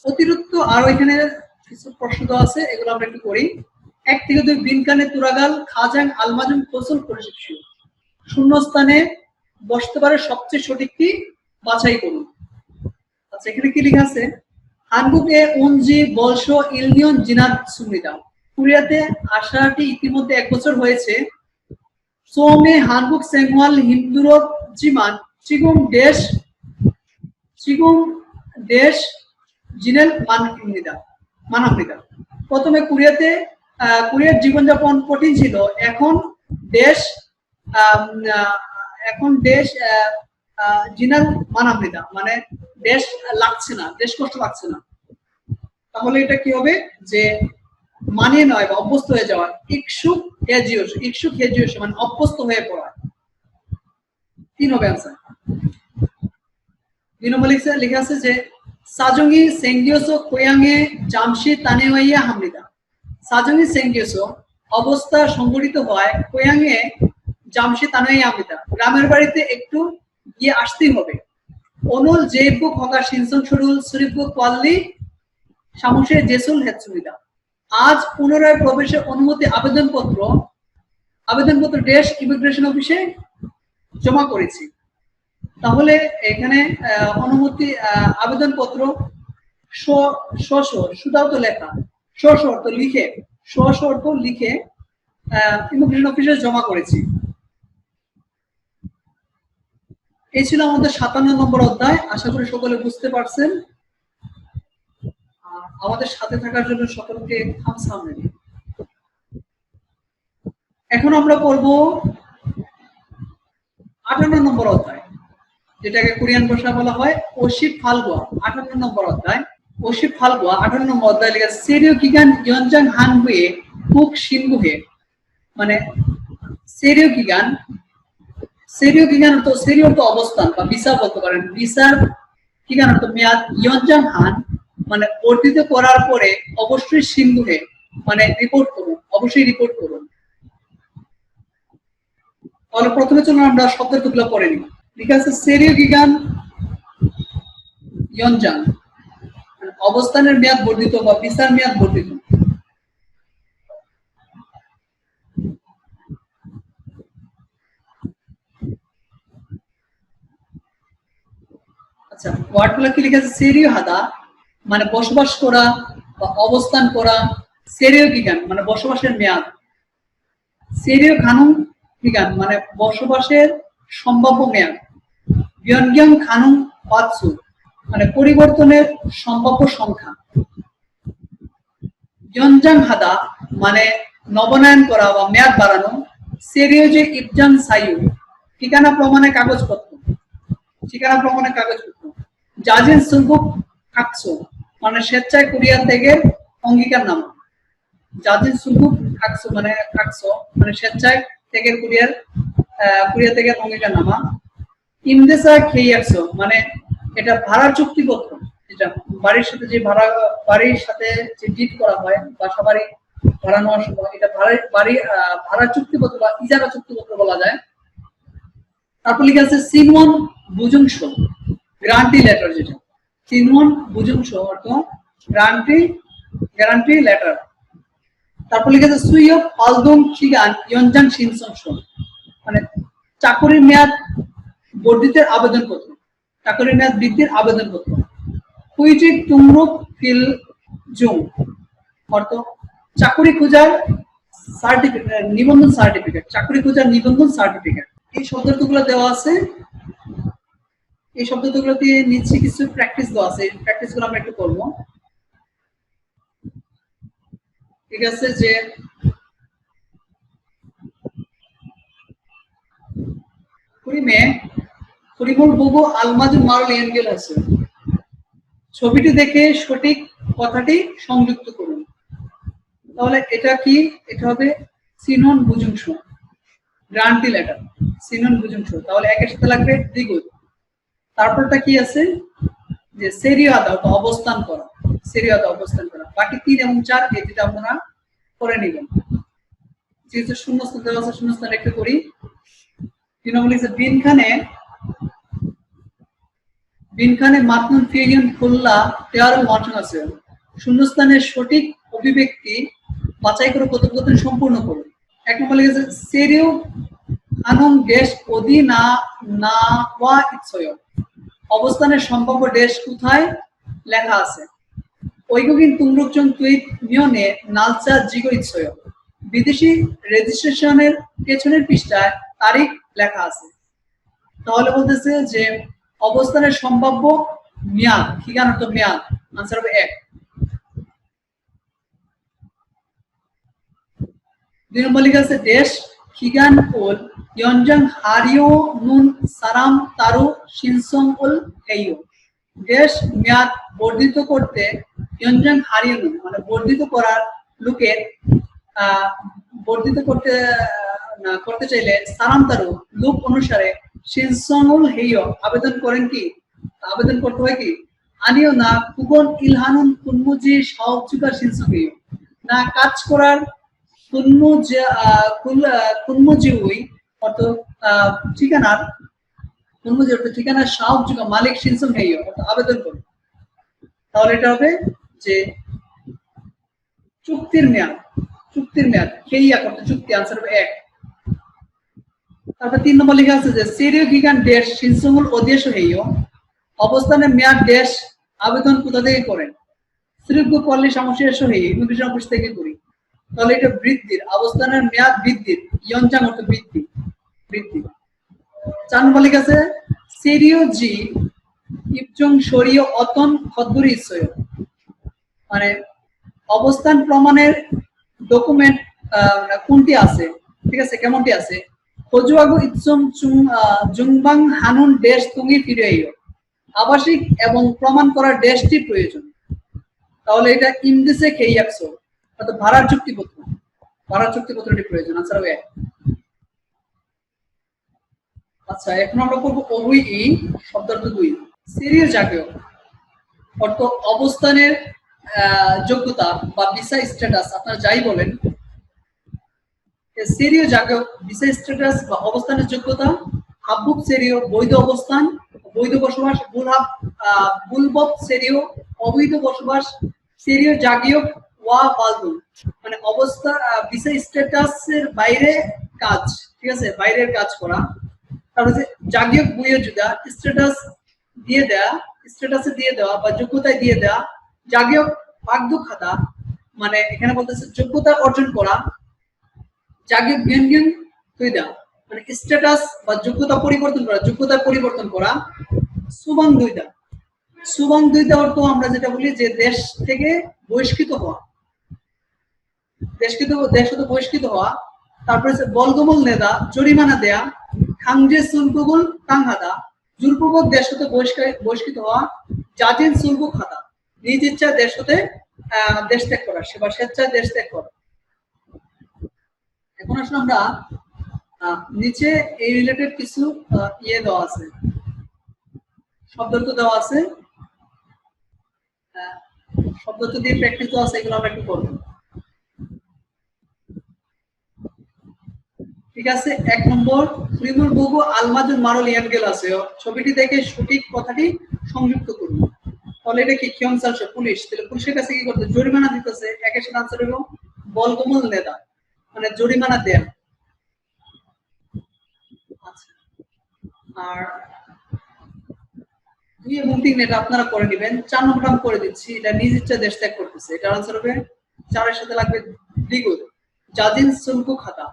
[SPEAKER 1] অতিরিক্ত আরো এখানে কিছু প্রশ্ন আছে, এগুলো আমরা একটু করি। 1 থেকে 2 বিনকানে তুরাগাল খাজাং আলমাজুম কৌশল পরিশিক্ষু শূন্যস্থানে বসতে পারে সবচেয়ে সঠিকটি বাছাই করুন। আচ্ছা এখানে কি লেখা আছে? হানগুকে উনজি বলশ ইলনিয়ন জিনাত সুমিদা কোরিয়াতে আসাটি ইতিমধ্যে 1 বছর হয়েছে। সোমে হানগুক সেংওয়াল হিন্দুরত জিমান চিগুম দেশ জিনেল মানামৃদা প্রথমে কোরিয়ার জীবনযাপন কঠিন ছিল, এখন দেশ জিনাল মানামৃদা মানে দেশ লাগছে না, দেশ কষ্ট লাগছে না। তাহলে এটা কি হবে যে মানিয়ে নয় বা অভ্যস্ত হয়ে যাওয়া। ইকসুক হেজিওস মানে অভ্যস্ত হয়ে পড়া। 3 হবে आंसर। 2 নম্বর লেখা আছে যে সাজঙ্গি সেঙ্গিওসো কোয়াংয়ে জামশি তানেওয়াইয়া হামরিদা সাজঙ্গি সেঙ্গিওসো অবস্থা সংঘটিত হয় কোয়াংয়ে জামশি তানেওয়াইয়া হামরিদা গ্রামের বাড়িতে একটু গিয়ে আসতেই হবে। অনুল জেইব খগা সিনসং শুরুল সুরিব কোয়াল্লি সামুসে জেসুল হেতসুমিদা আজ পুনরায় প্রবেশের অনুমতি আবেদনপত্র দেশ ইমিগ্রেশন অফিসে জমা করেছি। তাহলে এখানে অনুমতি আবেদনপত্র সুদাও লেখা শর্ত লিখে ইমিগ্রেশন অফিসে জমা করেছি। এই ছিল আমাদের 57 নম্বর অধ্যায়। আশা করি সকলে বুঝতে পারছেন। আমাদের সাথে থাকার জন্য সকলকে সামনে নিয়ে এখন আমরা পড়ব 58 নম্বর অধ্যায়, যেটাকে কোরিয়ান ভাষায় বলা হয় ওশিপ ফালগুয়া। 58 নম্বর অধ্যায় ওশিপ ফালগুয়া। 58 নম্বর অধ্যায় লেখা সেরিও কিগান ইয়নজাং হানগুয়ে হুক শিনগুহে মানে সেরিও কিগান অর্থ সেরিও অর্থ অবস্থান বা ভিসা বলতে পারেন। ভিসার কিগান অর্থ মেয়াদ, ইয়নজাং হান মানে বর্ধিত করার পরে অবশ্যই সিন্ধুহে মানে রিপোর্ট করুন, অবশ্যই রিপোর্ট করুন। তাহলে প্রথমে চলুন আমরা শব্দগুলো পড়ে নিই। ঠিক আছে, সেরিও গিগান ইয়নজাং অবস্থানের মেয়াদ বর্ধিত বা ভিসার মেয়াদ বর্ধিত। আচ্ছা ওয়ার্ডগুলো কি লেখা আছে? সেরিও হাদা মানে বসবাস করা বা অবস্থান করা। সেরিও গিগান মানে বসবাসের মেয়াদ। সেরিও খানুং গিগান মানে বসবাসের সম্ভাব্য মেয়াদ। বিয়নগ্যাং খানুং পাতসু মানে পরিবর্তনের সম্ভাব্য সংখ্যা। ইয়নজাং হাদা মানে নবনায়ন করা বা মেয়াদ বাড়ানো। সেরিও যে ইবজাং সাইউ ঠিকানা প্রমাণের কাগজপত্র। জাজিন সুলবুক কাকসো মানে স্বেচ্ছায় কোরিয়া ত্যাগের অঙ্গীকারনামা। জাজিন সুলবুক কাকসো মানে স্বেচ্ছায় ত্যাগের কোরিয়া ত্যাগের অঙ্গীকারনামা। ইমদেসা খেইয়াকসো মানে এটা ভাড়ার চুক্তিপত্র, যেটা বাড়ির সাথে যে ডিড করা হয় বাসা বাড়ি ভাড়া নেওয়ার সময়, এটা ভাড়ার চুক্তিপত্র বা ইজারা চুক্তিপত্র বলা যায়। তারপর লিখে আছে সিনওয়ান বুজুংশ, গ্যারান্টি লেটার, যেটা সিনওয়ান বুজুংশ অর্থ গ্যারান্টি লেটার। তারপর লিখে আছে সুইও পালদং খিগান ইয়নজাং সিনসংশ, মানে চাকরির মেয়াদ বর্ধিতের আবেদনপত্র, চাকরির মেয়াদ বৃদ্ধির আবেদনপত্র। কুইজিক তুমরুক ফিল জুং অর্থ চাকরি খোঁজার সার্টিফিকেট, নিবন্ধন সার্টিফিকেট, চাকরি খোঁজার নিবন্ধন সার্টিফিকেট। এই শব্দগুলো দেওয়া আছে, এই শব্দগুলো দিয়ে নিচে কিছু প্র্যাকটিস দেওয়া আছে, প্র্যাকটিস গুলো আমরা একটু করবো। ঠিক আছে, যে পরিমল বগো আলমাজু মারল এনগেল আছে, ছবিটি দেখে সঠিক কথাটি সংযুক্ত করুন। তাহলে এটা কি? এটা হবে সিনন বুজুংশ, গ্যারান্টি লেটার, সিনন বুজুংশ। তাহলে একের সাথে লাগবে দ্বিগুণ। তারপরটা কি আছে? যে সেরিয়াদা অবস্থান করা, সেরিয়াদা অবস্থান করা। বাকি 3 এবং 4 এই দুটো আপনারা করে নেবেন। যেহেতু শূন্যস্থান দেওয়া আছে, শূন্যস্থান একটু করি। 3 নম্বর লিখছে বিনখানে মাতনুন ফিলিয়ন খুল্লা তেয়ার মঞ্চন আছে, শূন্যস্থানের সঠিক অভিব্যক্তি বাছাই করে কথোপকথন সম্পূর্ণ করুন। 1 নম্বর লিখেছে সেরিও আনং দেশ অধি না না ওয়া ইচ্ছয়, অবস্থানের সম্ভাব্য দেশ কোথায় লেখা আছে। ঐগুগিন তুমরুকচং টুইট নিয়নে নালচা জিগো ইচ্ছয়, বিদেশি রেজিস্ট্রেশনের পেছনের পৃষ্ঠায় তারিখ লেখা আছে। তাহলে বলতেছে যে অবস্থানের সম্ভাব্য মেয়াদ, ঠিকানা তো মেয়াদ, আনসার হবে 1। 2 নম্বর লেখা আছে দেশ খিগান উল ইয়নজাং হারিও নুন সারাম তারু শিনসং উল হেইও, দেশ মেয়াদ বর্ধিত করতে ইয়নজাং হারিও নুন মানে বর্ধিত করার লোকের বর্ধিত করতে চাইলে সারাম তারু লোক অনুসারে শিনসং উল হেইও আবেদন করেন কি? আবেদন করতে হয় কি? আনিও না কুগন ইলহানুন কুনমুজি সহযোগা শিনসং হেইও, না কাজ করার কুনমুজিউই অর্থ ঠিকানার, কুনমুজি অর্থ ঠিকানার সাহায্য মালিক শিনসং হেইও অর্থ আবেদন করুন। তাহলে এটা হবে যে চুক্তির মেয়াদ, চুক্তির মেয়াদ হেইয়া করতে চুক্তি, আনসার হবে 1। তারপর 3 নম্বর লেখা আছে যে সেরিও গিগান দেশ শিনসংল ওদেশ হেইও, অবস্থানের মেয়াদ দেশ আবেদন কোথা থেকে করেন? শ্রীজ্ঞ পল্লী সমস্যা এসো হেই ইমিগ্রেশন অফিস থেকে করি। তাহলে এটা বৃদ্ধির, অবস্থানের মেয়াদ বৃদ্ধির, ইয়নজাং অর্থ বৃদ্ধি, বৃদ্ধি। 4 নম্বর লেখা আছে সেরিও জি ইপজং শরীয় অতন খদ্দুরি ইচ্ছয়, মানে অবস্থান প্রমাণের ডকুমেন্ট কোনটি আছে, ঠিক আছে, কেমনটি আছে। খোজুয়াগু ইৎসম জুংবাং হানুন দেশ তুঙ্গি ফিরেইও, আবাসিক এবং প্রমাণ করার দেশটি প্রয়োজন। তাহলে এটা ইমদিসে কেইয়াকসো অর্থাৎ ভাড়ার চুক্তিপত্র, ভাড়ার চুক্তিপত্রটি প্রয়োজন, আনসার হবে 1। আচ্ছা, এখন আমরা করবো অবুই ই শব্দার্থ 2। সিরিয়াস জাতীয় অর্থ অবস্থানের যোগ্যতা বা ভিসা স্ট্যাটাস, আপনারা যাই বলেন। সেরিও জাতীয় ভিসা স্ট্যাটাস বা অবস্থানের যোগ্যতা, হাবুক সেরিও বৈধ অবস্থান, বৈধ বসবাস, বুলবব সেরিও অবৈধ বসবাস, সেরিও জাগিও ওয়া পালদুন মানে অবস্থা ভিসা স্ট্যাটাসের বাইরে কাজ, ঠিক আছে, বাইরের কাজ করা। তারপরে যে জাগিও বুয়ে জুদা স্ট্যাটাস দিয়ে দেয়া, স্ট্যাটাসে দিয়ে দেওয়া বা যোগ্যতায় দিয়ে দেওয়া। জাগিও বাগদু খাতা মানে এখানে বলতেছে যোগ্যতা অর্জন করা। জাগিও বিয়নগিন তুইদা মানে স্ট্যাটাস বা যোগ্যতা পরিবর্তন করা, যোগ্যতা পরিবর্তন করা। সুবাং দুইদা, সুবাং দুইদা অর্থ আমরা যেটা বলি যে দেশ থেকে বহিষ্কৃত হওয়া, দেশ হতে বহিষ্কৃত হওয়া। তারপরে বলগমল নেদা জরিমানা দেয়া। খাংজে সুলগুগুল কাংহাদা জোরপূর্বক দেশ হতে বহিষ্কৃত হওয়া। জাজিন সুলগু খাতা নিজ ইচ্ছায় দেশ হতে দেশ ত্যাগ করা, সেবা স্বেচ্ছায় দেশ ত্যাগ করা। এখন আসলে আমরা নিচে এই রিলেটেড কিছু ইয়ে দেওয়া আছে, শব্দার্থ দেওয়া আছে, শব্দার্থ দিয়ে প্র্যাকটিস দেওয়া আছে, এগুলো আমরা একটু করবো। ঠিক আছে 1 নম্বর প্রিমুল বুগু আলমাজুল মারুল ইয়ানগেল আছে ছবিটি দেখে সঠিক কথাটি সংযুক্ত করুন তাহলে এটা কি কিয়ংসাল পুলিশ তাহলে পুলিশের কাছে কি করতে জরিমানা দিতেছে একের সাথে আনসার হলো বলকমল নেতা মানে জরিমানা দেন আচ্ছা আর 2 এবং 3 এটা আপনারা করে নেবেন 4 নম্বর আমি করে দিচ্ছি এটা নিজ ইচ্ছা দেশ ত্যাগ করতেছে এটা আনসার হবে 4 এর সাথে লাগবে দ্বিগুণ জাজিন সুলকু খাতা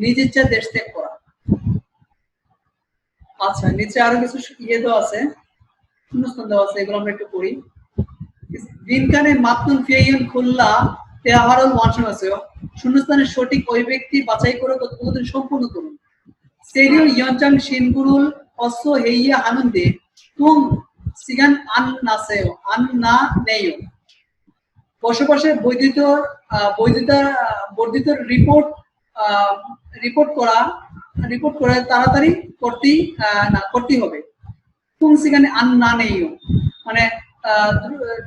[SPEAKER 1] নিজ ইচ্ছা দেশ ত্যাগ করা আচ্ছা নিচে আরো কিছু ইয়ে দেওয়া আছে শূন্যস্থান দেওয়া আছে এগুলো আমরা একটু পড়ি দিনকানে মাতনুন ফিয়াইন খুল্লা তেহারুল ওয়ানশন আছে শূন্যস্থানের সঠিক ওই ব্যক্তি বাছাই করে কথোপকথন সম্পূর্ণ করুন সেরিও ইয়নচাং শিনগুরুল অস্য হেইয়া আনন্দে তুম সিগান আন নাসেও আন না নেও বসবাসে বর্ধিত রিপোর্ট করে তাড়াতাড়ি করতেই হবে তুম সিগানে আন না নেও মানে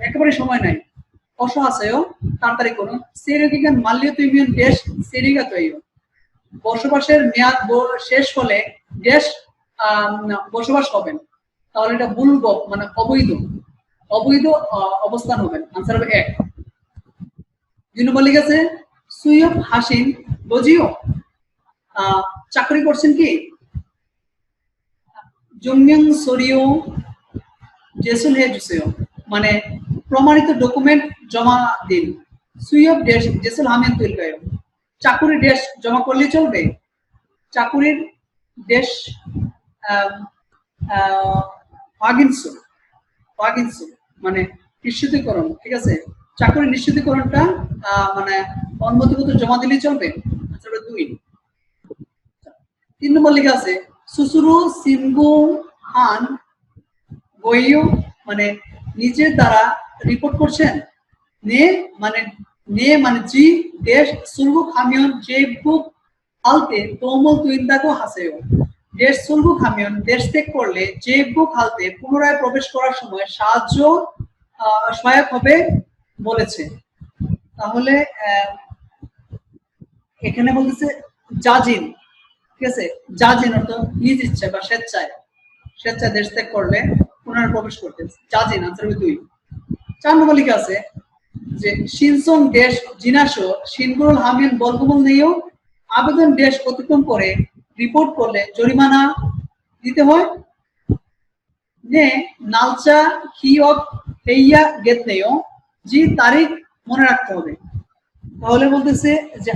[SPEAKER 1] একেবারে সময় নাই অসহাসেও তাড়াতাড়ি করুন সেরিগান মাল্য তুইমিয়ন দেশ সেরিগা তৈও বসবাসের মেয়াদ শেষ হলে দেশ বসবাস হবেন তাহলে এটা বুলব মানে অবৈধ অবস্থান হবেন আনসার হবে 1 2 নম্বর লিখেছে সুইয়ব হাসিন বজিও চাকরি করছেন কি জংমিং সরিও জেসুল হে জুসেও মানে প্রমাণিত ডকুমেন্ট জমা দিন সুইয়ব দেশ জেসুল হামিন তুল গয় চাকুরির দেশ জমা করলে চলবে চাকুরির দেশ পাগিনসু মানে নিশ্চিতকরণ ঠিক আছে চাকুরি নিশ্চিতকরণটা মানে অনুমতিপত্র জমা দিলে চলবে আচ্ছা 2 3 নম্বর লেখা আছে সুসুরু সিনগু হান গইও মানে নিজের দ্বারা রিপোর্ট করছেন নে মানে জি দেশ সুলবুক হামিয়ন যে বুক আলতে তোমল তুইন্দাকো হাসেও দেশ সুলবুক হামিয়ন দেশ ত্যাগ করলে যে বুক হালতে পুনরায় প্রবেশ করার সময় সহায়ক হবে বলেছে তাহলে এখানে বলতেছে জাজিন ঠিক আছে জাজিন অর্থ নিজ ইচ্ছা বা স্বেচ্ছায় দেশ ত্যাগ করলে পুনরায় প্রবেশ করতে জাজিন আনসার 2 4 নম্বর লেখা আছে যে শিনসং দেশ জিনাসো শিনগুরুল হামিয়ন বলকমল নেও আবেদন দেশ অতিক্রম করে রিপোর্ট করলে জরিমানা দিতে হয় নে নালচা খিয়ক হেইয়া গেত নেও জি তারিখ মনে রাখতে হবে তাহলে বলতেছে যে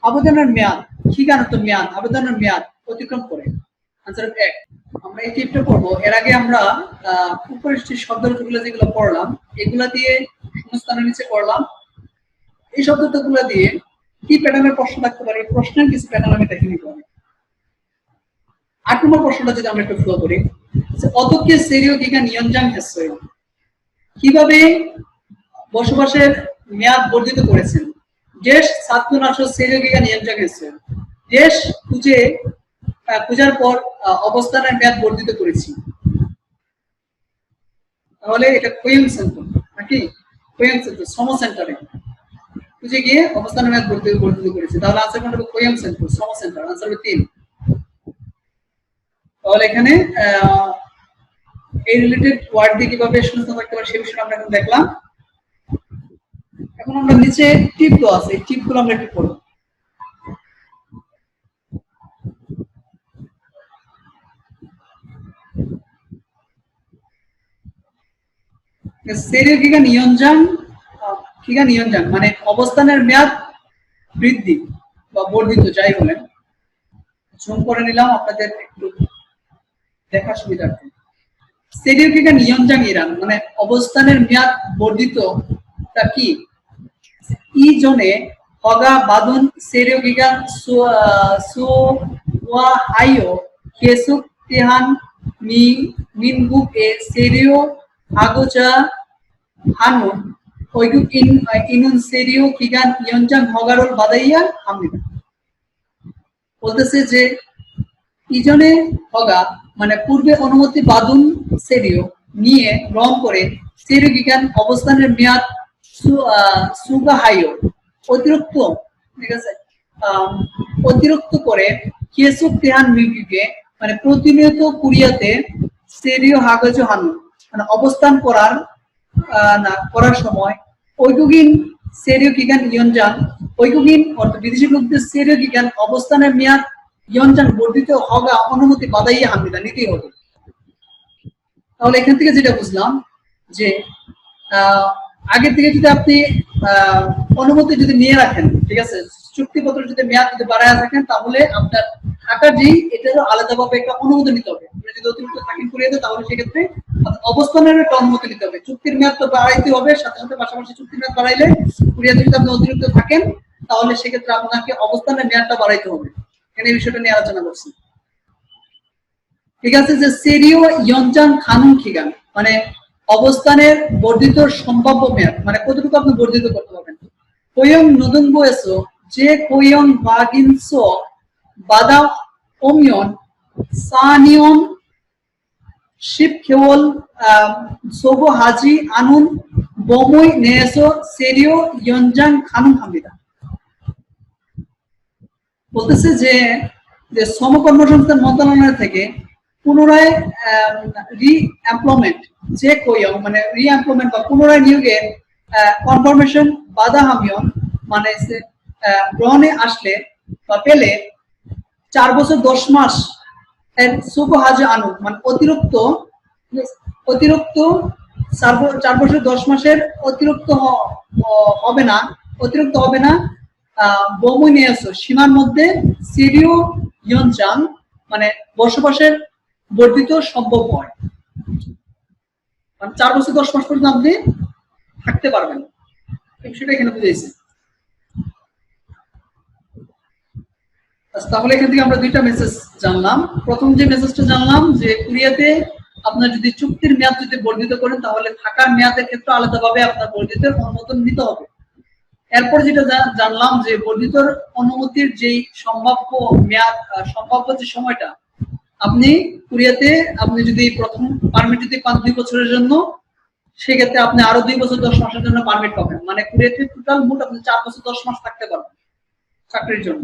[SPEAKER 1] আবেদনের মেয়াদ ঠিকানা তো মেয়াদ আবেদনের মেয়াদ অতিক্রম করে আনসার 1 আমরা এই টিপটা পড়বো এর আগে আমরা উপরের শব্দগুলো যেগুলো পড়লাম এগুলা দিয়ে শূন্যস্থানের নিচে পড়লাম এই শব্দগুলো দিয়ে কি প্যাটার্নের প্রশ্ন থাকতে পারে প্রশ্নের কিছু প্যাটার্ন আমি দেখে নিব 8 নম্বর প্রশ্নটা যদি আমরা একটু ফলো করি যে অতকে সেরিও গিগা নিয়ঞ্জাং হেসয় কিভাবে বসবাসের মেয়াদ বর্ধিত করেছেন দেশ ছাত্রনাশ সেরিও গিগা নিয়ঞ্জাং হেসয় দেশ পূজার পর অবস্থানের মেয়াদ বর্ধিত করেছি তাহলে এটা কোয়েং সেন্টার নাকি কোয়েং সেন্টার শ্রম সেন্টারে খুঁজে গিয়ে অবস্থানের মেয়াদ বর্ধিত করেছি তাহলে আনসার কোনটা হবে কোয়েং সেন্টার শ্রম সেন্টার আনসার হবে 3 তাহলে এখানে এই রিলেটেড ওয়ার্ড দিয়ে কিভাবে শূন্যস্থান থাকতে পারে সেই বিষয়টা আমরা এখন দেখলাম এখন আমরা নিচে টিপ তো আছে এই টিপগুলো আমরা একটু পড়ব সেরিও গিগা নিয়ঞ্জাং মানে অবস্থানের মেয়াদ বৃদ্ধি বা বর্ধিত যাই বলেন জুম করে নিলাম আপনাদের একটু দেখার সুবিধার্থে সেরিও গিগা নিয়ঞ্জাং ইরান মানে অবস্থানের মেয়াদ বর্ধিত তা কি ই জনে হগা বাদুন সেরিও গিগা সুয়া হাইও কেসুক তেহান মিনবুক এ সেরিও আগোচা হানুন ওইগুক ইনুন সেরিও কিগান ইয়ঞ্জাং হগারুল বাদাইয়া হামিদা বলতেছে যে ইজনে হগা মানে পূর্বে অনুমতি বাদুন সেরিও নিয়ে গ্রহণ করে সেরিও কিগান অবস্থানের মেয়াদ সুগা হাইও অতিরিক্ত ঠিক আছে অতিরিক্ত করে কেসুক তেহান মিউকে মানে প্রতিনিয়ত কোরিয়াতে সেরিও হাগজ হানু মানে অবস্থান করার করার সময় ঐগুগিন সেরিও কিগান ইয়নজাং ঐগুগিন অর্থাৎ বিদেশি লোকদের সেরিও কিগান অবস্থানের মেয়াদ ইয়নজাং বর্ধিত হওয়া অনুমতি বাদাইয়া হামিদা নিতেই হবে। তাহলে এখান থেকে যেটা বুঝলাম যে আগে থেকে যদি আপনি অনুমতি যদি নিয়ে রাখেন, ঠিক আছে, চুক্তিপত্র যদি মেয়াদ যদি বাড়ায় রাখেন, তাহলে আপনার থাকার যেই এটারও আলাদাভাবে একটা অনুমতি নিতে হবে। আপনি যদি অতিরিক্ত থাকেন কোরিয়াতে, তাহলে সেক্ষেত্রে অবস্থানের একটা অনুমতি নিতে হবে। চুক্তির মেয়াদ তো বাড়াইতে হবে, সাথে সাথে পাশাপাশি চুক্তির মেয়াদ বাড়াইলে কোরিয়াতে যদি আপনি অতিরিক্ত থাকেন, তাহলে সেক্ষেত্রে আপনাকে অবস্থানের মেয়াদটা বাড়াইতে হবে। এখানে এই বিষয়টা নিয়ে আলোচনা করছি। ঠিক আছে, যে সেরিও ইয়নজাং খানুন খিগান মানে অবস্থানের বর্ধিত সম্ভাব্য মেয়াদ মানে কতটুকু আপনি বর্ধিত করতে পারবেন। কোয়ং নুদুংবোএসো যে কোয়ং বাগিনসো বাদা ওমিয়ন সানিয়ন শিব কেবল সোবো হাজি আনুন বমই নেসো সেরিও ইয়নজাং খানুন হামিদা বলতেছে যে শ্রম কর্মসংস্থান মন্ত্রণালয় থেকে পুনরায় রি-এমপ্লয়মেন্ট যে কোয়ং মানে রি-এমপ্লয়মেন্ট বা পুনরায় নিয়োগের কনফার্মেশন বাধা হামিয়ন মানে গ্রহণে আসলে বা পেলে 4 বছর 10 মাস এর সুব হাজ আনু মানে অতিরিক্ত 4 বছর 10 মাসের অতিরিক্ত হবে না বমুই নিয়ে আসো সীমার মধ্যে সিরিও ইয়নজাং মানে বসবাসের বর্ধিত সম্ভব হয়। মানে 4 বছর 10 মাস পর্যন্ত আপনি থাকতে পারবেন, সেটা এখানে বুঝাইছে। তাহলে এখান থেকে আমরা দুইটা মেসেজ জানলাম। প্রথম যে মেসেজটা জানলাম যে কোরিয়াতে আপনার যদি চুক্তির মেয়াদ যদি বর্ধিত করেন, তাহলে থাকার মেয়াদের ক্ষেত্রে আলাদাভাবে আপনার বর্ধিত অনুমোদন নিতে হবে। এরপর যেটা জানলাম যে বর্ধিত অনুমতির যেই সম্ভাব্য মেয়াদ সম্ভাব্য যে সময়টা, আপনি কোরিয়াতে আপনি যদি প্রথম পারমিট যদি পান 2 বছরের জন্য, সেক্ষেত্রে আপনি আরো 2 বছর 10 মাসের জন্য পারমিট পাবেন। মানে কোরিয়াতে টোটাল মোট আপনি 4 বছর 10 মাস থাকতে পারবেন চাকরির জন্য।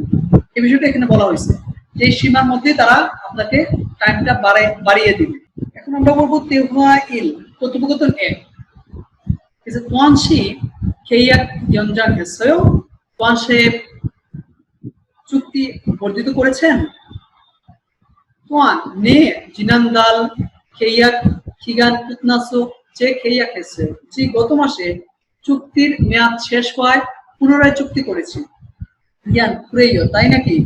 [SPEAKER 1] এই বিষয়টা এখানে বলা হয়েছে যে সীমার মধ্যে তারা আপনাকে টাইমটা বাড়িয়ে দিবে। এখন আমরা বলবো তেহুয়া ইল কথোপকথন 1 is it তোয়ানশি কেইয়াক ইয়নজাং হেসেও তোয়ানশে চুক্তি বর্ধিত করেছেন। তোয়ান নে জিনান্দাল কেইয়াক কিগান কুতনাসো যে কেইয়াক হেসে যে গত মাসে চুক্তির মেয়াদ শেষ হয় পুনরায় চুক্তি করেছে। ইয়ান কুরেইও তাই নাকি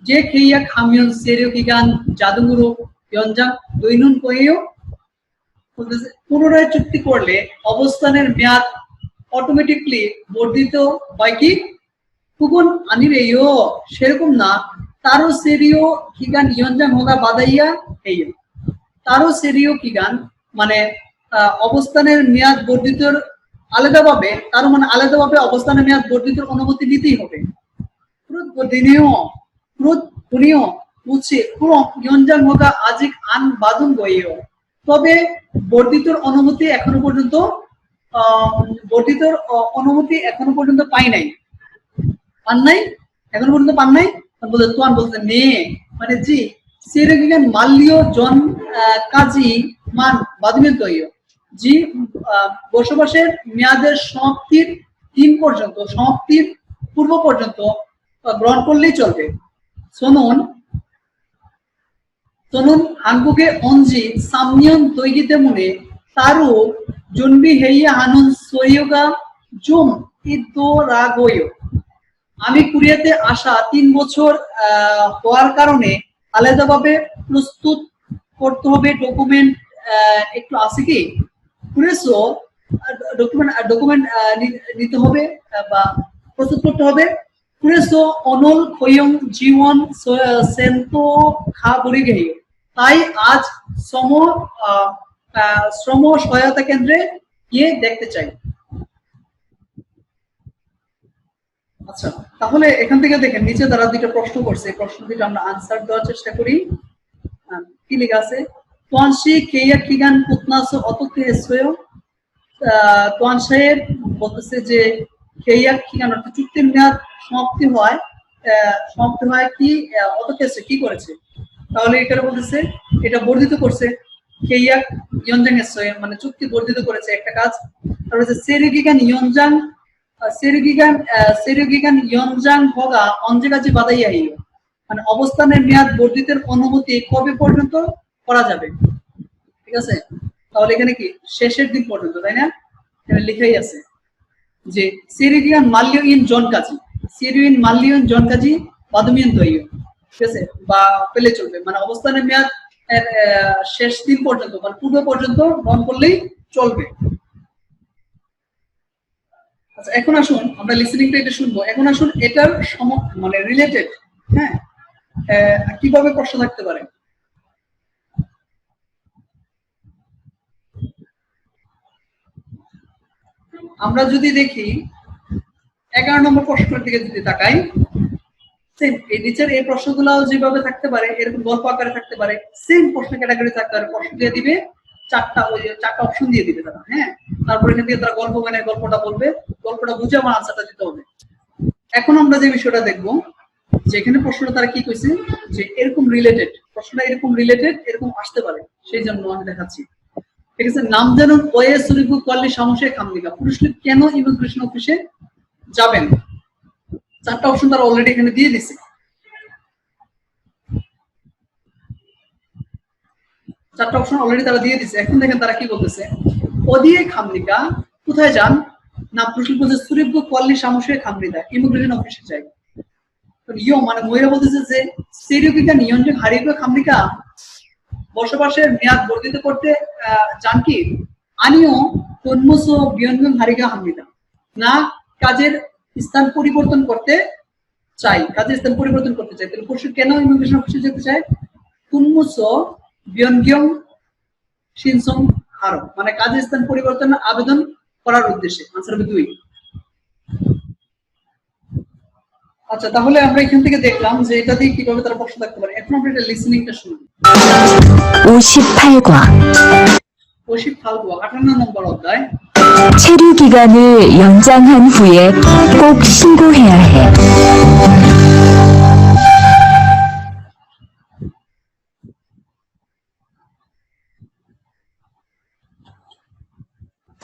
[SPEAKER 1] যে কেইয়াক হামিয়ন সেরিও কিগান জাদুগুরু ইয়নজাং দৈনুন কইও পুনরায় চুক্তি করলে অবস্থানের মেয়াদ অটোমেটিকলি বর্ধিত হয় কি কুগুন আনিরেইও সেরকম না। তারও সেরিও কিগান ইয়নজাং হোগা বাদাইয়া এইও তারও সেরিও কিগান মানে অবস্থানের মেয়াদ বর্ধিতর আলাদাভাবে তারও মানে আলাদাভাবে অবস্থানের মেয়াদ বর্ধিতর অনুমতি নিতেই হবে। তবে বর্ধিতর অনুমতি এখনো পর্যন্ত পাই নাই এখনো পর্যন্ত পান নাই তোয়ান বলতে নে মানে জি সেরেগিগান মাল্লিও জন কাজী মান বাদমিন তৈয় জি বসবাসের মেয়াদের সমাপ্তির দিন পর্যন্ত সমাপ্তির পূর্ব পর্যন্ত গ্রহণ করলেই চলবে। সোনুন 한국의 언지 3년 되기 때문에 따로 준비해야 하는 소요가 좀 있더라고요. আমি কোরিয়াতে আসা 3 বছর হওয়ার কারণে আলাদাভাবে প্রস্তুত করতে হবে ডকুমেন্ট একটু আছে কি 그래서 ডকুমেন্ট নিতে হবে বা প্রস্তুত করতে হবে। 그래서 오늘 고용 지원 센터 가버리게요. তাই আজ শ্রম সহায়তা কেন্দ্রে গিয়ে দেখতে চাই। আচ্ছা, তাহলে এখান থেকে দেখেন নিচে তারা দুটো প্রশ্ন করছে, প্রশ্ন দুটো আমরা আনসার দেওয়ার চেষ্টা করি। কি লেখা আছে? তোয়ানশি কেইয়া কিগান কুতনাসো অতকে হেসেও তোয়ান সাহেব বলতেছে যে কেইয়া কিগান অর্থাৎ চুক্তির মেয়াদ সমাপ্তি হয় সমাপ্তি হয় কি অত ক্ষেত্রে কি করেছে, তাহলে এখানে বলতেছে এটা বর্ধিত করছে কেইয়াক ইয়নজাং এসে মানে চুক্তি বর্ধিত করেছে একটা কাজ। তারপরে হচ্ছে সেরিগিগান ইয়নজাং সেরিগিগান ইয়নজাং হগা অঞ্জেগাজি বাদাইয়া ইও, মানে অবস্থানের মেয়াদ বর্ধিতের অনুমতি কবে পর্যন্ত করা যাবে, ঠিক আছে। তাহলে এখানে কি শেষের দিন পর্যন্ত, তাই না, এখানে লেখাই আছে যে সেরিগিগান মাল্য ইন জনকাজি, সেরিউইন মাল্য ইন জনকাজি বাদমিয়ন দইও, ঠিক আছে, বা পেলে চলবে, মানে অবস্থানের মেয়াদ শেষ দিন পর্যন্ত মানে পূর্ব পর্যন্ত গ্রহণ করলেই চলবে। আচ্ছা এখন আসুন আমরা লিসেনিংটা এটা শুনবো। এখন আসুন এটার মানে রিলেটেড, হ্যাঁ, কিভাবে প্রশ্ন থাকতে পারে। আমরা যদি দেখি 11 নম্বর প্রশ্নের দিকে যদি তাকাই, সেম এই নিচের এই প্রশ্নগুলো যেভাবে থাকতে পারে এরকম গল্প আকারে থাকতে পারে, সেম প্রশ্ন ক্যাটাগরি থাকতে পারে, প্রশ্ন দিয়ে দিবে চারটা অপশন দিয়ে দিবে তারা, হ্যাঁ, তারপর এখান থেকে তারা গল্প মানে গল্পটা বলবে, গল্পটা বুঝে আমার আনসারটা দিতে হবে। এখন আমরা যে বিষয়টা দেখবো যে এখানে প্রশ্নটা তারা কি কইছে যে এরকম রিলেটেড, প্রশ্নটা এরকম রিলেটেড এরকম আসতে পারে, সেই জন্য আমি দেখাচ্ছি, ঠিক আছে। নাম জানুন ওয়ে সুরিবু কল্লি সমস্যায় খামনিকা, পুরুষ লোক কেন ইমিগ্রেশন অফিসে যাবেন, চারটা অপশন তারা অলরেডি এখানে দিয়ে দিছে, চারটা অপশন অলরেডি তারা দিয়ে দিছে। এখন দেখেন তারা কি বলতেছে, ওদিয়ে খামনিকা কোথায় যান না, প্রশ্ন বলছে সুরিবু কল্লি সমস্যায় খামনিকা ইমিগ্রেশন অফিসে যাই, ইয়ো মানে মহিলা বলতেছে যে সেরিবিকা নিয়ন্ত্রণ হারিয়ে খামনিকা বসবাসের মেয়াদ বর্ধিত করতে যান কি, আনিও তন্মস বিয়ন্জন হারিকা হামনিকা, না কাজের স্থান পরিবর্তন করতে চাই, কাজের স্থান পরিবর্তন করতে চাই। তাহলে পরশু কেন ইমিগ্রেশন অফিসে যেতে চায়, তুন্মস বিয়নগিয়ং শিনসং হারো, মানে কাজের স্থান পরিবর্তন আবেদন করার উদ্দেশ্যে। আনসার হবে 2। আচ্ছা তাহলে আমরা এখান থেকে দেখলাম যে এটা দিয়ে কিভাবে তারা প্রশ্ন থাকতে পারে। এখন আমরা এটা লিসেনিংটা শুনবো।
[SPEAKER 2] 58과
[SPEAKER 1] 58과 58 নম্বর অধ্যায়।
[SPEAKER 2] 체류 기간을 연장한 후에 꼭 신고해야 해.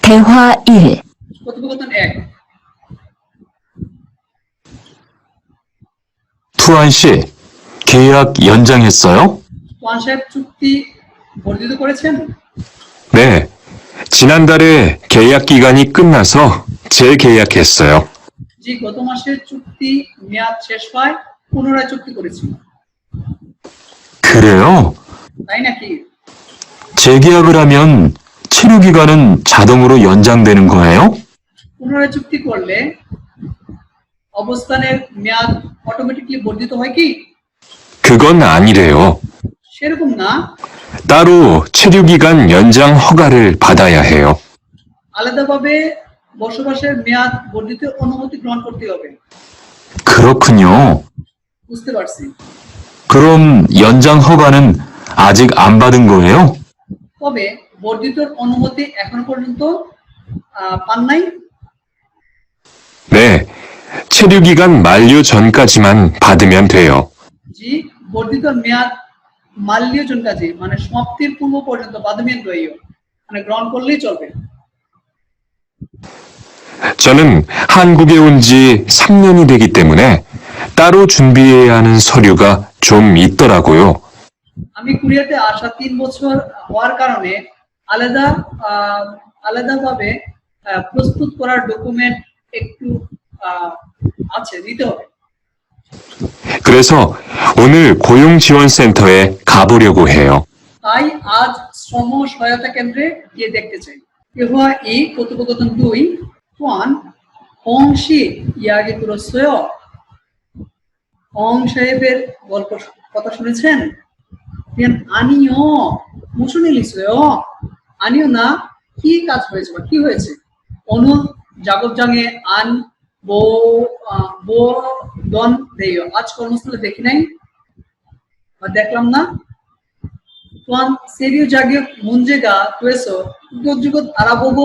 [SPEAKER 2] 대화 1.
[SPEAKER 1] কথোপকথন 1।
[SPEAKER 3] 투안 씨, 계약 연장했어요?
[SPEAKER 1] ওয়ান সাহেব চুক্তি বর্ধিত করেছেন?
[SPEAKER 4] 네, 지난달에 계약 기간이 끝나서 재계약했어요.
[SPEAKER 1] জি গত মাসের চুক্তি মেয়াদ শেষ হয় পুনরায় চুক্তি করেছি।
[SPEAKER 3] 그래요?
[SPEAKER 1] তাই নাকি?
[SPEAKER 3] 재계약을 하면 체류 기간은 자동으로 연장되는 거예요?
[SPEAKER 1] পুনরায় চুক্তি করলে অবস্থানের মেয়াদ অটোমেটিক্যালি বর্ধিত হয় কি?
[SPEAKER 4] 그건 아니래요.
[SPEAKER 1] সেরকম না,
[SPEAKER 4] 따로 체류 기간 연장 허가를 받아야 해요.
[SPEAKER 1] আলাদাভাবে বসবাসের মেয়াদ বর্ধিত অনুমতি গ্রহণ করতে হবে।
[SPEAKER 3] 그렇군요.
[SPEAKER 1] বুঝতে পারছি।
[SPEAKER 3] 그럼 연장 허가는 아직 안 받은 거예요?
[SPEAKER 1] তবে বর্ধিত অনুমতি এখন পর্যন্ত পান নাই?
[SPEAKER 4] 네, 체류 기간 만료 전까지만 받으면 돼요.
[SPEAKER 1] জি বর্ধিত মেয়াদ মাল্য জনকাজে মানে সমাপ্তির পূর্ব পর্যন্ত বাদমিয়ান রইও, মানে গ্রহণ করলেই চলবে।
[SPEAKER 4] 저는 한국에 온 지 3년이 되기 때문에 따로 준비해야 하는 서류가 좀 있더라고요.
[SPEAKER 1] আমি কোরিয়াতে আসা 3 বছর হওয়ার কারণে আলাদাভাবে প্রস্তুত করার ডকুমেন্ট একটু আছে, দিতে হবে।
[SPEAKER 4] 그래서 오늘 고용지원센터에 가보려고 해요.
[SPEAKER 1] তাই আজ শ্রম সহায়তা কেন্দ্রে গিয়ে দেখতে চাই। এহোয়া ই কথোপকথন 2 또한 홍씨 이야기 들었어요? 홍 সাহেবের গল্প কথা শুনেছেন? আনিও 무슨 일 있어요? 아니요 না কি কাজ হয়েছে বা কি হয়েছে? অনু জাগবজাঙে আন বো দন দেয়, আজ কর্মস্থলে দেখি নাই বা দেখলাম না। 또한 세류 자격 문제가 돼서 이것저것 알아보고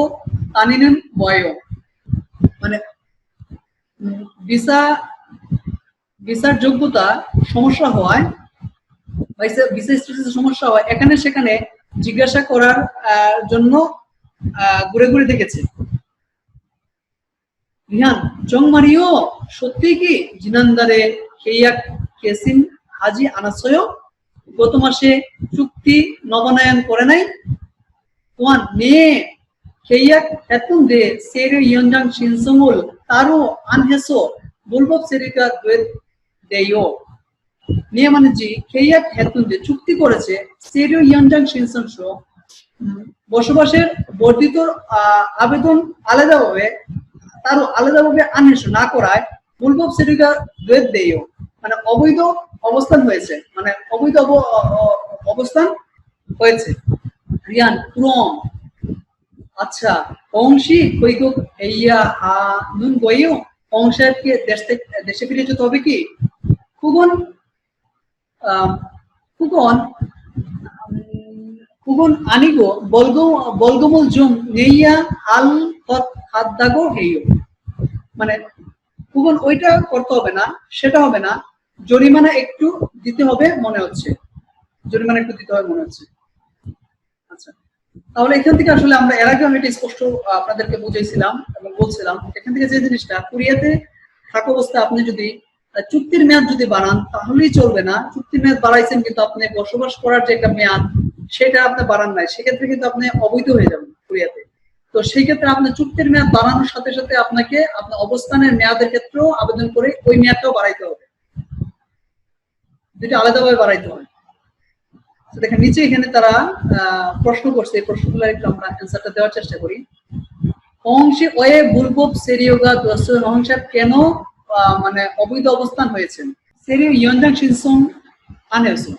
[SPEAKER 1] 다니는 거예요. মানে ভিসা ভিসার যোগ্যতা সমস্যা হওয়ায় ভিসা স্ট্যাটাসের সমস্যা হয় এখানে সেখানে জিজ্ঞাসা করার জন্য ঘুরে ঘুরে দেখেছে। রিহান জং মারিও সত্যি কি জিনান্দারে কেয়াক কেসিন হাজি আনাসয় গত মাসে চুক্তি নবায়ন করে নাই তোয়ান নে কেয়াক এতুন দে সেরে ইয়নজাং শিনসমুল তারও আনহেসো বুলবব সেরিকা দুয়েত দেয়ো নিয়ে মানে জি কেয়াক হেতুন দে চুক্তি করেছে সেরিও ইয়নজাং শিনসমশো বসবাসের বর্ধিত আবেদন আলাদাভাবে তারও আলাদাভাবে আনহেসো না করায় বুলবব সেরিকা দুয়েত দেয়ো মানে অবৈধ অবস্থান হয়েছে, মানে অবৈধ অবস্থান হয়েছে। রিয়ান পুরম আচ্ছা অংশী কইকুক এইয়া হা নুন গইও অংশকে দেশে ফিরে যেতে হবে কি কুগন কুগন কুগন আনিগো বলগমল জুম নেইয়া হাল হাত দাগো হেইও মানে কুগন ওইটা করতে হবে না, সেটা হবে না, জরিমানা একটু দিতে হবে মনে হচ্ছে, জরিমানা একটু দিতে হবে মনে হচ্ছে। আচ্ছা তাহলে এখান থেকে আসলে আমরা এর আগে এটা স্পষ্ট আপনাদেরকে বুঝাইছিলাম এবং বলছিলাম এখান থেকে যে জিনিসটা কোরিয়াতে থাকা অবস্থায় আপনি যদি চুক্তির মেয়াদ যদি বাড়ান তাহলেই চলবে না। চুক্তির মেয়াদ বাড়াইছেন কিন্তু আপনি বসবাস করার যে একটা মেয়াদ সেটা আপনি বাড়ান নাই, সেক্ষেত্রে কিন্তু আপনি অবৈধ হয়ে যাবেন কোরিয়াতে। তো সেই ক্ষেত্রে আপনি চুক্তির মেয়াদ বাড়ানোর সাথে সাথে আপনাকে আপনার অবস্থানের মেয়াদের ক্ষেত্রেও আবেদন করে ওই মেয়াদটাও বাড়াইতে হবে, দুটো আলাদাভাবে বাড়াইতে হবে। দেখেন নিচে এখানে তারা প্রশ্ন করছে, এই প্রশ্নগুলো একটু আমরা অ্যান্সারটা দেওয়ার চেষ্টা করি। অংশে ওয়ে বুলবব সেরিওগা দর্শন অংশে কেন মানে অবৈধ অবস্থান হয়েছেন সেরিও ইয়নজাং শিনসং আনেছে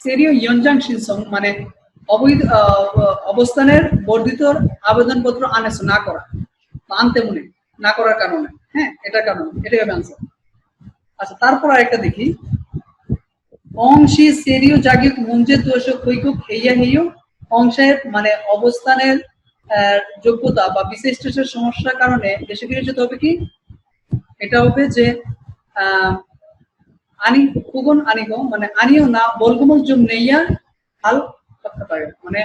[SPEAKER 1] সেরিও ইয়নজাং শিনসং মানে অবৈধ অবস্থানের বর্ধিত আবেদনপত্র আনেছে না করা বা আনতে মনে না করার কারণে, হ্যাঁ এটার কারণে, এটাই হবে আনসার। আচ্ছা তারপর আরেকটা দেখি অংশী সেরিও জাগিক মুঞ্জে দোষ কৈকুক হেইয়া হেইও অংশের মানে অবস্থানের যোগ্যতা বা বিশেষ স্টেটের সমস্যার কারণে দেশে ফিরে যেতে হবে কি এটা হবে যে আনি কুগন আনিগো মানে আনিও না বলগমল জুম নেইয়া হাল করতে পারে মানে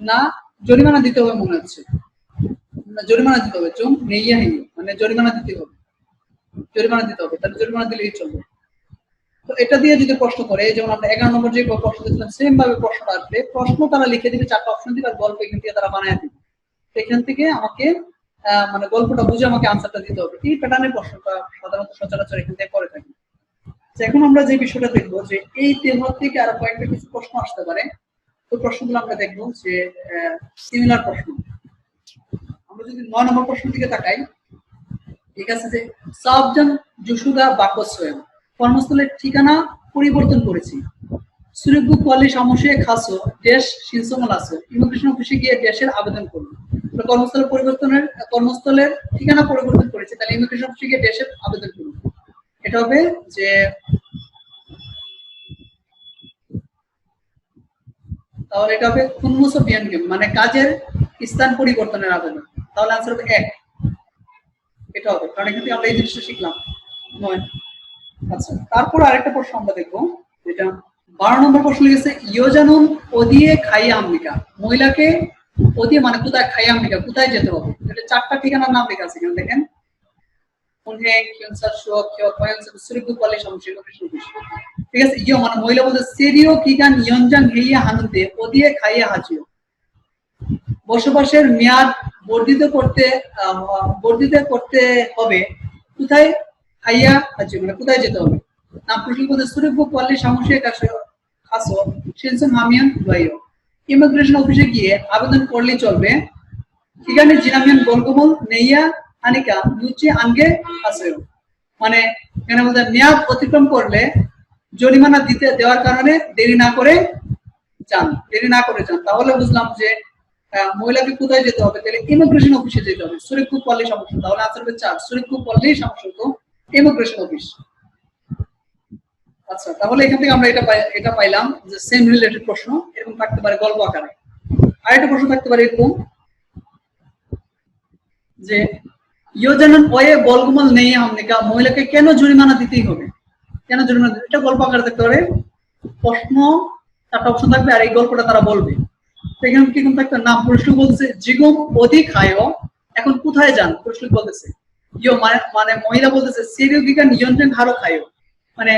[SPEAKER 1] না জরিমানা দিতে হবে মনে হচ্ছে, জরিমানা দিতে হবে জুম নেইয়া হেইও মানে জরিমানা দিতে হবে, জরিমানা দিতে হবে, তাহলে জরিমানা দিলেই চলবে। তো এটা দিয়ে যদি প্রশ্ন করে যেমন আমরা 11 নম্বর যে প্রশ্ন দিয়েছিলাম সেম ভাবে প্রশ্ন আসবে, প্রশ্ন তারা লিখে দিবে, 4টা অপশন দিবে আর গল্প এখান থেকে তারা বানায় দিবে। এখান থেকে আমাকে মানে গল্পটা বুঝে আমাকে আনসারটা দিতে হবে। এই প্যাটার্নের প্রশ্নটা সাধারণত সচরাচর এখান থেকে করে থাকি। এখন আমরা যে বিষয়টা দেখবো যে এই টেবল থেকে আরো কয়েকটা কিছু প্রশ্ন আসতে পারে, তো প্রশ্নগুলো আমরা দেখবো যে সিমিলার প্রশ্ন। আমরা যদি 9 নম্বর প্রশ্ন দিকে তাকাই, ঠিক আছে যে সাবজন জুসুদা বাকসোয়েম কর্মস্থলের ঠিকানা পরিবর্তন করেছি সুরেকবু কোয়ালি সমস্যায় খাসো দেশ শিনসমল আছে ইমিগ্রেশন অফিসে গিয়ে দেশের আবেদন করুন। কর্মস্থলের ঠিকানা পরিবর্তন করেছে তাহলে ইমিগ্রেশন অফিসে গিয়ে দেশের আবেদন করুন। এটা হবে যে তাহলে এটা হবে কুনমুসো বিয়ানগেম মানে কাজের স্থান পরিবর্তনের আবেদন, তাহলে আনসার হবে 1 এটা হবে, কারণ এখান থেকে আমরা এই জিনিসটা শিখলাম 9। আচ্ছা তারপর আরেকটা প্রশ্ন আমরা দেখবো যেটা 12 নম্বর প্রশ্ন লিখেছে ইয়োজানুন ওদিয়ে খাইয়া আম্বিকা মহিলাকে ওদিয়ে মানে কোথায় খাইয়া আম্বিকা কোথায় যেতে হবে, এটা 4টা ঠিকানার নাম লেখা আছে এখানে দেখেন ঠিক আছে। ইয়ো মানে মহিলা বলতে সেরিও কিগান ইয়নজাং হেইয়া হানুতে ওদিয়ে খাইয়া হাজিও বসবাসের মেয়াদ বর্ধিত করতে হবে কোথায় খাইয়া হাজিও মানে কোথায় যেতে হবে নাম প্রশ্ন বলতে সুরেকবু কোয়ালি সমস্যায় খাসো শিনসং হামিয়ান লইও ইমিগ্রেশন অফিসে গিয়ে আবেদন করলেই চলবে ঠিকানে জিনামিয়ান বলগমল নেইয়া আনিকা লুচি আনগে আসেও মানে এখানে বলতে মেয়াদ অতিক্রম করলে জরিমানা দেওয়ার কারণে দেরি না করে যান, তাহলে বুঝলাম যে মহিলাকে কোথায় যেতে হবে, তাহলে ইমিগ্রেশন অফিসে যেতে হবে। সুরেকবু পল্লী সমস্যা, তাহলে আনসার হবে 4 সুরেকবু পল্লী সমস্যা তো ইমিগ্রেশন অফিস। আচ্ছা তাহলে এখান থেকে আমরা এটা পাইলাম যে সেম রিলেটেড প্রশ্ন এরকম থাকতে পারে গল্প আকারে। আরেকটা প্রশ্ন থাকতে পারে এরকম যে ইয়ো জানান ওয়ে বলগুমল নেই हमने कहा মহিলাকে কেন জরিমানা দিতেই হবে, কেন জরিমানা এটা গল্প আকারে থাকতে পারে, প্রশ্ন চারটা অপশন থাকবে আর এই গল্পটা তারা বলবে। তো এখানে কি কোন থাকবে না, প্রশ্ন বলছে জিগম অধিক আয়ো এখন কোথায় যান, প্রশ্ন বলতেছে ইয়ো মানে মহিলা বলতেছে সেরিও বিজ্ঞান নিয়ন্ত্রণ হারো খায়ো মানে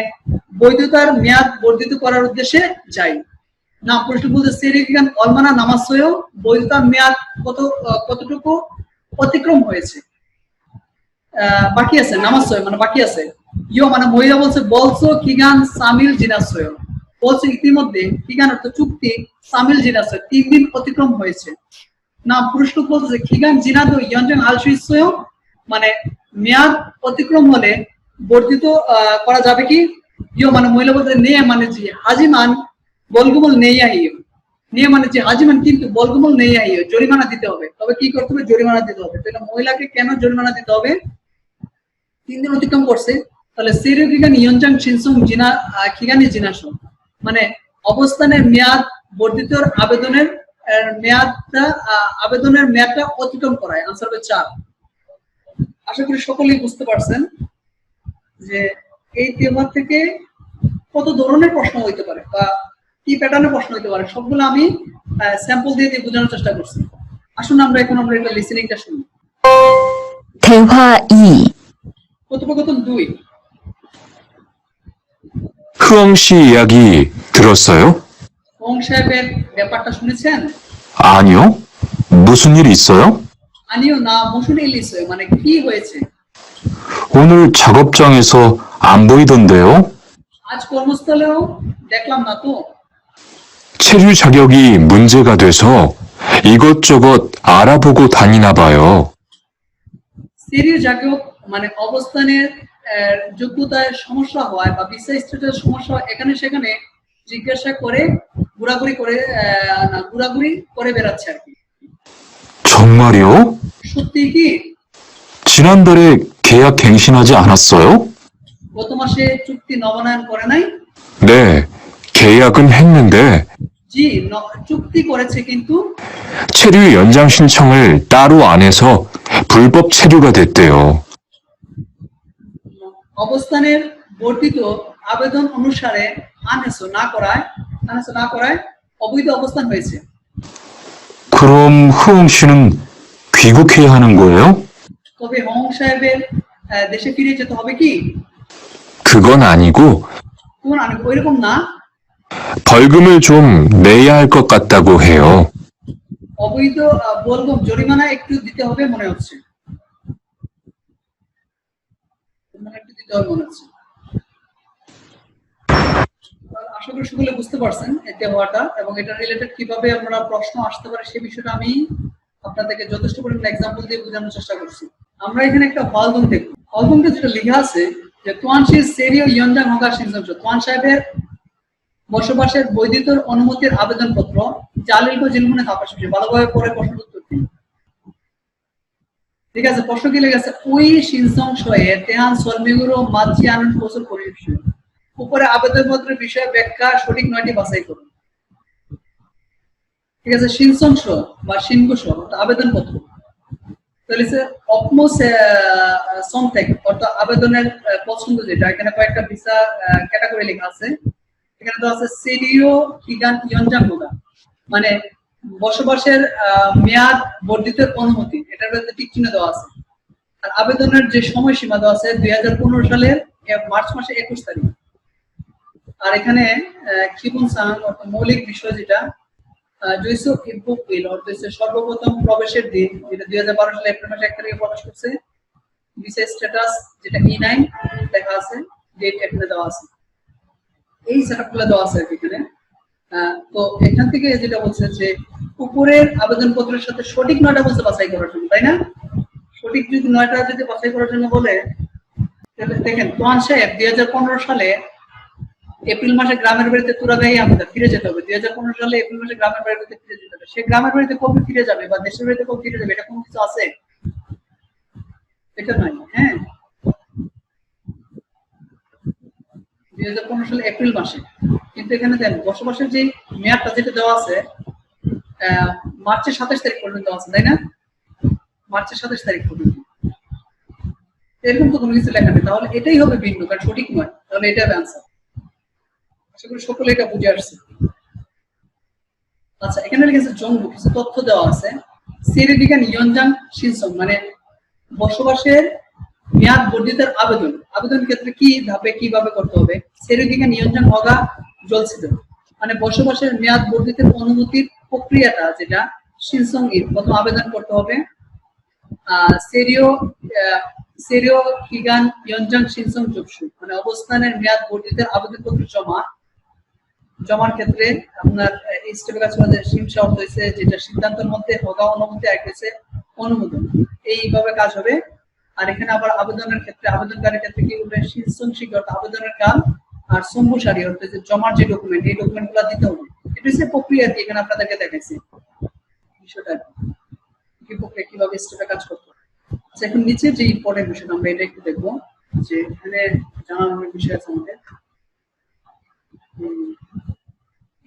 [SPEAKER 1] বৈধতার মেয়াদ বর্ধিত করার উদ্দেশ্যে যাই। না প্রশ্ন বলতে সেরিও বিজ্ঞান অলমানা নামাজসহ বৈধতার মেয়াদ কতটুকু অতিক্রম হয়েছে, বাকি আছে নামাজ মানে বাকি আছে। ইয়ো মানে মহিলা বলছে বলছো কিগান সামিল জিনাসয় বলছে ইতিমধ্যে কিগান অর্থ চুক্তি সামিল জিনাসয় 3 দিন অতিক্রম হয়েছে। না পুরুষ বলতেছে কিগান জিনাদো ইয়নজং আলসুইসয় মানে মেয়াদ অতিক্রম হলে বর্ধিত করা যাবে কি। ইয়ো মানে মহিলা বলতে নে মানে জি হাজিমান বলগুমল নেই আইও নিয়ে মানে যে হাজিমান কিন্তু বলগুমল নেই আইও জরিমানা দিতে হবে, তবে কি করতে হবে জরিমানা দিতে হবে। তাহলে মহিলাকে কেন জরিমানা দিতে হবে, 3 দিন অতিক্রম করছে, তাহলে সেরিও কিগান ইয়নজাং শিনসং জিনা কিগানি জিনাসো মানে অবস্থানের মেয়াদ বর্ধিতর আবেদনের মেয়াদটা অতিক্রম করায়। আনসার হবে 4। আশা করি সকলেই বুঝতে পারছেন যে এই পেপার থেকে কত ধরনের প্রশ্ন হইতে পারে বা কি প্যাটার্নের প্রশ্ন হইতে পারে, সবগুলো আমি স্যাম্পল দিয়ে দিয়ে বোঝানোর চেষ্টা করছি। আসুন আমরা এটা লিসেনিংটা শুনি।
[SPEAKER 2] 대화 2.
[SPEAKER 1] কথোপকথন 2।
[SPEAKER 4] 흐엉 씨 이야기 들었어요?
[SPEAKER 1] ওং সাহেবের ব্যাপারটা শুনেছেন?
[SPEAKER 3] 아니요. 무슨 일 있어요?
[SPEAKER 1] আনিও না মশুন ইলিসয় মানে কি হয়েছে?
[SPEAKER 3] 오늘 작업장에서 안 보이던데요?
[SPEAKER 1] আজ কর্মস্থলেও দেখলাম না তো।
[SPEAKER 4] 체류 자격이 문제가 돼서 이것저것 알아보고 다니나 봐요.
[SPEAKER 1] সেরিও জাগক মানে অবস্থানের যোগ্যতায় সমস্যা হয় বা ভিসা স্ট্যাটাসের সমস্যা হয়, এখানে সেখানে জিজ্ঞাসা করে ঘোরাঘুরি করে বেড়াচ্ছে আর কি।
[SPEAKER 3] 정말요?
[SPEAKER 1] সত্যি কি?
[SPEAKER 3] 지난달에 계약 갱신하지 않았어요?
[SPEAKER 1] গত মাসে চুক্তি নবায়ন করে নাই?
[SPEAKER 4] 네, 계약은 했는데
[SPEAKER 1] জি চুক্তি করেছে কিন্তু
[SPEAKER 4] 체류 연장 신청을 따로 안 해서 불법 체류가 됐대요.
[SPEAKER 1] অবস্থানের বর্ধিত আবেদন অনুসারে আনহেসো না করায় অবৈধ অবস্থান হয়েছে।
[SPEAKER 3] 그럼 흐엉 씨는 귀국해야 하는 거예요?
[SPEAKER 1] তবে হং সাহেবের দেশে ফিরে যেতে হবে কি?
[SPEAKER 4] 그건 아니고
[SPEAKER 1] কোন ওইরকম না,
[SPEAKER 4] 벌금을 좀 내야 할 것 같다고 해요.
[SPEAKER 1] অবৈধ বলগম জরিমানা একটু দিতে হবে মনে হচ্ছে। আশা করি সকলে বুঝতে পারছেন এটা হওয়াটা এবং এটা রিলেটেড কিভাবে আমরা প্রশ্ন আসতে পারে সেই বিষয়টা আমি আপনাদেরকে যথেষ্ট পরিমাণে এক্সাম্পল দিয়ে বোঝানোর চেষ্টা করছি। আমরা এখানে একটা হলগম দেখব। হলগমটা যেটা লেখা আছে যে তোয়ানশি সেরিও ইয়নজাং হগা সিনজংস তোয়ান সাহেবের বসবাসের বৈধতার অনুমতির আবেদনপত্র জালিলগো জিলমনে থাকা শেষে ভালোভাবে পড়ে প্রশ্ন উত্তর দিন। ঠিক আছে, প্রশ্ন কি লেখা আছে ওই সিনসং শয়ে তেহান সলমিগুরো মাঝি আনন্দ প্রচুর পরিবেশন উপরে আবেদনপত্রের বিষয়ে ব্যাখ্যা সঠিক 9টি বাছাই করুন। ঠিক আছে, সিনসং শ বা সিনগো শ আবেদনপত্র, তাহলে অপমোস সনটেক অর্থাৎ আবেদনের পছন্দ যেটা, এখানে কয়েকটা ভিসা ক্যাটাগরি লেখা আছে। এখানে তো আছে সেরিও কিগান ইয়নজাং হোগা মানে বসবাসের মেয়াদ বর্ধিতের অনুমতি, এটার মধ্যে টিক চিহ্ন দেওয়া আছে। আর আবেদনের যে সময়সীমা দেওয়া আছে 2015 সালের মার্চ মাসে 21 তারিখ। আর এখানে কিবুন সাং অর্থাৎ মৌলিক বিষয় যেটা জয়সো ইবুক বিল অর্থাৎ সর্বপ্রথম প্রবেশের দিন যেটা 2012 সালে এপ্রিল মাসে 1 তারিখে প্রকাশ করছে। ভিসা স্ট্যাটাস যেটা E9 লেখা আছে, ডেট এখানে দেওয়া আছে। এই সেটআপগুলো দেওয়া আছে এখানে। তো এখান থেকে যেটা বলছে যে উপরের আবেদনপত্রের সাথে সঠিক 9টা বলছে বাছাই করার জন্য, তাই না? সঠিক যদি 9টা যদি বাছাই করার জন্য বলে, তাহলে দেখেন তোয়ান সাহেব 2015 সালে এপ্রিল মাসে গ্রামের বাড়িতে তুরাগাই আমাদের ফিরে যেতে হবে। 2015 সালে এপ্রিল মাসে গ্রামের বাড়িতে ফিরে যেতে হবে। সে গ্রামের বাড়িতে কবে ফিরে যাবে বা দেশের বাড়িতে কবে ফিরে যাবে এটা কোনো কিছু আছে? এটা নাই। হ্যাঁ, 2015 সালে এপ্রিল মাসে, কিন্তু এখানে দেন বসবাসের যে মেয়াদটা যেটা দেওয়া আছে মার্চের 27 তারিখ পর্যন্ত আছে, তাই না? মার্চের 27 তারিখ পর্যন্ত। এরকম তো কোনো কিছু লেখা নেই, তাহলে এটাই হবে বিন্দু, কারণ সঠিক নয়, তাহলে এটা হবে আনসার। আশা করি সকলে এটা বুঝে আসছে। আচ্ছা, এখানে লিখেছে জঙ্গু, কিছু তথ্য দেওয়া আছে। সেরিডিকান ইয়নজাং শিনসং মানে বসবাসের মেয়াদ বর্ধিতের আবেদন ক্ষেত্রে কি ধাপে কিভাবে করতে হবে। সেরিডিকান ইয়নজাং হগা জলসিদ মানে বসবাসের মেয়াদ বর্ধিতের অনুমতির প্রক্রিয়াটা যেটা শিনসং এর প্রথম আবেদন করতে হবে। সেরিও কিগান ইয়নজাং শিনসং জবসু মানে অবস্থানের মেয়াদ বর্ধিতের আবেদনপত্র জমার ক্ষেত্রে আপনার এই স্টেপে কাজ করে শিমসা অর্থ হয়েছে যেটা সিদ্ধান্তের মধ্যে হগা অনুমতি এক হয়েছে অনুমোদন, এইভাবে কাজ হবে। আর এখানে আবার আবেদনের ক্ষেত্রে আবেদনকারীর ক্ষেত্রে কি হবে শিনসং শিখে অর্থাৎ আবেদনের কাল, আর সম্ভুসারি অর্থাৎ যে জমার যে ডকুমেন্ট এই ডকুমেন্টগুলো দিতে হবে। এটা হচ্ছে প্রক্রিয়া কি এখানে আপনাদেরকে দেখাইছি বিষয়টা কি প্রক্রিয়া কিভাবে স্টেপে কাজ করতে হবে। আচ্ছা, এখন নিচে যে ইম্পর্টেন্ট বিষয়টা আমরা এটা একটু দেখবো, যে এখানে জানার অনেক বিষয় আছে আমাদের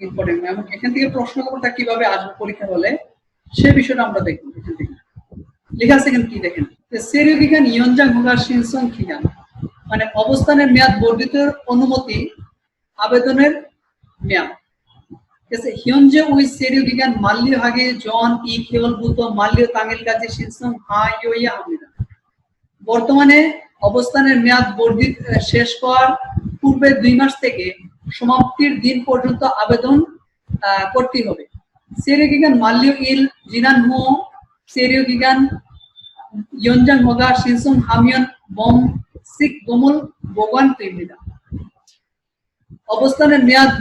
[SPEAKER 1] ইম্পর্টেন্ট, এবং এখান থেকে প্রশ্নটা কিভাবে আসবে পরীক্ষা হলে সে বিষয়টা আমরা দেখবো। এখান থেকে লেখা আছে এখানে কি দেখেন, সেরিও কিগান ইয়নজাং হোগা শিনসং কিগান মানে অবস্থানের মেয়াদ বর্ধিতের অনুমতি আবেদনের মেয়াদ। ঠিক আছে, হিয়নজে ওই সেরিও কিগান মাল্য হাগে জন ই কেবলভূত মাল্য তাঙ্গেল কাজে শিনসং হা ইয়া আবেদন বর্তমানে অবস্থানের মেয়াদ বর্ধিত শেষ হওয়ার পূর্বে 2 মাস থেকে সমাপ্তির দিন পর্যন্ত আবেদন করতে হবে। সেরিও কিগান মাল্য ইল জিনান হো সেরিও কিগান ইয়নজাং হোগা শিনসং হামিয়ন বম সিক গোমল বগান তৈমিদা অবস্থানের মেয়াদ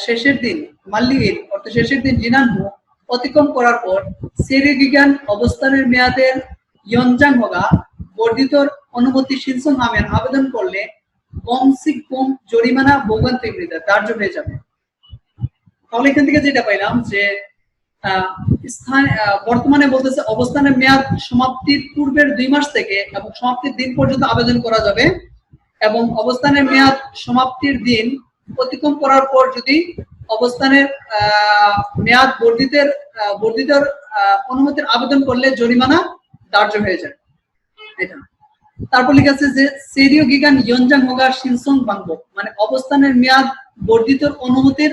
[SPEAKER 1] শেষের দিন মাল্লির অর্থাৎ শেষের দিন জিনান হো অতিক্রম করার পর সেরিও কিগান অবস্থানের মেয়াদের ইয়নজাং হোগা বর্ধিত অনুমতি শিনসং হামিয়ন আবেদন করলে কম সিক কম জরিমানা বগান তৈমিদা ধার্য হয়ে যাবে। তাহলে এখান থেকে যেটা পাইলাম যে বর্তমানে বলতেছে অবস্থানের মেয়াদ সমাপ্তির পূর্বের 2 মাস থেকে এবং সমাপ্তির দিন পর্যন্ত আবেদন করা যাবে, এবং অবস্থানের মেয়াদ সমাপ্তির দিন অতিক্রম করার পর যদি অবস্থানের মেয়াদ বর্ধিত অনুমতির আবেদন করলে জরিমানা ধার্য হয়ে যায়। এটা তারপর লেখা আছে যে সেরিও কিগান ইয়নজাং হোগা শিনসং বাংব মানে অবস্থানের মেয়াদ বর্ধিত অনুমতির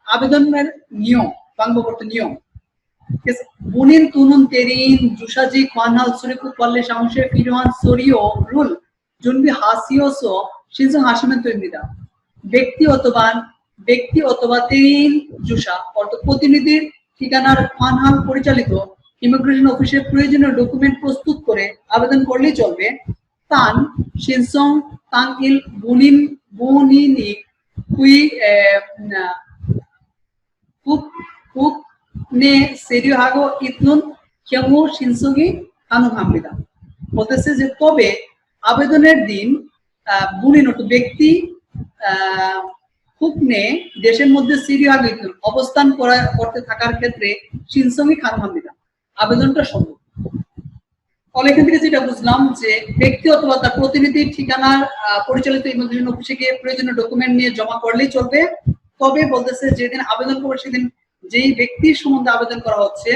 [SPEAKER 1] আবেদনের নিয়ম বাংব করতে নিয়ম। বুনিন তুনুন তেরিন জুসাজি khoanhal suriku palle samshe piruan sorio rule junbi hasioso শিনসং হাসিমেন তৈমিদা ব্যক্তি অথবা তেরিন জুসা অর্থাৎ প্রতিনিধির ঠিকানার khoanhal পরিচালিত ইমিগ্রেশন অফিসে প্রয়োজনীয় ডকুমেন্ট প্রস্তুত করে আবেদন করলেই চলবে। তান শিনসং তাং ইল বুনিনি হুই কুক নে সেরিও হাগো ইতনুন কেমো শিনসুগি কানু হামবিদা বলতেছে যে তবে আবেদনের দিন বুনিন অর্থাৎ ব্যক্তি কুকনে দেশের মধ্যে সিরিও হাগো ইতনুন অবস্থান করতে থাকার ক্ষেত্রে শিনসুগি কানু হামবিদা আবেদনটা সম্ভব। তাহলে এখান থেকে যেটা বুঝলাম যে ব্যক্তি অথবা তার প্রতিনিধি ঠিকানার পরিচালিত ইমিগ্রেশন অফিসে গিয়ে প্রয়োজনীয় ডকুমেন্ট নিয়ে জমা করলেই চলবে। তবে বলতেছে যেদিন আবেদন করবে সেদিন যেই ব্যক্তির সম্বন্ধে আবেদন করা হচ্ছে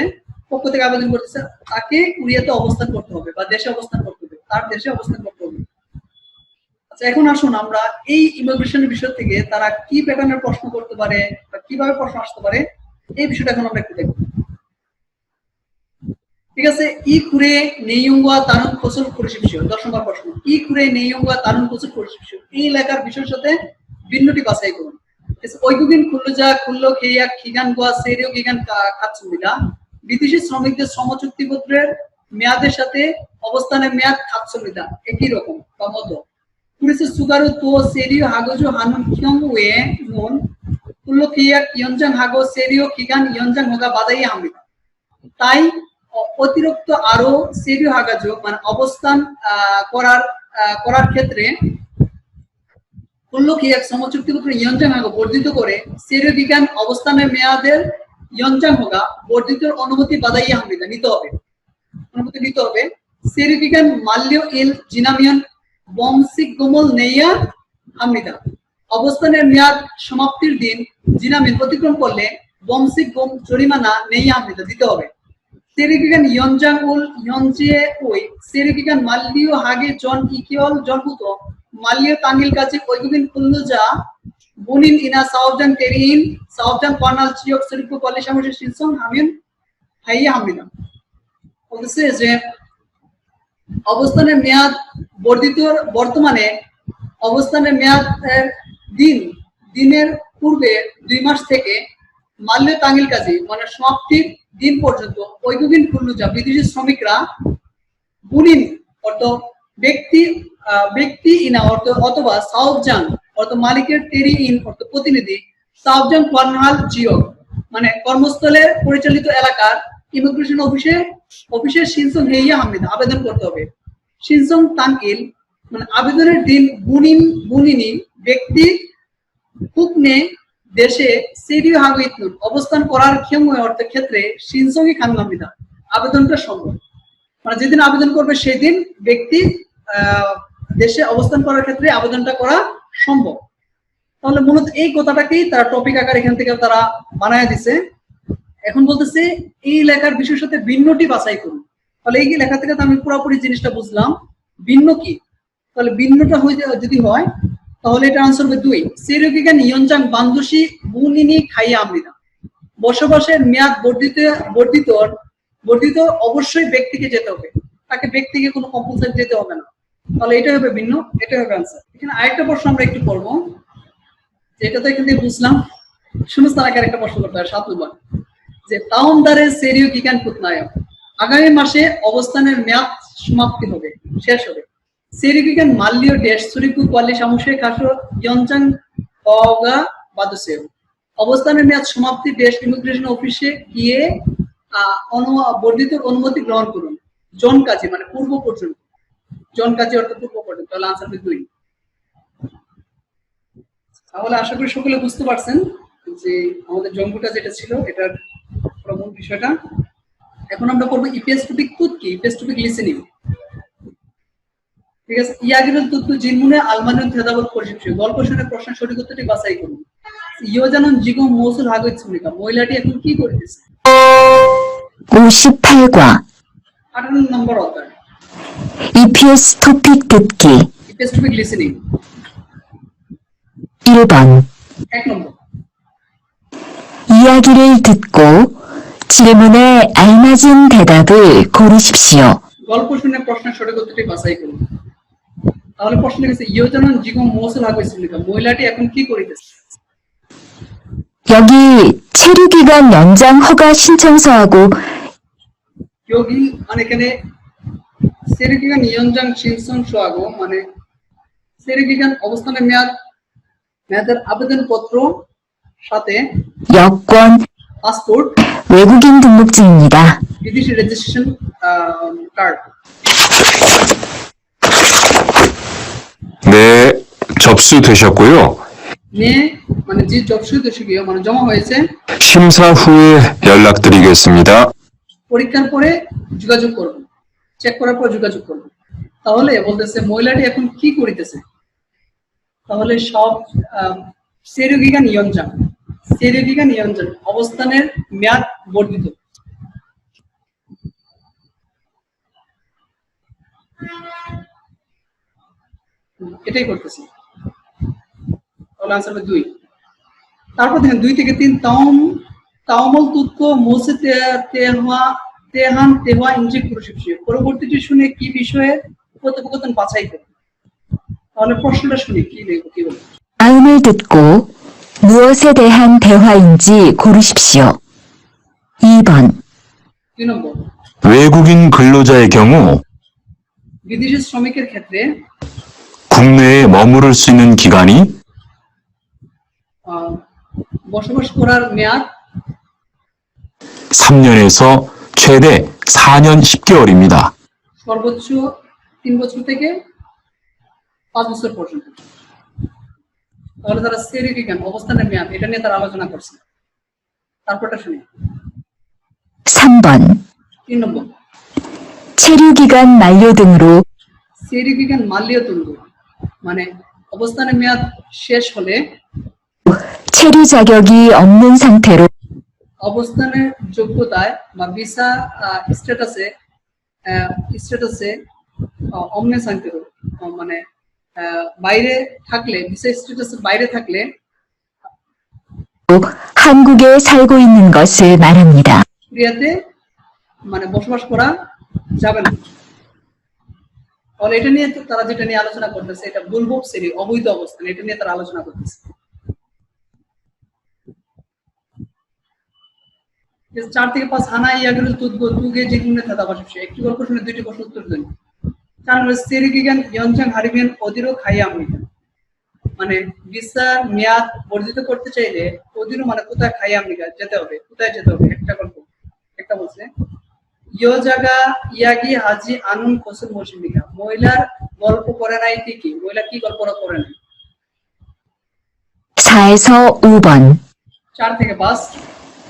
[SPEAKER 1] পক্ষ থেকে আবেদন করতেছে তাকে কুরিয়াতে অবস্থান করতে হবে বা দেশে অবস্থান করতে হবে, তার দেশে অবস্থান করতে হবে। আচ্ছা, এখন আসুন আমরা এই ইমিগ্রেশনের বিষয় থেকে তারা কি প্যাটার্নের প্রশ্ন করতে পারে বা কিভাবে প্রশ্ন আসতে পারে এই বিষয়টা এখন আমরা একটু দেখব। ঠিক আছে, ই কুরে নেইয়ুঙ্গা তারুন কোসল পরিশিষ্য 10 নম্বর প্রশ্ন। ই কুরে নেইয়ুঙ্গা তারুন কোসল পরিশিষ্য এই লেখার বিষয়ের সাথে ভিন্নটি বাছাই করুন। ঐগুগিন খুল্লুজা খুল্লো খেয়া খিগান গোয়া সেরিও কিগান খাচ্ছুমিদা বিদেশি শ্রমিকদের শ্রম চুক্তিপত্রের মেয়াদের সাথে অবস্থানের মেয়াদ খাচ্ছুমিদা একই রকম বা মতো। পুলিশের সুগারু তো সেরিও হাগোজো হানুন কিয়ং ওয়ে নুন খুল্লো খেয়া ইয়নজাং হাগো সেরিও কিগান ইয়নজাং হোগা বাদাই হামিদা তাই অতিরিক্ত আরো সেরিও হাগাজো মানে অবস্থান করার ক্ষেত্রে চুক্তিপত্র ইয়নজাং হাগো বর্ধিত করে সেরিও বিজ্ঞান অবস্থানের মেয়াদের ইয়নজাং হোগা বর্ধিত অনুমতি বাদাইয়া হামিদা নিতে হবে। সেরিও বিজ্ঞান মাল্য ইল জিনামিয়ন বমসিক গোমল নেইয়া হামিদা অবস্থানের মেয়াদ সমাপ্তির দিন জিনামিন অতিক্রম করলে বমসিক গোম জরিমানা নেইয়া হামিদা দিতে হবে। 세르기간 연장을 현재 오이 세르기간 만리오하게 전 이키올 전부터 말리오 당일까지 외국인 근로자 본인 이나 사업장 대리인 사업장 관할 지역 슬프 관리 사무실 신청하면 해야 합니다. বলতেছে যে অবস্থানের মেয়াদ বর্ধিত বর্তমানে অবস্থানের মেয়াদ দিনের পূর্বে 2 মাস থেকে মাল্য তাঙ্গিল কাজী মানে সমাপ্তির দিন পর্যন্ত ঐকিক পূর্ণজা বিদেশি শ্রমিকরা বুনিন অর্থ ব্যক্তি ইনা অর্থ অথবা সাউবজাং অর্থ মালিকের টেরি ইন অর্থ প্রতিনিধি সাউবজাং কোয়ানহাল জিও মানে কর্মস্থলে পরিচালিত এলাকার ইমিগ্রেশন অফিসে শিনসং হেইয়া হামিদ আবেদন করতে হবে। শিনসং তাঙ্কিল মানে আবেদনের দিন বুনিনি ব্যক্তি হুকনে দেশে সেরিও হাগিতুন অবস্থান করার ক্ষেত্রে শিনসংই খানগামিদা আবেদনটা সম্ভব মানে যেদিন আবেদন করবে সেই দিন ব্যক্তি দেশে অবস্থান করার ক্ষেত্রে আবেদনটা করা সম্ভব। তাহলে মূলত এই কথাটাকেই তারা টপিক আকার এখান থেকে তারা বানায় দিছে। এখন বলতেছে এই লেখার বিষয়ের সাথে ভিন্নটি বাছাই করুন। তাহলে এই লেখা থেকে তো আমি পুরোপুরি জিনিসটা বুঝলাম, ভিন্ন কি? তাহলে ভিন্নটা যদি হয় তাহলে এটা আনসার হবে 2 সেরিওকিগান ইয়নজাং বান্দুশি বুনিনি খাইয়া আমরিদা বসবাসের মেয়াদ বর্ধিত অবশ্যই ব্যক্তিকে যেতে হবে, তাকে ব্যক্তিকে কোনো কম্পালসারি যেতে হবে না। তাহলে এটা হবে ভিন্ন, এটা হবে আনসার। এখানে আরেকটা প্রশ্ন আমরা একটু পড়বো, যেটা তো এখান থেকে বুঝলাম। শূন্যস্থান আকারে একটা প্রশ্ন করতে হয় 7 নম্বর, যে তাওমদারের সেরিওকিগান কুতনায় আগামী মাসে অবস্থানের মেয়াদ সমাপ্তি হবে, শেষ হবে। 세르기간 만리오 대시 수리구 관리 사무실 가서 연장 허가 받으세요. অবস্থানের মেয়াদ সমাপ্তি দেশ ইমিগ্রেশন অফিসে গিয়ে বর্ধিত অনুমতি গ্রহণ করুন। জন কাজী মানে পূর্ব পর্যন্ত, জন কাজী অর্থ পূর্ব পর্যন্ত। তাহলে আনসার হবে 2। তাহলে আশা করি সকলে বুঝতে পারছেন যে আমাদের জঙ্গুটা যেটা ছিল এটার প্রমূল বিষয়টা। এখন আমরা করব ইপিএস টপিক কি, ইপিএস টপিক লিসেনিং। ঠিক আছে, ইয়াগিরুল তুতু জিনমুনে আলমানুন তেদাবত পরিশিষ্ট গল্প শুনে প্রশ্ন সঠিক উত্তরটি বাছাই করুন। ইয়োজানন জিগো মৌসুল হাগত সুনিকা মহিলাটি এখন কি করতেছে?
[SPEAKER 2] 58과
[SPEAKER 1] 18 নম্বর অধ্যায়
[SPEAKER 2] EPS 토픽 듣기
[SPEAKER 1] ইপিএস টপিক লিসেনিং।
[SPEAKER 2] 1번
[SPEAKER 1] 1 নম্বর
[SPEAKER 2] 이야기를 듣고 질문에 알맞은 대답을 고르십시오.
[SPEAKER 1] গল্প শুনে প্রশ্ন সঠিক উত্তরটি বাছাই করুন। তাহলে প্রশ্ন লিখেছে ইয়োজানন জিগো মৌসুল হাগত সুনিকা মহিলাটি এখন কি করিতেছে?
[SPEAKER 2] 여기 체류기간 연장 허가 신청서하고
[SPEAKER 1] 여기 মানে এখানে 세르기간 연장 신청서하고 মানে 세르기간 অবস্থানের মেয়াদের আবেদনপত্র সাথে
[SPEAKER 2] 여권,
[SPEAKER 1] পাসপোর্ট,
[SPEAKER 2] 외국인 등록증입니다.
[SPEAKER 1] বিদেশি রেজিস্ট্রেশন কার্ড।
[SPEAKER 4] 네, 접수되셨고요.
[SPEAKER 1] 네 মানে যে 접수되시고요 মানে জমা হয়েছে।
[SPEAKER 4] 심사 후에 연락드리겠습니다.
[SPEAKER 1] পরীক্ষার পরে যোগাযোগ করব, চেক করার পর যোগাযোগ করব। তাহলে বলতেছে মহিলাটি এখন কি করিতেছে? তাহলে সব সেরিওকিগান ইয়নজাং অবস্থানের মেয়াদ বর্ধিত। এটাই করতেছে। তাহলে আনসার হবে 2। তারপর দেখেন 2 থেকে 3 তাওমল তুৎক মোসে তেহান ইঞ্জি পুরুষিপসি পরবর্তীটি শুনে কি বিষয়ে কথোপকথন বাছাই করুন। তাহলে প্রশ্নটা শুনি কি লিখব, কি বলবো?
[SPEAKER 2] 다음을 듣고 무엇에 대한 대화인지 고르십시오. 2번
[SPEAKER 1] 2 নম্বর
[SPEAKER 3] 외국인 근로자의 경우
[SPEAKER 1] বিদেশি শ্রমিকের ক্ষেত্রে
[SPEAKER 3] 국내에 머무를 수 있는 기간이
[SPEAKER 1] বসবাস করার মেয়াদ
[SPEAKER 3] 3년에서 최대 4년 10개월입니다.
[SPEAKER 1] সর্বোচ্চ 3 বছর থেকে 5 বছর পর্যন্ত। তাহলে তারা সেরিওকিগান অবস্থানের মেয়াদ এটা নিয়ে তারা আলোচনা করছে। তারপরটা শুনি
[SPEAKER 2] 3번
[SPEAKER 1] 3 নম্বর
[SPEAKER 2] 체류기간 만료 등으로
[SPEAKER 1] সেরিওকিগান মাল্য তুঙ্গ মানে অবস্থানের মেয়াদ শেষ হলে
[SPEAKER 2] 체류 자격이 없는 상태로
[SPEAKER 1] অবস্থানের যোগ্যতায় বা ভিসা স্ট্যাটাসে স্ট্যাটাসে অমনে সাংকেত মানে বাইরে থাকলে ভিসা স্ট্যাটাসে বাইরে থাকলে
[SPEAKER 2] 한국에 살고 있는 것을 말합니다.
[SPEAKER 1] কোরিয়াতে মানে বসবাস করা যাবে না। তাহলে এটা নিয়ে তারা যেটা নিয়ে আলোচনা করতেছে এটা বুলবুব সেরি অবৈধ অবস্থান, এটা নিয়ে তারা আলোচনা করতেছে। 4 থেকে 5 হানা ইয়াগুল তুদগো তুগে যেগুলো থাকা ভাষা একটি গল্প শুনে দুইটি প্রশ্ন উত্তর দেন। 4 নম্বর সেরিগিগান ইয়নজাং হারিবিয়ান অদিরো খাইয়া আমিটা মানে ভিসার মেয়াদ বর্ধিত করতে চাইলে অদিরো মানে কোথায় খাইয়া আমিকা যেতে হবে, কোথায় যেতে হবে একটা গল্প একটা বলছে ইয় জায়গা ইয়াগি হাজি আনুন কোসুল মৌসুমিকা মহিলার গল্প করে নাই ঠিকই, মহিলা কি গল্প করে নাই।
[SPEAKER 2] 4에서 5번.
[SPEAKER 1] 4 থেকে 5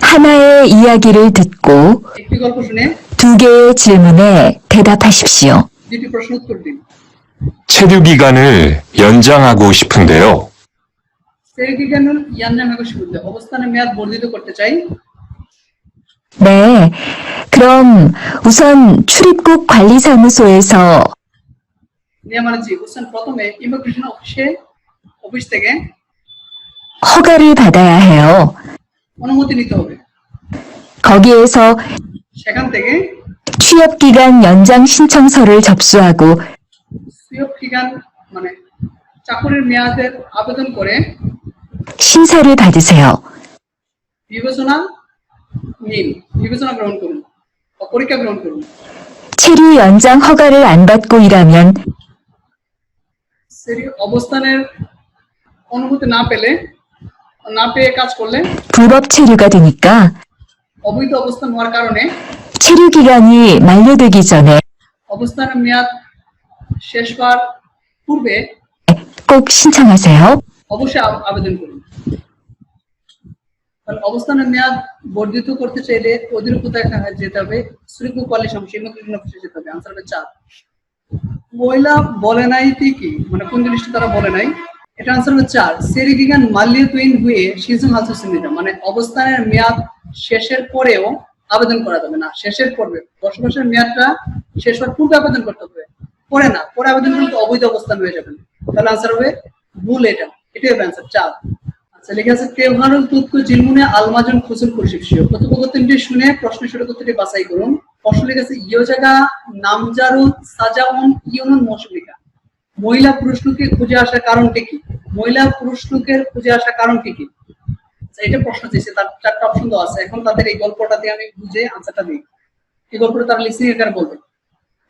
[SPEAKER 2] 하나의 이야기를 듣고
[SPEAKER 1] একটি গল্প শুনে
[SPEAKER 2] 2개의 질문에 대답하십시오.
[SPEAKER 1] দুটি প্রশ্ন উত্তর দিন।
[SPEAKER 4] 체류 기간을 연장하고 싶은데요.
[SPEAKER 1] 세르기간을 연장하고 싶은데 어버스탄의 মেয়াদ বর্ধিত করতে চাই।
[SPEAKER 2] 네. 그럼 우선 출입국 관리사무소에서
[SPEAKER 1] নিয়মানুযায়ী উসমান প্রথমে ইমিগ্রেশন অফিস থেকে
[SPEAKER 2] 허가를 받아야 해요.
[SPEAKER 1] অনুমতি নিতে হবে।
[SPEAKER 2] 거기에서
[SPEAKER 1] সেখান থেকে
[SPEAKER 2] 취업기간 연장 신청서를 접수하고
[SPEAKER 1] সুয়োগ কিগান মানে চাকরির মেয়াদের আবেদন করে
[SPEAKER 2] 심사를 받으세요.
[SPEAKER 1] বিবেচনা নিন, বিবেচনা গ্রহণ করুন বা পরীক্ষা গ্রহণ করুন।
[SPEAKER 2] 체류 연장 허가를 안 받고 일하면
[SPEAKER 1] সেরি অবস্থানের অনুমতি না পেয়ে কাজ করলে
[SPEAKER 2] 불법 체류가 되니까
[SPEAKER 1] অবৈধ অবস্থান হওয়ার কারণে
[SPEAKER 2] 체류 기간이 만료되기 전에
[SPEAKER 1] অবস্থানের মেয়াদ শেষ হওয়ার পূর্বে
[SPEAKER 2] 꼭 신청하세요.
[SPEAKER 1] অবশ্যই আবেদন করুন। তাহলে অবস্থানের মেয়াদ বর্ধিত করতে চাইলে ওদের কোথায় যেতে হবে? শ্রীকুক পালি সমস্যা ইমিগ্রেশন অফিসে যেতে হবে। আনসার হবে 4। মহিলা বলে নাই ঠিকই মানে কোন জিনিসটা তারা বলে নাই, এটা আনসার হবে 4। সেরিগিগান মাল্লিয়ে তুইন হুয়ে সিজন হালসুসিনিটা মানে অবস্থানের মেয়াদ শেষের পরেও আবেদন করা যাবে না, শেষের পূর্বে বসবাসের মেয়াদটা শেষ হওয়ার পূর্বে আবেদন করতে হবে, পরে না, পরে আবেদন করলে অবৈধ অবস্থান হয়ে যাবে। তাহলে আনসার হবে ভুল, এটাই হবে আনসার 4। আচ্ছা লেখা আছে তেওহারুল তুতকো জিলমুনে আলমাজন খুসুল কুরশিপশিও কথোপকথনটি শুনে প্রশ্নের সঠিক উত্তরটি বাছাই করুন। প্রশ্ন লেখা আছে ইয় জায়গা নামজারুদ সাজাউন ইউনুন মৌসুমিকা মহিলা পুরুষ লোকে খুঁজে আসার কারণটি কি? মহিলা পুরুষ লোকের খুঁজে আসার কারণটি কি? এটা প্রশ্ন চেয়েছে, তার 4টা অপশন তো আছে। এখন তাদের এই গল্পটা দিয়ে আমি বুঝে আনসারটা দিই। এই গল্পটা তারা লিসনিং এর বলবে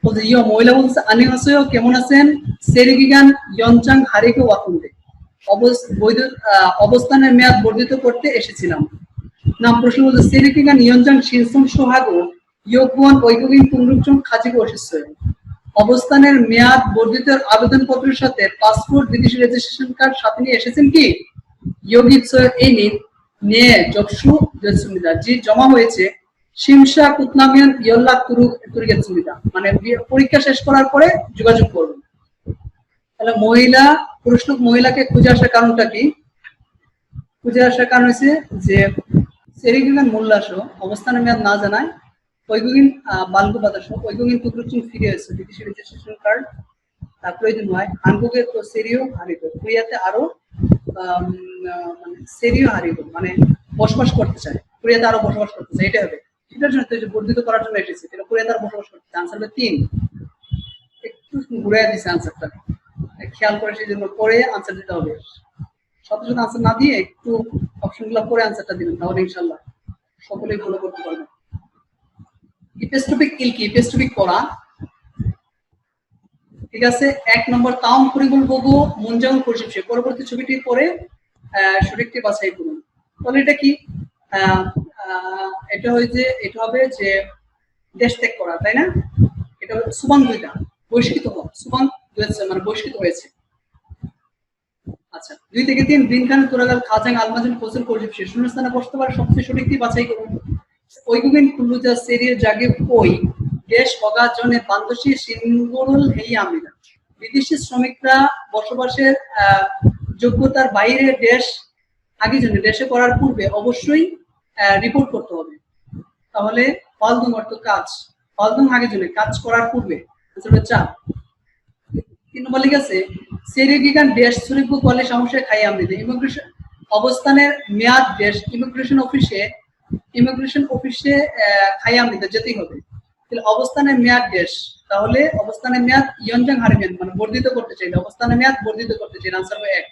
[SPEAKER 1] বলছে ইয় মহিলা বলছে আনিহাসেও কেমন আছেন সেরিগিগান ইয়নচাং হারিকে ওয়াকুন্দে অবস্থানের মেয়াদ বর্ধিত করতে এসেছিলাম। নাম প্রশ্ন বলছে সেরিগিগান ইয়নচাং শিনসং সোহাগো ইয়োগুয়ান ঐকগিন পুনরুপচং খাজিগো অসিসয় অবস্থানের মেয়াদ বর্ধিতের আবেদনপত্রের সাথে পাসপোর্ট বিদেশি রেজিস্ট্রেশন কার্ড সাথে নিয়ে এসেছেন কি? ইয়োগিৎসয় এই নিয়ে জবসু জসুমিদা জি জমা হয়েছে শিমশা কুতনামিয়ান ইয়ল্লা তুরুগের সুবিধা মানে পরীক্ষা শেষ করার পরে যোগাযোগ করবেন। তাহলে মহিলাকে খুঁজে আসার কারণটা কি? খুঁজে আসার কারণ হচ্ছে যে সেরিগিগান মোল্লাস অবস্থানের মেয়াদ না জানায় ঐগুগিন বালগু বাতাস ঐগুগিন তুকরুচুন ফিরে এসে বিদেশি রেজিস্ট্রেশন কার্ড প্রয়োজন হয়। হানগুগে তো সেরিও হারিব কোরিয়াতে আরো মানে সেরিও হারিব মানে বসবাস করতে চায়, কোরিয়াতে আরো বসবাস করতে চায়, এটা হবে এটার জন্য বর্ধিত করার জন্য এসেছে, এটা কোরিয়াতে আরো বসবাস করতে চায়। আনসার হবে 3। একটু ঘুরাই দিছে আনসারটা, খেয়াল করে সেই জন্য পরে আনসার দিতে হবে। সাথে সাথে আনসার না দিয়ে একটু অপশনগুলো পরে আনসারটা দিবেন, তাহলে ইনশাআল্লাহ সকলেই ফলো করতে পারবেন। ইপেস্টপিক ইলকি ইপেস্টপিক করা ঠিক আছে। 1 নম্বর তাউন পরিগুল বগু মুনজাউন পরিশিপশে পরবর্তী ছবিটি পরে সঠিকটি বাছাই করুন। তাহলে এটা কি? এটা হবে যে দেশ ত্যাগ করা, তাই না? এটা সুবান দুইটা বহিষ্কৃত হওয়া, সুবান মানে বহিষ্কৃত হয়েছে। আচ্ছা 2 থেকে 3 বিনখান তোরাগাল খাজাং আলমাজন কোসুল পরিশিপশে শূন্যস্থানে বসতে পারে সবচেয়ে সঠিকটি বাছাই করুন। ঐগুগিন কুল্লুজা সেরির জাগে কই দেশ হগা জনে বান্দসী সিঙ্গুরুল হেই আমিরা বিদেশি শ্রমিকরা বসবাসের যোগ্যতার বাইরে দেশ আগে জন্য দেশে করার পূর্বে অবশ্যই রিপোর্ট করতে হবে। তাহলে হলদুম অর্থ কাজ, হলদুম আগে জন্য কাজ করার পূর্বে 4। 3 নম্বর লিখে আছে সেরিগিগান দেশ সুরিপ কলে সমস্যা খাই আমনিতে ইমিগ্রেশন অবস্থানের মেয়াদ দেশ ইমিগ্রেশন অফিসে খাই আমনিতে যেতেই হবে। তাহলে অবস্থানের মেয়াদ দেশ, তাহলে অবস্থানের মেয়াদ ইয়নজাং হারিমেন মানে বর্ধিত করতে চাইলে অবস্থানের মেয়াদ বর্ধিত করতে চাইলে আনসার হবে 1।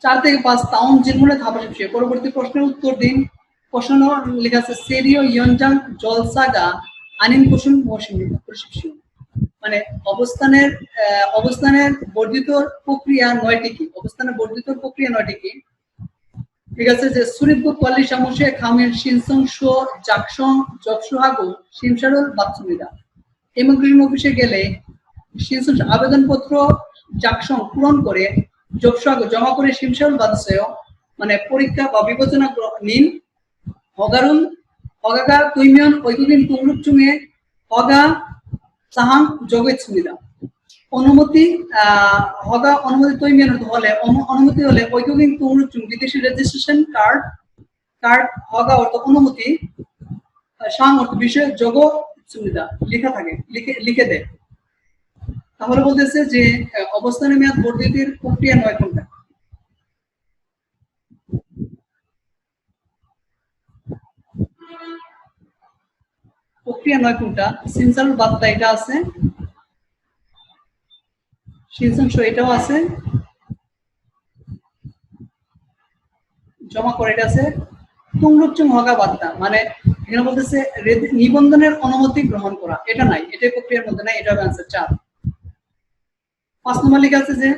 [SPEAKER 1] 4 থেকে 5 টাউন জিলমুনে থাপাশে বিষয় পরবর্তী প্রশ্নের উত্তর দিন। প্রশ্ন লেখা আছে সেরিও ইয়নজাং জলসাগা আনিন কুসুম মৌসুমি প্রশিক্ষণ মানে অবস্থানের বর্ধিত প্রক্রিয়া 9টি কি? অবস্থানের বর্ধিত প্রক্রিয়া 9টি কি? ঠিক আছে যে সুরিবু কোয়ালি সমস্যা খামের সিনসং শো জাকসং জকসুহাগু সিমসারুল বাতসুমিদা ইমিগ্রেশন অফিসে গেলে সিনসং আবেদনপত্র জাকসং পূরণ করে জকসুহাগু জমা করে সিমসারুল বাতসেও মানে পরীক্ষা বা বিবেচনা নিন হগারুন হগাগা তুইমিয়ন ঐগুগিন কুংরুচুঙে হগা সাহাং জগেছমিদা অনুমতি হগা অনুমতি তৈমিয়ন হলে অনুমতি হলে ঐগুগিন কুংরুচুং বিদেশি রেজিস্ট্রেশন কার্ড হগা অর্থ অনুমতি সাং অর্থ বিষয় যোগ সুবিধা লেখা থাকে লিখে দেয়। তাহলে বলতেছে যে অবস্থানের মেয়াদ বর্ধিতের প্রক্রিয়া 9 কোনটা? প্রক্রিয়া 9 কোনটা? সিনসাল বার্তা এটা আছে, সিনসাল শো এটাও আছে, জমা করে এটা আছে, তুংরুকচুং হগা বার্তা মানে এখানে বলতেছে নিবন্ধনের অনুমতি গ্রহণ করা, এটা নাই, এটাই প্রক্রিয়ার মধ্যে নাই, এটা হবে आंसर 4। 5 নম্বর লেখা আছে যে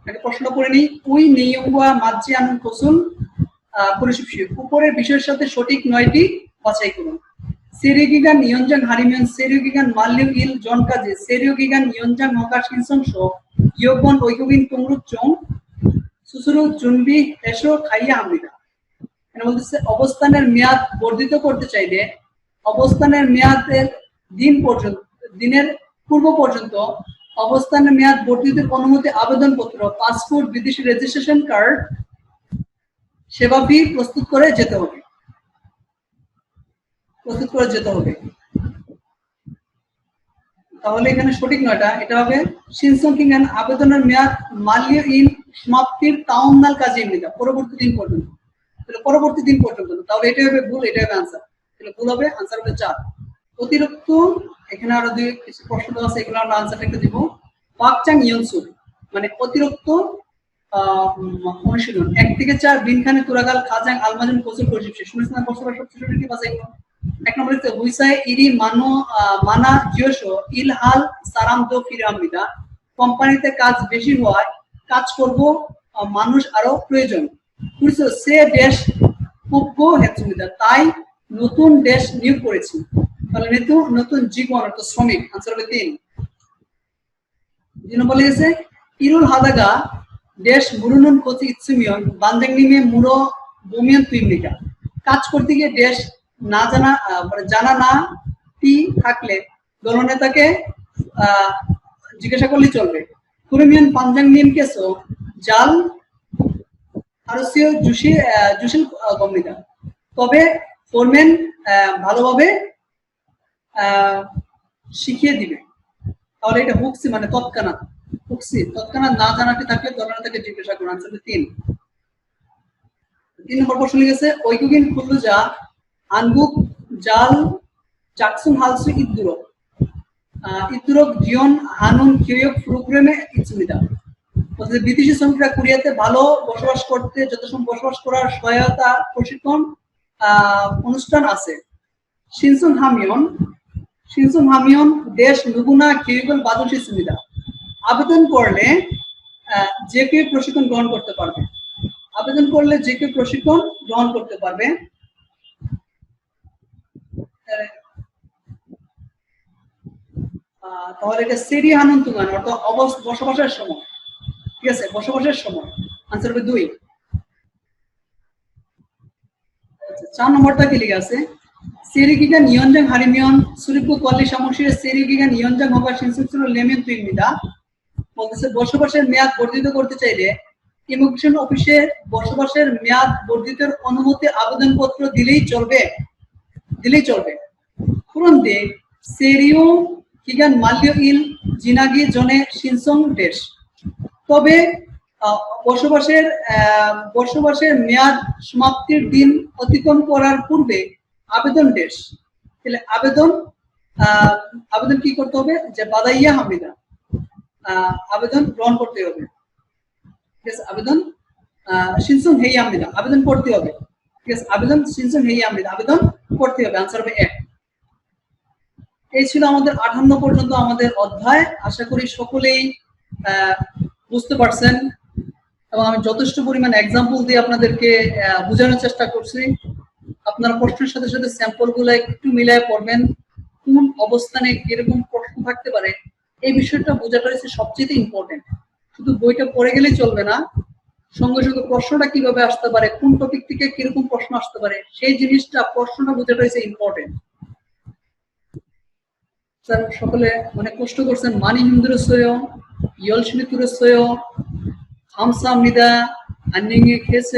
[SPEAKER 1] একটা প্রশ্ন করে নেই ওই নিয়মবা মাঝে আনন্দ কোসুল পরিশিষ্ট উপরের বিষয়ের সাথে সঠিক 9টি বাছাই করুন। সেরিগিগান নিয়ঞ্জাং হারিমিয়ন সেরিগিগান মাল্লিউ ইল জন কাজে সেরিগিগান নিয়ঞ্জাং হকা সিনসংশ ইয়োগন ঐগুগিন তুংরুকচুং সুসুরু জুনবি এসো খাইয়া আমরিদা মানে বলতেছে অবস্থানের মেয়াদ বর্ধিত করতে চাইলে অবস্থানের মেয়াদের দিনের পূর্ব পর্যন্ত অবস্থানের মেয়াদ বর্ধিতের অনুমতি আবেদনপত্র পাসপোর্ট বিদেশি রেজিস্ট্রেশন কার্ড সেবা ফি প্রস্তুত করে যেতে হবে তাহলে এখানে সঠিক 9টা এটা হবে সিনসংকিং আবেদনের মেয়াদ মাল্য ইন সমাপ্তির তাওনাল কাজে নিদা পরবর্তী দিন পর্যন্ত, তাহলে পরবর্তী দিন পর্যন্ত, তাহলে এটা হবে ভুল, এটা হবে आंसर, তাহলে ভুল হবে, आंसर হবে 4। অতিরিক্ত এখানে আরো দুই কিছু প্রশ্ন আছে, এগুলো আমরা आंसर একটা দিব। পাকচাং ইয়নসু মানে অতিরিক্ত অনুশীলন 1 থেকে 4 বিনখানে তুরাগাল খাজাং আলমাজন কোসুল পরিশিষ্ট শুনেছেন না বছর সবচেয়ে সঠিক কি বাছাই করুন। 1 নম্বরে হচ্ছে হুইসাই ইরি মানা জিওশো ইলহাল সারাম দো ফিরামিদা কোম্পানিতে কাজ বেশি হওয়ায় কাজ করব মানুষ আরো প্রয়োজন বুঝছো সে দেশ পূর্ব হেতুমিদা তাই নতুন দেশ নিয়োগ করেছি, তাহলে নতুন জীবন অর্থ শ্রমিক, आंसर হবে 3। 2 নম্বর লিখেছে ইরুল হাদাগা দেশ মুরুনুন কোচি ইৎসুমিয়ন বান্দাংনিমে মুরো বোমিয়ান তুইমিকা কাজ করতে গিয়ে দেশ না জানা না টি থাকলে দলনেতাকে জিজ্ঞাসা করলে চলবে। কুরমিয়ান পাঞ্জাং নিয়ম কেসো জাল আরসিও জুশিল গমনিকা তবে ফোরম্যান ভালোভাবে শিখিয়ে দিবে, তাহলে এটা হুকসি মানে তৎক্ষণাৎ না জানাটি থাকলে দলনেতাকে জিজ্ঞাসা করুন, आंसर 3। 3 নম্বর প্রশ্ন লিখেছে ঐগুগিন খুলুজা আনগুক জাল জাকসুন হালসু ইদুরক জিয়ন হানুন কিয়ক প্রোগ্রামে ইচ্ছুমিদা বলতে বিদেশি শ্রমিকরা কোরিয়াতে ভালো বসবাস করতে যথাসম্ভব বসবাস করার সহায়তা প্রশিক্ষণ অনুষ্ঠান আছে। শিনসুং হামিয়ন দেশ নুগুনা কিয়কল বাদুশি সুবিধা আবেদন করলে যে কেউ প্রশিক্ষণ গ্রহণ করতে পারবে, তাহলে এটা সেরি হানুন তুগান অর্থাৎ বসবাসের সময়, ঠিক আছে বসবাসের সময়, आंसर হবে 2। 4 নম্বরটা কি লেখা আছে সেরিগিগা নিয়ঞ্জাং হারিমিয়ন সুরিপু কোয়ালি সমস্যা সেরিগিগা নিয়ঞ্জাং হবা সিনসুসুর লেমিয়ন তুইমিদা বলতেছে বসবাসের মেয়াদ বর্ধিত করতে চাইলে ইমিগ্রেশন অফিসে বসবাসের মেয়াদ বর্ধিতের অনুমতি আবেদনপত্র দিলেই চলবে? Kuronde সেরিও কিগান মাল্য ইল জিনাগি জনে সিনসং দেশ। তবে বসবাসের মেয়াদ সমাপ্তির দিন অতিক্রম করার পূর্বে আবেদন দেশ, তাহলে আবেদন কি করতে হবে? যে বাদাইয়া হামিদা, আবেদন গ্রহণ করতে হবে। ঠিক আছে, আবেদন সিনসং হেই হামিদা, আবেদন করতে হবে। ঠিক আছে, আবেদন সিনসং হেই হামিদা, আবেদন করতে হবে। আনসার হবে 1। এই ছিল আমাদের 58 পর্যন্ত আমাদের অধ্যায়। আশা করি সকলেই বুঝতে পারছেন এবং আমি যথেষ্ট পরিমাণ এক্সাম্পল দিয়ে আপনাদেরকে বোঝানোর চেষ্টা করছি। আপনারা প্রশ্নের সাথে সাথে স্যাম্পল গুলো একটু মিলায় পড়বেন, কোন অবস্থানে কিরকম প্রশ্ন থাকতে পারে এই বিষয়টা বোঝাটা হচ্ছে সবচেয়ে ইম্পর্টেন্ট। শুধু বইটা পড়ে গেলেই চলবে না, সঙ্গে সঙ্গে প্রশ্নটা কিভাবে আসতে পারে, কোন টপিক থেকে কিরকম প্রশ্ন আসতে পারে সেই জিনিসটা, প্রশ্নটা বোঝাটা হচ্ছে ইম্পর্টেন্ট। স্যার সকলে অনেক কষ্ট করছেন। মানি হিন্দুরসয় 열심히 들었어요. 감사합니다. 안녕히 계세요.